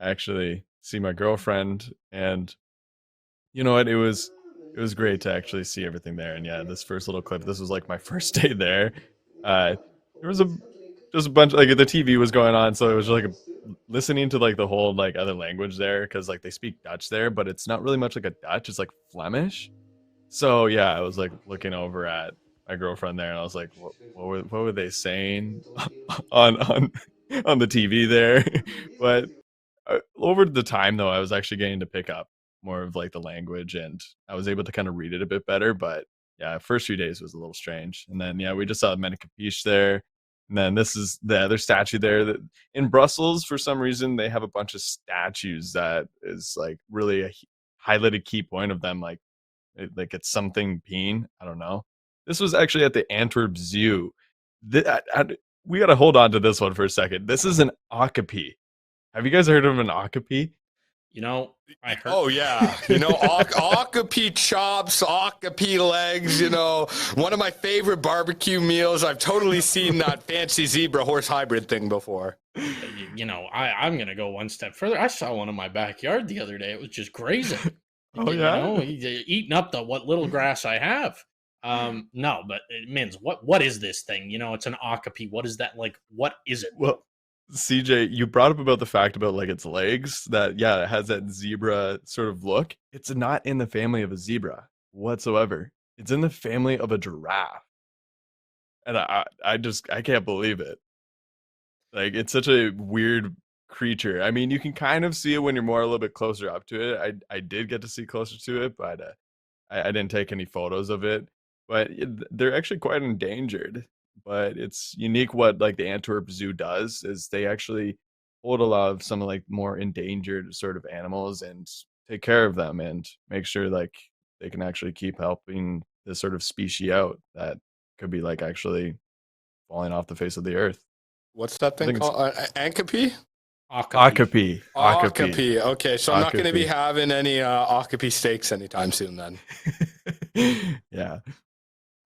actually see my girlfriend, and you know what? It was great to actually see everything there. And yeah, this first little clip, this was like my first day there. There was just a bunch like the TV was going on, so it was like listening to like the whole like other language there because like they speak Dutch there, but it's not really much like a Dutch. It's like Flemish. So yeah, I was like looking over at my girlfriend there, and I was like, what were they saying on on the TV there? But over the time though, I was actually getting to pick up more of like the language, and I was able to kind of read it a bit better. But yeah, first few days was a little strange, and then yeah, we just saw Menikapish there, and then this is the other statue there. That in Brussels, for some reason, they have a bunch of statues that is like really a highlighted key point of them, like it's something Peen. I don't know. This was actually at the Antwerp Zoo. We got to hold on to this one for a second. This is an okapi. Have you guys heard of an okapi? You know, I heard. Oh yeah, okapi chops, okapi legs. One of my favorite barbecue meals. I've totally seen that fancy zebra horse hybrid thing before. I'm gonna go one step further. I saw one in my backyard the other day. It was just grazing. Oh yeah, eating up what little grass I have. No, but Mins, what is this thing? It's an okapi. What is that like? What is it? Well, CJ, you brought up about the fact about like its legs that yeah, it has that zebra sort of look. It's not in the family of a zebra whatsoever. It's in the family of a giraffe. And I can't believe it. Like it's such a weird creature. I mean, you can kind of see it when you're more a little bit closer up to it. I did get to see closer to it, but I didn't take any photos of it. But they're actually quite endangered. But it's unique what like the Antwerp Zoo does is they actually hold a lot of some like more endangered sort of animals and take care of them and make sure like they can actually keep helping this sort of species out that could be like actually falling off the face of the earth. What's that thing called? Ankapi? Okapi. Okapi. Okay, so I'm not going to be having any Okapi steaks anytime soon then. Yeah.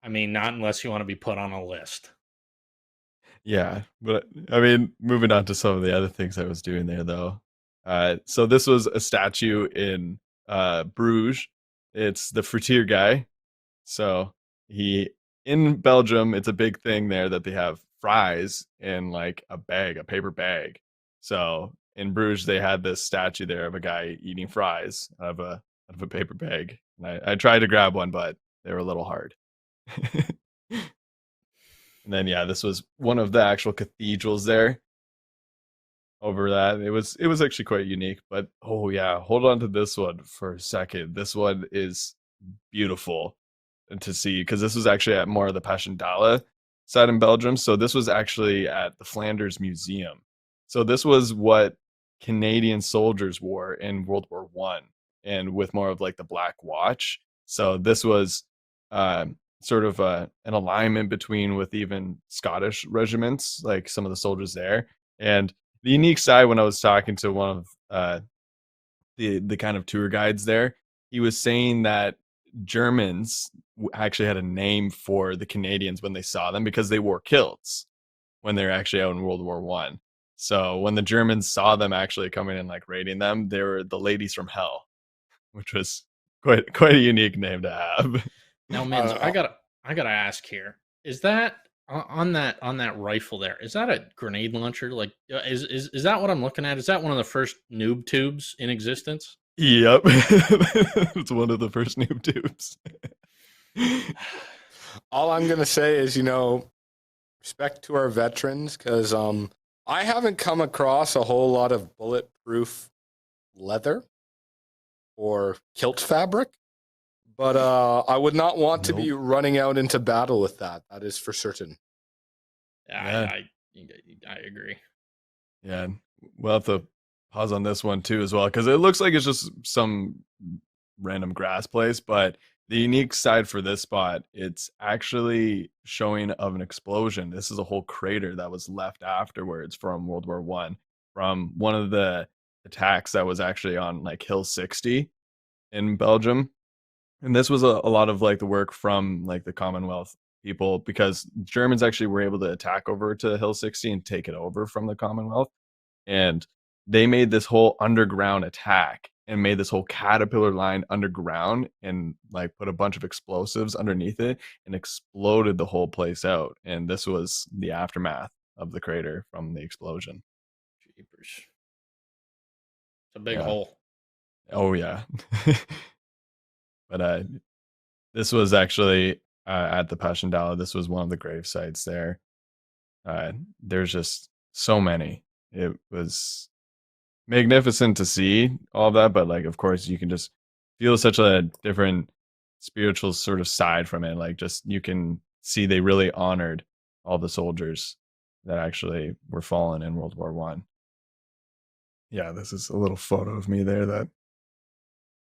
I mean, not unless you want to be put on a list. Yeah, but I mean, moving on to some of the other things I was doing there, though. So this was a statue in Bruges. It's the fritier guy. So in Belgium, it's a big thing there that they have fries in like a paper bag. So in Bruges, they had this statue there of a guy eating fries out of a paper bag. And I tried to grab one, but they were a little hard. And then yeah, this was one of the actual cathedrals there. Over that, it was actually quite unique. But oh yeah, hold on to this one for a second. This one is beautiful to see because this was actually at more of the Passchendaele side in Belgium. So this was actually at the Flanders Museum. So this was what Canadian soldiers wore in World War One, and with more of like the Black Watch. So this was sort of an alignment between with even Scottish regiments, like some of the soldiers there. And the unique side when I was talking to one of the kind of tour guides there, he was saying that Germans actually had a name for the Canadians when they saw them because they wore kilts when they were actually out in World War One. So when the Germans saw them actually coming and like raiding them, they were the ladies from hell, which was quite a unique name to have. Now, Mins, I gotta ask here: is that on that rifle there? Is that a grenade launcher? Like, is that what I'm looking at? Is that one of the first noob tubes in existence? Yep, it's one of the first noob tubes. All I'm gonna say is, respect to our veterans, because I haven't come across a whole lot of bulletproof leather or kilt fabric. But I would not want to be running out into battle with that. That is for certain. Yeah. I agree. Yeah, we'll have to pause on this one too as well because it looks like it's just some random grass place. But the unique side for this spot, it's actually showing of an explosion. This is a whole crater that was left afterwards from World War One from one of the attacks that was actually on like Hill 60 in Belgium. And this was a lot of like the work from like the Commonwealth people, because Germans actually were able to attack over to Hill 60 and take it over from the Commonwealth. And they made this whole underground attack and made this whole caterpillar line underground and like put a bunch of explosives underneath it and exploded the whole place out. And this was the aftermath of the crater from the explosion. Jeepers. It's a big Yeah. hole. Oh yeah. But this was actually at the Passchendaele. This was one of the grave sites there. There's just so many. It was magnificent to see all of that, but like, of course, you can just feel such a different spiritual sort of side from it. Like, just you can see they really honored all the soldiers that actually were fallen in World War One. Yeah, this is a little photo of me there that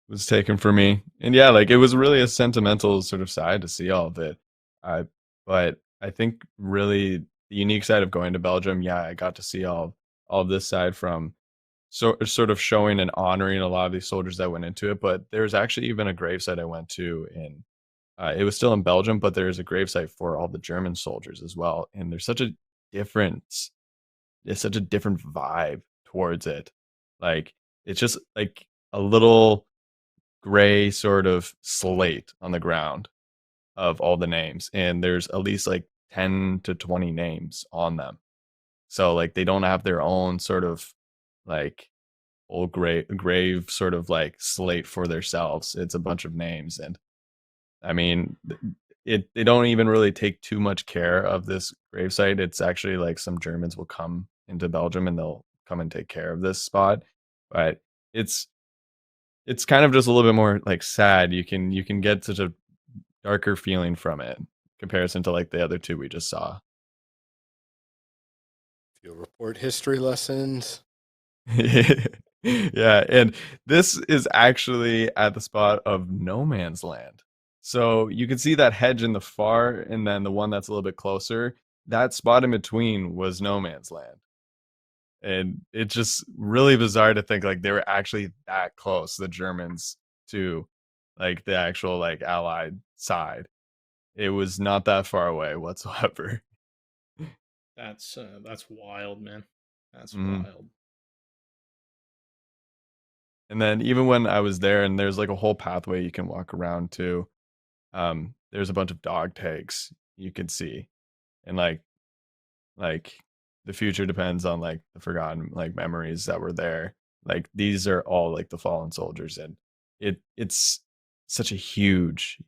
was taken for me. And yeah, like it was really a sentimental sort of side to see all of it. But I think really the unique side of going to Belgium, yeah, I got to see all of this side from sort of showing and honoring a lot of these soldiers that went into it. But there's actually even a gravesite I went to in it was still in Belgium, but there's a gravesite for all the German soldiers as well. And there's such a difference. It's such a different vibe towards it. Like it's just like a little gray sort of slate on the ground of all the names, and there's at least like 10 to 20 names on them. So like they don't have their own sort of like old grave sort of like slate for themselves. It's a bunch of names. And I mean, they don't even really take too much care of this gravesite. It's actually like some Germans will come into Belgium and they'll come and take care of this spot, but it's kind of just a little bit more like sad. You can get such a darker feeling from it in comparison to like the other two we just saw. Field report history lessons. Yeah, and this is actually at the spot of no man's land. So you can see that hedge in the far, and then the one that's a little bit closer, that spot in between was no man's land. And it's just really bizarre to think like they were actually that close, the Germans, to like the actual like Allied side. It was not that far away whatsoever. That's wild, man. That's Mhm. wild. And then even when I was there, and there's like a whole pathway you can walk around to, there's a bunch of dog tags you can see. And like the future depends on like the forgotten like memories that were there. Like these are all like the fallen soldiers, and it's such a huge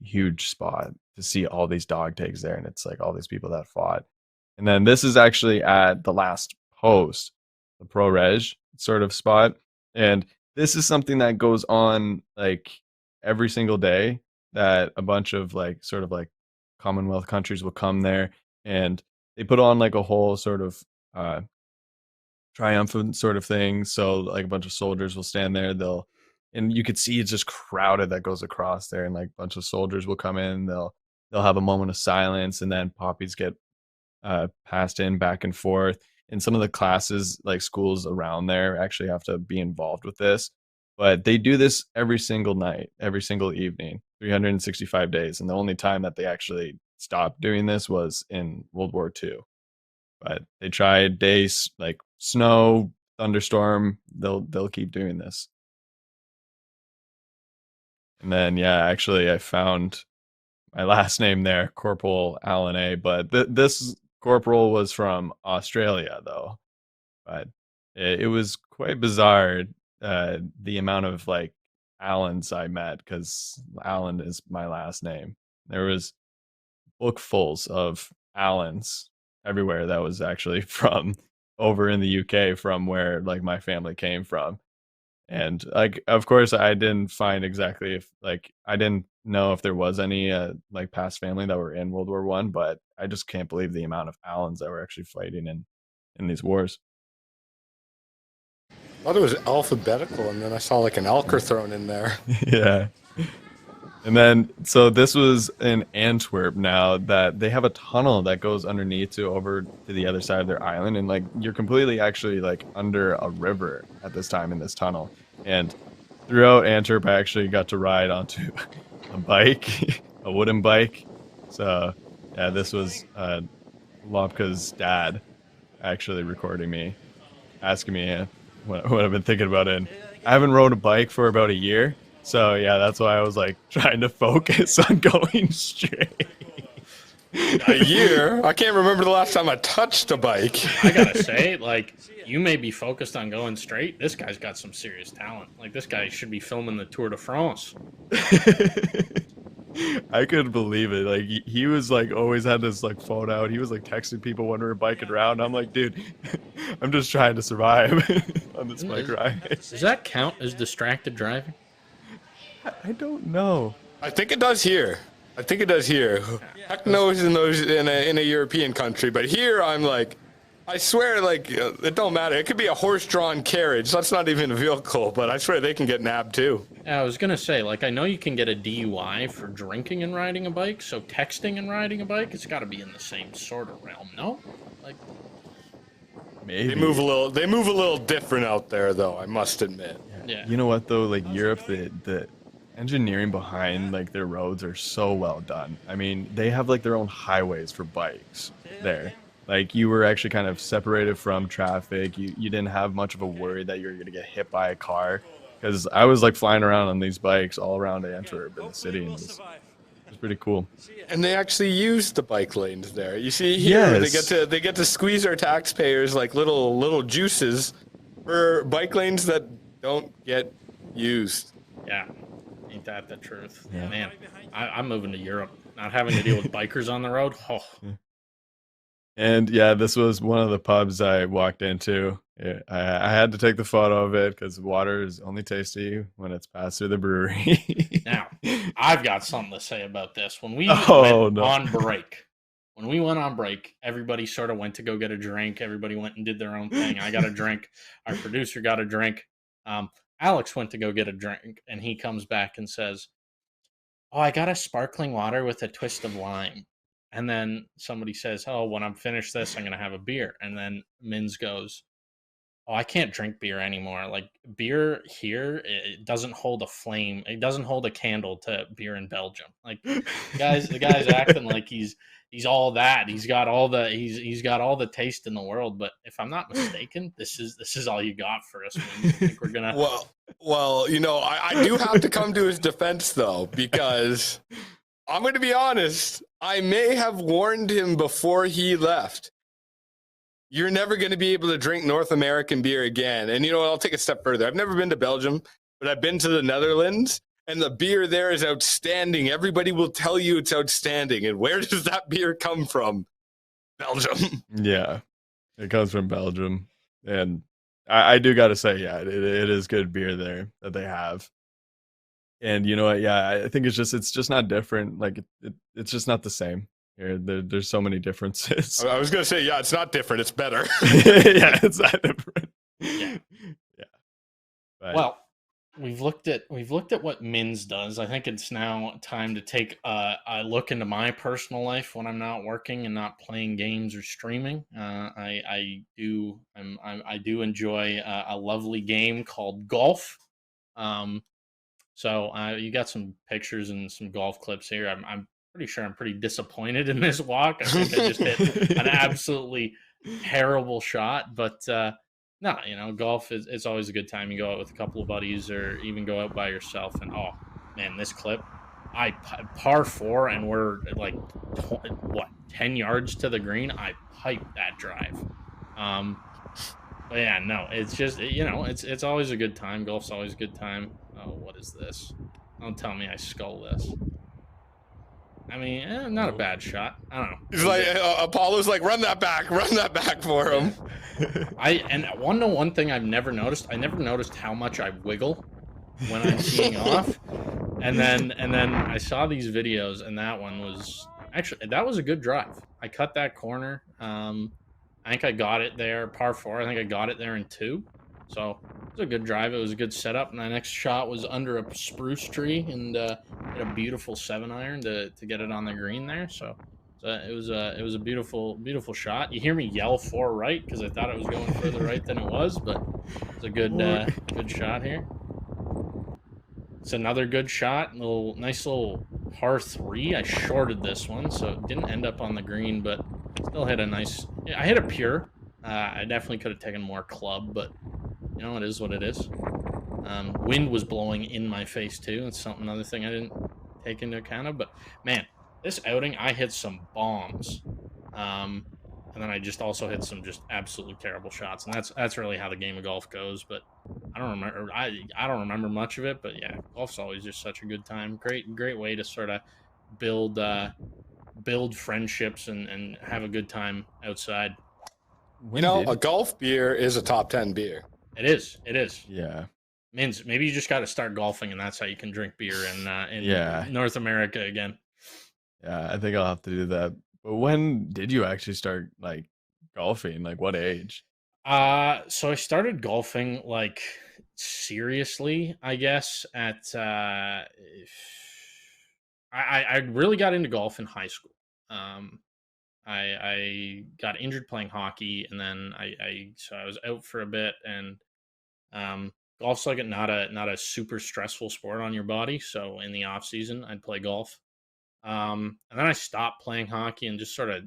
spot to see all these dog tags there, and it's like all these people that fought. And then this is actually at the last post, the Pro Reg sort of spot. And this is something that goes on like every single day, that a bunch of like sort of like Commonwealth countries will come there, and they put on like a whole sort of triumphant sort of thing. So like a bunch of soldiers will stand there, and you could see it's just crowded that goes across there, and like a bunch of soldiers will come in, they'll have a moment of silence, and then poppies get passed in back and forth. And some of the classes, like schools around there, actually have to be involved with this. But they do this every single night, every single evening, 365 days. And the only time that they actually stopped doing this was in World War II. But they tried days like snow, thunderstorm, they'll keep doing this. And then yeah, actually I found my last name there, Corporal Alan A. But this corporal was from Australia, though. But it was quite bizarre, the amount of like Allens I met, because Allen is my last name. There was bookfuls of Allens everywhere that was actually from over in the UK, from where like my family came from. And like of course I didn't find exactly if like I didn't know if there was any like past family that were in World War One, but I just can't believe the amount of Allens that were actually fighting in these wars. I thought it was alphabetical, and then I saw like an Alker thrown in there. Yeah. And then, so this was in Antwerp now that they have a tunnel that goes underneath to over to the other side of their island. And like, you're completely actually like under a river at this time in this tunnel. And throughout Antwerp, I actually got to ride onto a bike, a wooden bike. So yeah, this was Lopka's dad actually recording me, asking me what I've been thinking about it. And I haven't rode a bike for about a year. So yeah, that's why I was like trying to focus on going straight. A year? I can't remember the last time I touched a bike. I gotta say, like, you may be focused on going straight. This guy's got some serious talent. Like, this guy should be filming the Tour de France. I couldn't believe it. Like he was like always had this like phone out. He was like texting people when we were biking around. I'm like, dude, I'm just trying to survive on this bike ride. Does that count as distracted driving? I don't know. I think it does here. Heck knows in a European country, but here I'm like, I swear, like, it don't matter. It could be a horse-drawn carriage. That's not even a vehicle, but I swear they can get nabbed too. Yeah, I was gonna say, like, I know you can get a DUI for drinking and riding a bike, so texting and riding a bike, it's got to be in the same sort of realm, no? Like, maybe they move a little different out there, though. I must admit. Yeah. You know what though? Like Europe, the engineering behind like their roads are so well done. I mean, they have like their own highways for bikes there. Like you were actually kind of separated from traffic. You didn't have much of a worry that you were gonna get hit by a car. Because I was like flying around on these bikes all around Antwerp in the city, and it was pretty cool. And they actually use the bike lanes there. You see here, Yes. they get to squeeze our taxpayers like little juices for bike lanes that don't get used. yeah, ain't that the truth? Yeah. Man, I'm moving to Europe, not having to deal with bikers on the road. Oh. And yeah, this was one of the pubs I walked into. Yeah, I had to take the photo of it because water is only tasty when it's passed through the brewery. Now, I've got something to say about this. When we Oh, no. on break, everybody sort of went to go get a drink. Everybody went and did their own thing. I got a drink. Our producer got a drink. Alex went to go get a drink, and he comes back and says, "Oh, I got a sparkling water with a twist of lime." And then somebody says, "Oh, when I'm finished this, I'm going to have a beer." And then Mins goes, "Oh, I can't drink beer anymore. Like beer here, it doesn't hold a flame. It doesn't hold a candle to beer in Belgium. Like the guy's acting like he's all that. He's got all the taste in the world. But if I'm not mistaken, this is all you got for us. Mins. I think we're gonna Well, you know, I do have to come to his defense though, because I'm going to be honest. I may have warned him before he left. You're never going to be able to drink North American beer again. And you know what? I'll take a step further. I've never been to Belgium, but I've been to the Netherlands, and the beer there is outstanding. Everybody will tell you it's outstanding. And where does that beer come from? Belgium. Yeah, it comes from Belgium. And I do got to say, yeah, it is good beer there that they have. And you know what? Yeah, I think it's just not different. Like it's just not the same. Here, there's so many differences. I was going to say, yeah, it's not different. It's better. Yeah, it's not different. Yeah. But, Well, we've looked at what Mins does. I think it's now time to take a look into my personal life when I'm not working and not playing games or streaming. I do enjoy a lovely game called golf. So you got some pictures and some golf clips here. I'm pretty sure I'm pretty disappointed in this walk. I think I just hit an absolutely terrible shot, but no, you know, golf it's always a good time. You go out with a couple of buddies or even go out by yourself, and oh man, this clip, I par 4 and we're like 10 yards to the green. I piped that drive. But yeah, no, it's just, you know, it's always a good time. Golf's always a good time. Oh, what is this? Don't tell me I skull this. I mean, not a bad shot. I don't know. He's like, Apollo's like, run that back for him. One thing I've never noticed. I never noticed how much I wiggle when I'm teeing off, and then I saw these videos, and that one was that was a good drive. I cut that corner. I think I got it there, par 4. I think I got it there in 2. So it was a good drive. It was a good setup. And my next shot was under a spruce tree and hit a beautiful 7-iron to get it on the green there. So it was a beautiful shot. You hear me yell 4 right because I thought it was going further right than it was, but it's a good shot here. It's another good shot. Nice little par 3. I shorted this one, so it didn't end up on the green, but still hit a nice. I hit a pure. I definitely could have taken more club, but you know, it is what it is. Wind was blowing in my face too. It's another thing I didn't take into account of. But man, this outing I hit some bombs, and then I just also hit some just absolutely terrible shots, and that's really how the game of golf goes. But I don't remember. I don't remember much of it. But yeah, golf's always just such a good time. Great way to sort of build friendships and have a good time outside. A golf beer is a top 10 beer. It is. Yeah. Means maybe you just got to start golfing, and that's how you can drink beer in Yeah. North America again. Yeah, I think I'll have to do that. But when did you actually start like golfing? Like what age? So I started golfing like seriously, I guess, at I really got into golf in high school. I got injured playing hockey, and then so I was out for a bit, and golf's like not a super stressful sport on your body. So in the off season, I'd play golf. And then I stopped playing hockey and just sort of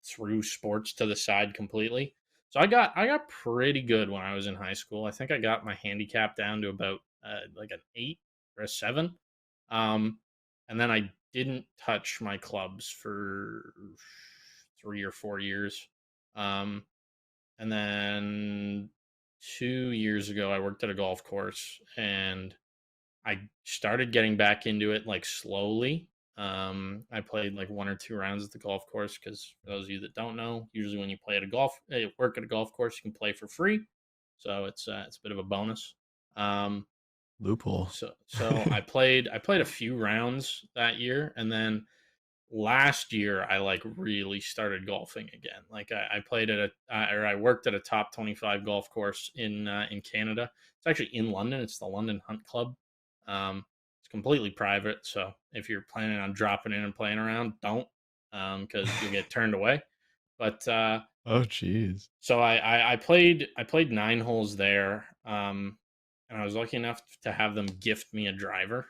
threw sports to the side completely. So I got pretty good when I was in high school. I think I got my handicap down to about like an 8 or a 7. And then I didn't touch my clubs for 3 or 4 years. And then 2 years ago, I worked at a golf course and I started getting back into it like slowly. I played like 1 or 2 rounds at the golf course because for those of you that don't know, usually when you work at a golf course, you can play for free. So it's a bit of a bonus. Loophole. So I played a few rounds that year, and then last year I like really started golfing again. Like I played at I worked at a top 25 golf course in Canada. It's actually in London. It's the London Hunt Club. It's completely private, so if you're planning on dropping in and playing around, don't, because you'll get turned away. But oh jeez. so I played 9 holes there, and I was lucky enough to have them gift me a driver.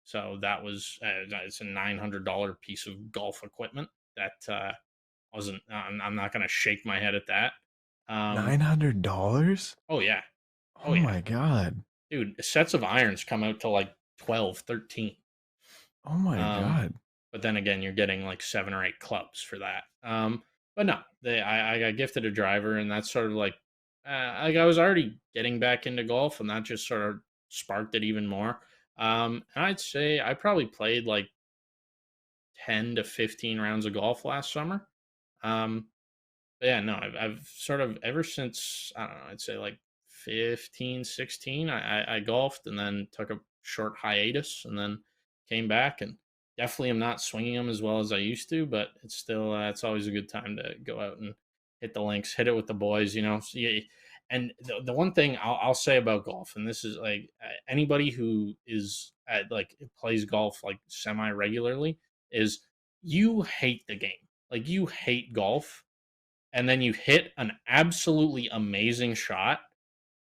So that was it's a $900 piece of golf equipment that wasn't. I'm not going to shake my head at that. $900? Oh yeah. Oh yeah. my god. Dude, sets of irons come out to like 12, 13. Oh my god. But then again, you're getting like 7 or 8 clubs for that. But no, I got gifted a driver, and that's sort of like I was already getting back into golf, and that just sort of sparked it even more. And I'd say I probably played like 10 to 15 rounds of golf last summer. But yeah, no, I've sort of ever since, I don't know, I'd say like 15, 16, I golfed and then took a short hiatus and then came back, and definitely am not swinging them as well as I used to, but it's still, it's always a good time to go out and hit the links, hit it with the boys, you know. So, yeah, and the one thing I'll say about golf, and this is like anybody who is like plays golf like semi regularly, is you hate the game. Like you hate golf, and then you hit an absolutely amazing shot,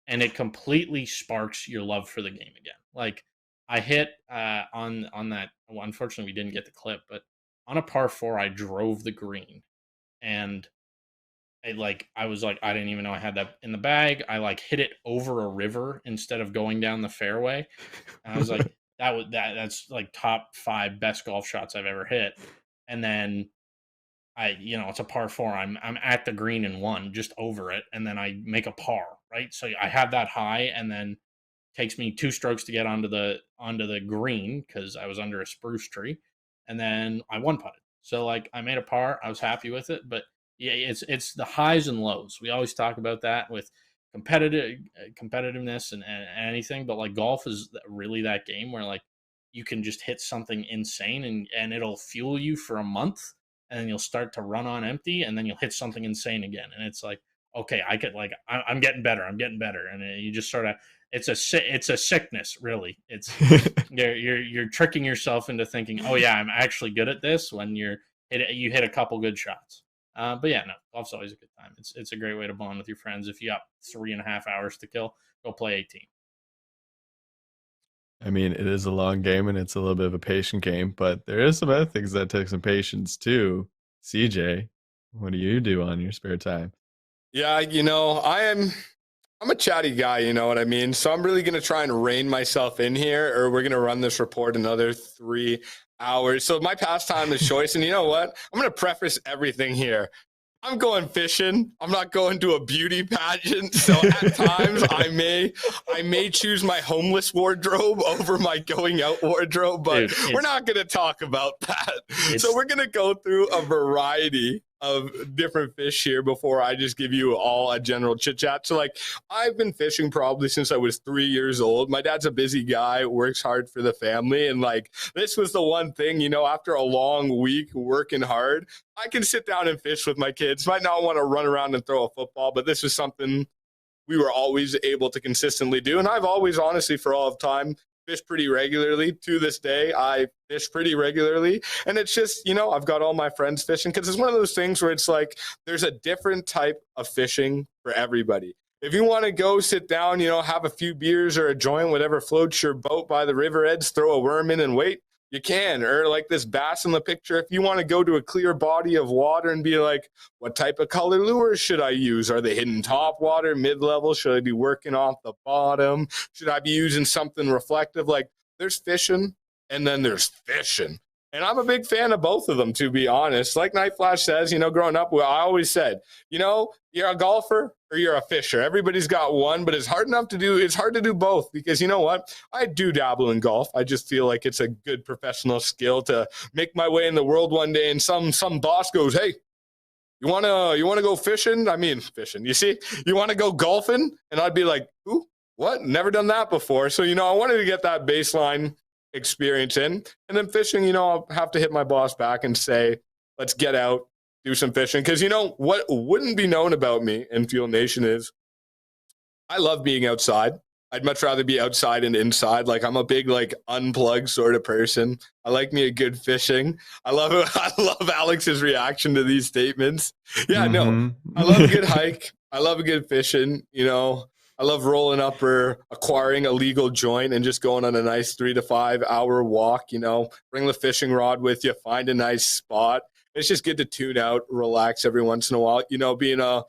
and it completely sparks your love for the game again. Like I hit on that. Well, unfortunately, we didn't get the clip, but on a par 4, I drove the green, and I was like, I didn't even know I had that in the bag. I like hit it over a river instead of going down the fairway, and I was like, that's like top 5 best golf shots I've ever hit. And then it's a par 4. I'm at the green in 1, just over it, and then I make a par, right? So I have that high, and then takes me 2 strokes to get onto the green because I was under a spruce tree, and then I one putted. So like I made a par. I was happy with it, but yeah, it's the highs and lows. We always talk about that with competitiveness and anything, but like golf is really that game where like you can just hit something insane and it'll fuel you for a month, and then you'll start to run on empty, and then you'll hit something insane again, and it's like, okay, I could like I'm getting better. I'm getting better, and you just sort of it's a sickness, really. It's you're tricking yourself into thinking, oh yeah, I'm actually good at this when you hit a couple good shots. But yeah, no, golf's always a good time. It's a great way to bond with your friends. If you got 3.5 hours to kill, go play 18. I mean, it is a long game and it's a little bit of a patient game, but there is some other things that take some patience too. CJ, what do you do on your spare time? Yeah, I'm a chatty guy, you know what I mean? So I'm really going to try and rein myself in here, or we're going to run this report another 3 hours. So my pastime is choice. And you know what? I'm going to preface everything here. I'm going fishing. I'm not going to a beauty pageant. So at times I may choose my homeless wardrobe over my going out wardrobe, but we're not going to talk about that. So we're going to go through a variety of different fish here before I just give you all a general chit chat. So like I've been fishing probably since I was 3 years old. My dad's a busy guy, works hard for the family. And like, this was the one thing, after a long week working hard, I can sit down and fish with my kids. Might not want to run around and throw a football, but this was something we were always able to consistently do. And I've always, honestly, for all of time, fished pretty regularly. To this day, I fish pretty regularly. And it's just, I've got all my friends fishing because it's one of those things where it's like there's a different type of fishing for everybody. If you want to go sit down, have a few beers or a joint, whatever floats your boat by the river edge, throw a worm in and wait, you can. Or like this bass in the picture, if you want to go to a clear body of water and be like, what type of color lures should I use? Are they hitting top water, mid-level? Should I be working off the bottom? Should I be using something reflective? Like there's fishing and then there's fishing. And I'm a big fan of both of them, to be honest. Like Nightflash says, growing up, I always said, you're a golfer or you're a fisher. Everybody's got one, but it's hard to do both because you know what? I do dabble in golf. I just feel like it's a good professional skill to make my way in the world one day. And some boss goes, hey, you want to go fishing? I mean, fishing, you see, you want to go golfing? And I'd be like, who? What? Never done that before. So, I wanted to get that baseline experience in. And then fishing, I'll have to hit my boss back and say, let's get out, do some fishing. Because what wouldn't be known about me in Fuel Nation is I love being outside. I'd much rather be outside and inside. Like I'm a big unplugged sort of person. I like me a good fishing. I love Alex's reaction to these statements. Yeah, no, I love a good hike. I love a good fishing, I love rolling up or acquiring a legal joint and just going on a nice 3 to 5 hour walk, bring the fishing rod with you, find a nice spot. It's just good to tune out, relax every once in a while. Being a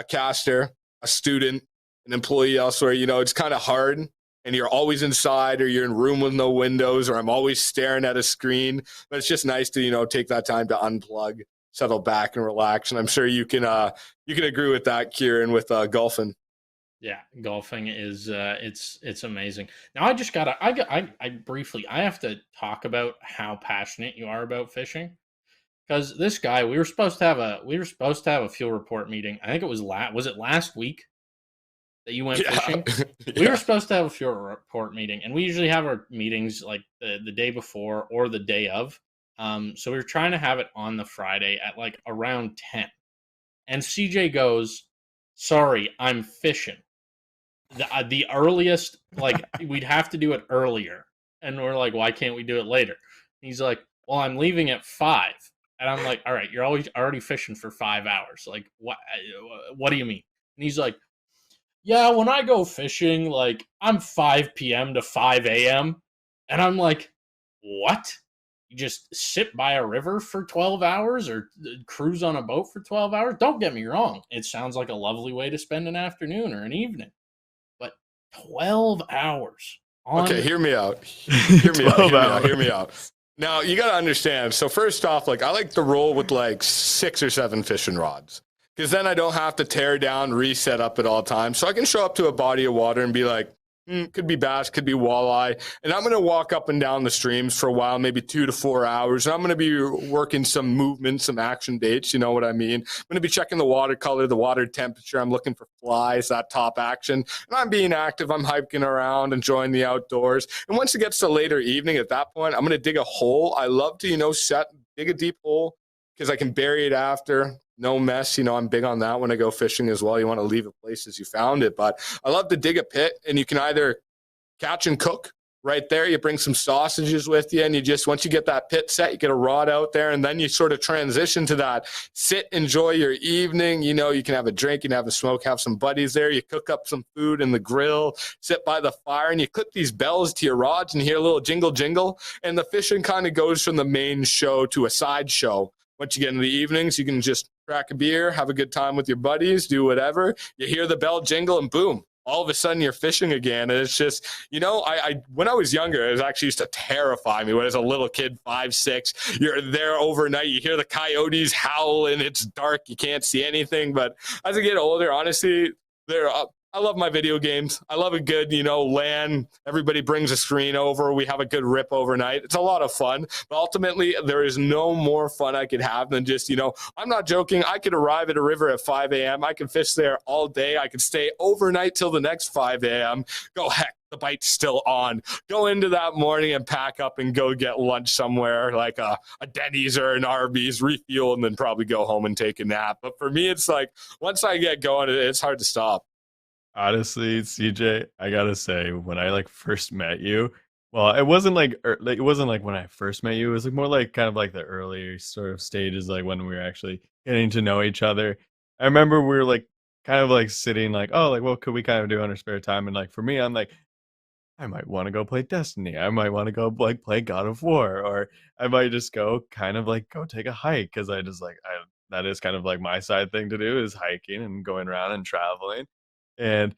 caster, a student, an employee elsewhere, it's kind of hard and you're always inside or you're in a room with no windows or I'm always staring at a screen. But it's just nice to, take that time to unplug, settle back and relax. And I'm sure you can agree with that, Kieran, with golfing. Yeah, golfing is it's amazing. Now I briefly have to talk about how passionate you are about fishing. Because this guy, we were supposed to have a fuel report meeting. I think it was last week that you went fishing? Yeah. We were supposed to have a fuel report meeting, and we usually have our meetings like the day before or the day of. So we were trying to have it on the Friday at around 10. And CJ goes, sorry, I'm fishing. The earliest, we'd have to do it earlier. And we're like, why can't we do it later? And he's like, well, I'm leaving at 5. And I'm like, all right, you're already fishing for 5 hours. Like, what do you mean? And he's like, yeah, when I go fishing, I'm 5 p.m. to 5 a.m. And I'm like, what? You just sit by a river for 12 hours or cruise on a boat for 12 hours? Don't get me wrong. It sounds like a lovely way to spend an afternoon or an evening. 12 hours. Okay, hear me out. Hear me out. Now, you got to understand. So first off, I like to roll with 6 or 7 fishing rods because then I don't have to tear down, reset up at all times. So I can show up to a body of water and be like, could be bass, could be walleye. And I'm going to walk up and down the streams for a while, maybe 2 to 4 hours. And I'm going to be working some movement, some action baits. You know what I mean? I'm going to be checking the water color, the water temperature. I'm looking for flies, that top action. And I'm being active. I'm hiking around, enjoying the outdoors. And once it gets to later evening, at that point, I'm going to dig a hole. I love to, dig a deep hole, because I can bury it after. No mess. I'm big on that when I go fishing as well. You want to leave a place as you found it. But I love to dig a pit, and you can either catch and cook right there. You bring some sausages with you, and once you get that pit set, you get a rod out there, and then you sort of transition to that sit, enjoy your evening. You can have a drink, you can have a smoke, have some buddies there. You cook up some food in the grill, sit by the fire, and you clip these bells to your rods, and you hear a little jingle, jingle, and the fishing kind of goes from the main show to a side show. Once you get into the evenings, you can just crack a beer, have a good time with your buddies, do whatever. You hear the bell jingle, and boom, all of a sudden you're fishing again. And it's just, I when I was younger, it was actually used to terrify me. When I was a little kid, 5, 6, you're there overnight, you hear the coyotes howl, and it's dark, you can't see anything. But as I get older, honestly, I love my video games. I love a good, LAN. Everybody brings a screen over. We have a good rip overnight. It's a lot of fun. But ultimately, there is no more fun I could have than just, I'm not joking. I could arrive at a river at 5 a.m. I could fish there all day. I could stay overnight till the next 5 a.m. Go, heck, the bite's still on. Go into that morning and pack up and go get lunch somewhere like a Denny's or an Arby's, refuel, and then probably go home and take a nap. But for me, it's like once I get going, it's hard to stop. Honestly, CJ, I gotta say, when I first met you, well, it wasn't like when I first met you. It was more like kind of like the earlier sort of stages, like when we were actually getting to know each other. I remember we were kind of sitting what could we kind of do in our spare time? And for me, I'm like, I might want to go play Destiny. I might want to go play God of War, or I might just go kind of go take a hike, because I just that is kind of my side thing to do, is hiking and going around and traveling. And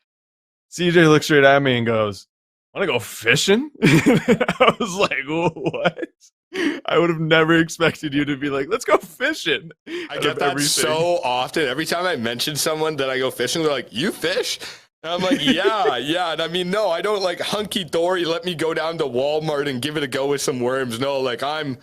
CJ looks straight at me and goes, "Want to go fishing?" I was like, "What?" I would have never expected you to be like, "Let's go fishing." I get that so often. Every time I mention someone that I go fishing, they're like, "You fish?" And I'm like, yeah. And I mean, no, I don't hunky-dory, let me go down to Walmart and give it a go with some worms. No, I'm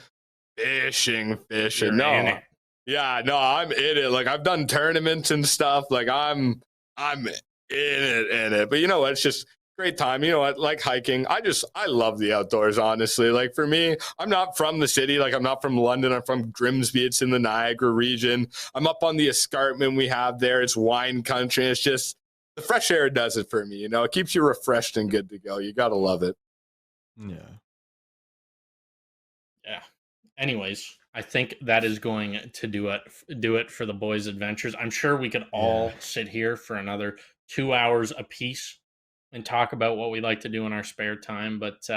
fishing. You're no. in it. Yeah, no, I'm in it. I've done tournaments and stuff. I'm in it. But it's just great time. Like hiking. I love the outdoors, honestly. For me, I'm not from the city. I'm not from London. I'm from Grimsby. It's in the Niagara region. I'm up on the escarpment we have there. It's wine country. It's just the fresh air does it for me. It keeps you refreshed and good to go. You got to love it. Yeah. Yeah. Anyways, I think that is going to do it for the boys' adventures. I'm sure we could all sit here for another 2 hours apiece and talk about what we like to do in our spare time, but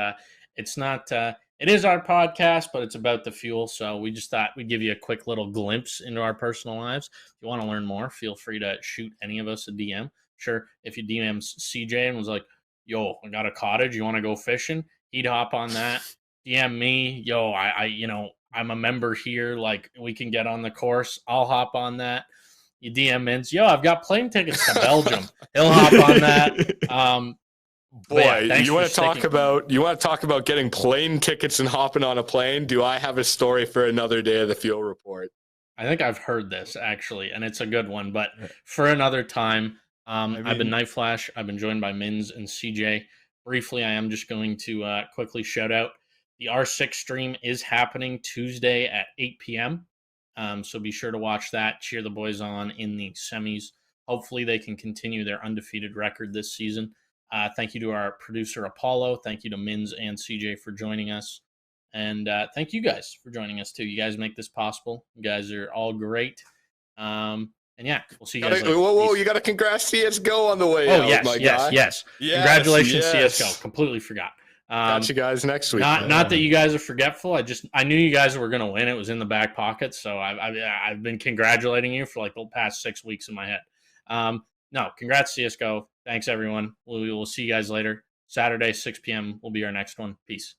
it's not. It is our podcast, but it's about the fuel. So we just thought we'd give you a quick little glimpse into our personal lives. If you want to learn more, feel free to shoot any of us a DM. Sure, if you DM CJ and was like, "Yo, I got a cottage. You want to go fishing?" He'd hop on that. DM me, "Yo, I'm a member here. We can get on the course." I'll hop on that. You DM Mints, "Yo, I've got plane tickets to Belgium." He'll hop on that. Boy, you want to talk about getting plane tickets and hopping on a plane? Do I have a story for another day of the Fuel Report? I think I've heard this actually, and it's a good one. But for another time, I've been Nightflash. I've been joined by Mins and CJ. Briefly, I am just going to quickly shout out the R6 stream is happening Tuesday at 8 p.m. So be sure to watch that. Cheer the boys on in the semis. Hopefully they can continue their undefeated record this season. Thank you to our producer, Apollo. Thank you to Mins and CJ for joining us. And thank you guys for joining us, too. You guys make this possible. You guys are all great. And yeah, we'll see you guys later. Whoa, you got to congrats CSGO on the way out, yes. Congratulations, CSGO. Completely forgot. Got you guys next week. Not that you guys are forgetful. I knew you guys were going to win. It was in the back pocket. So I've been congratulating you for the past 6 weeks in my head. No, congrats, CSGO. Thanks, everyone. We will see you guys later. Saturday, 6 p.m. will be our next one. Peace.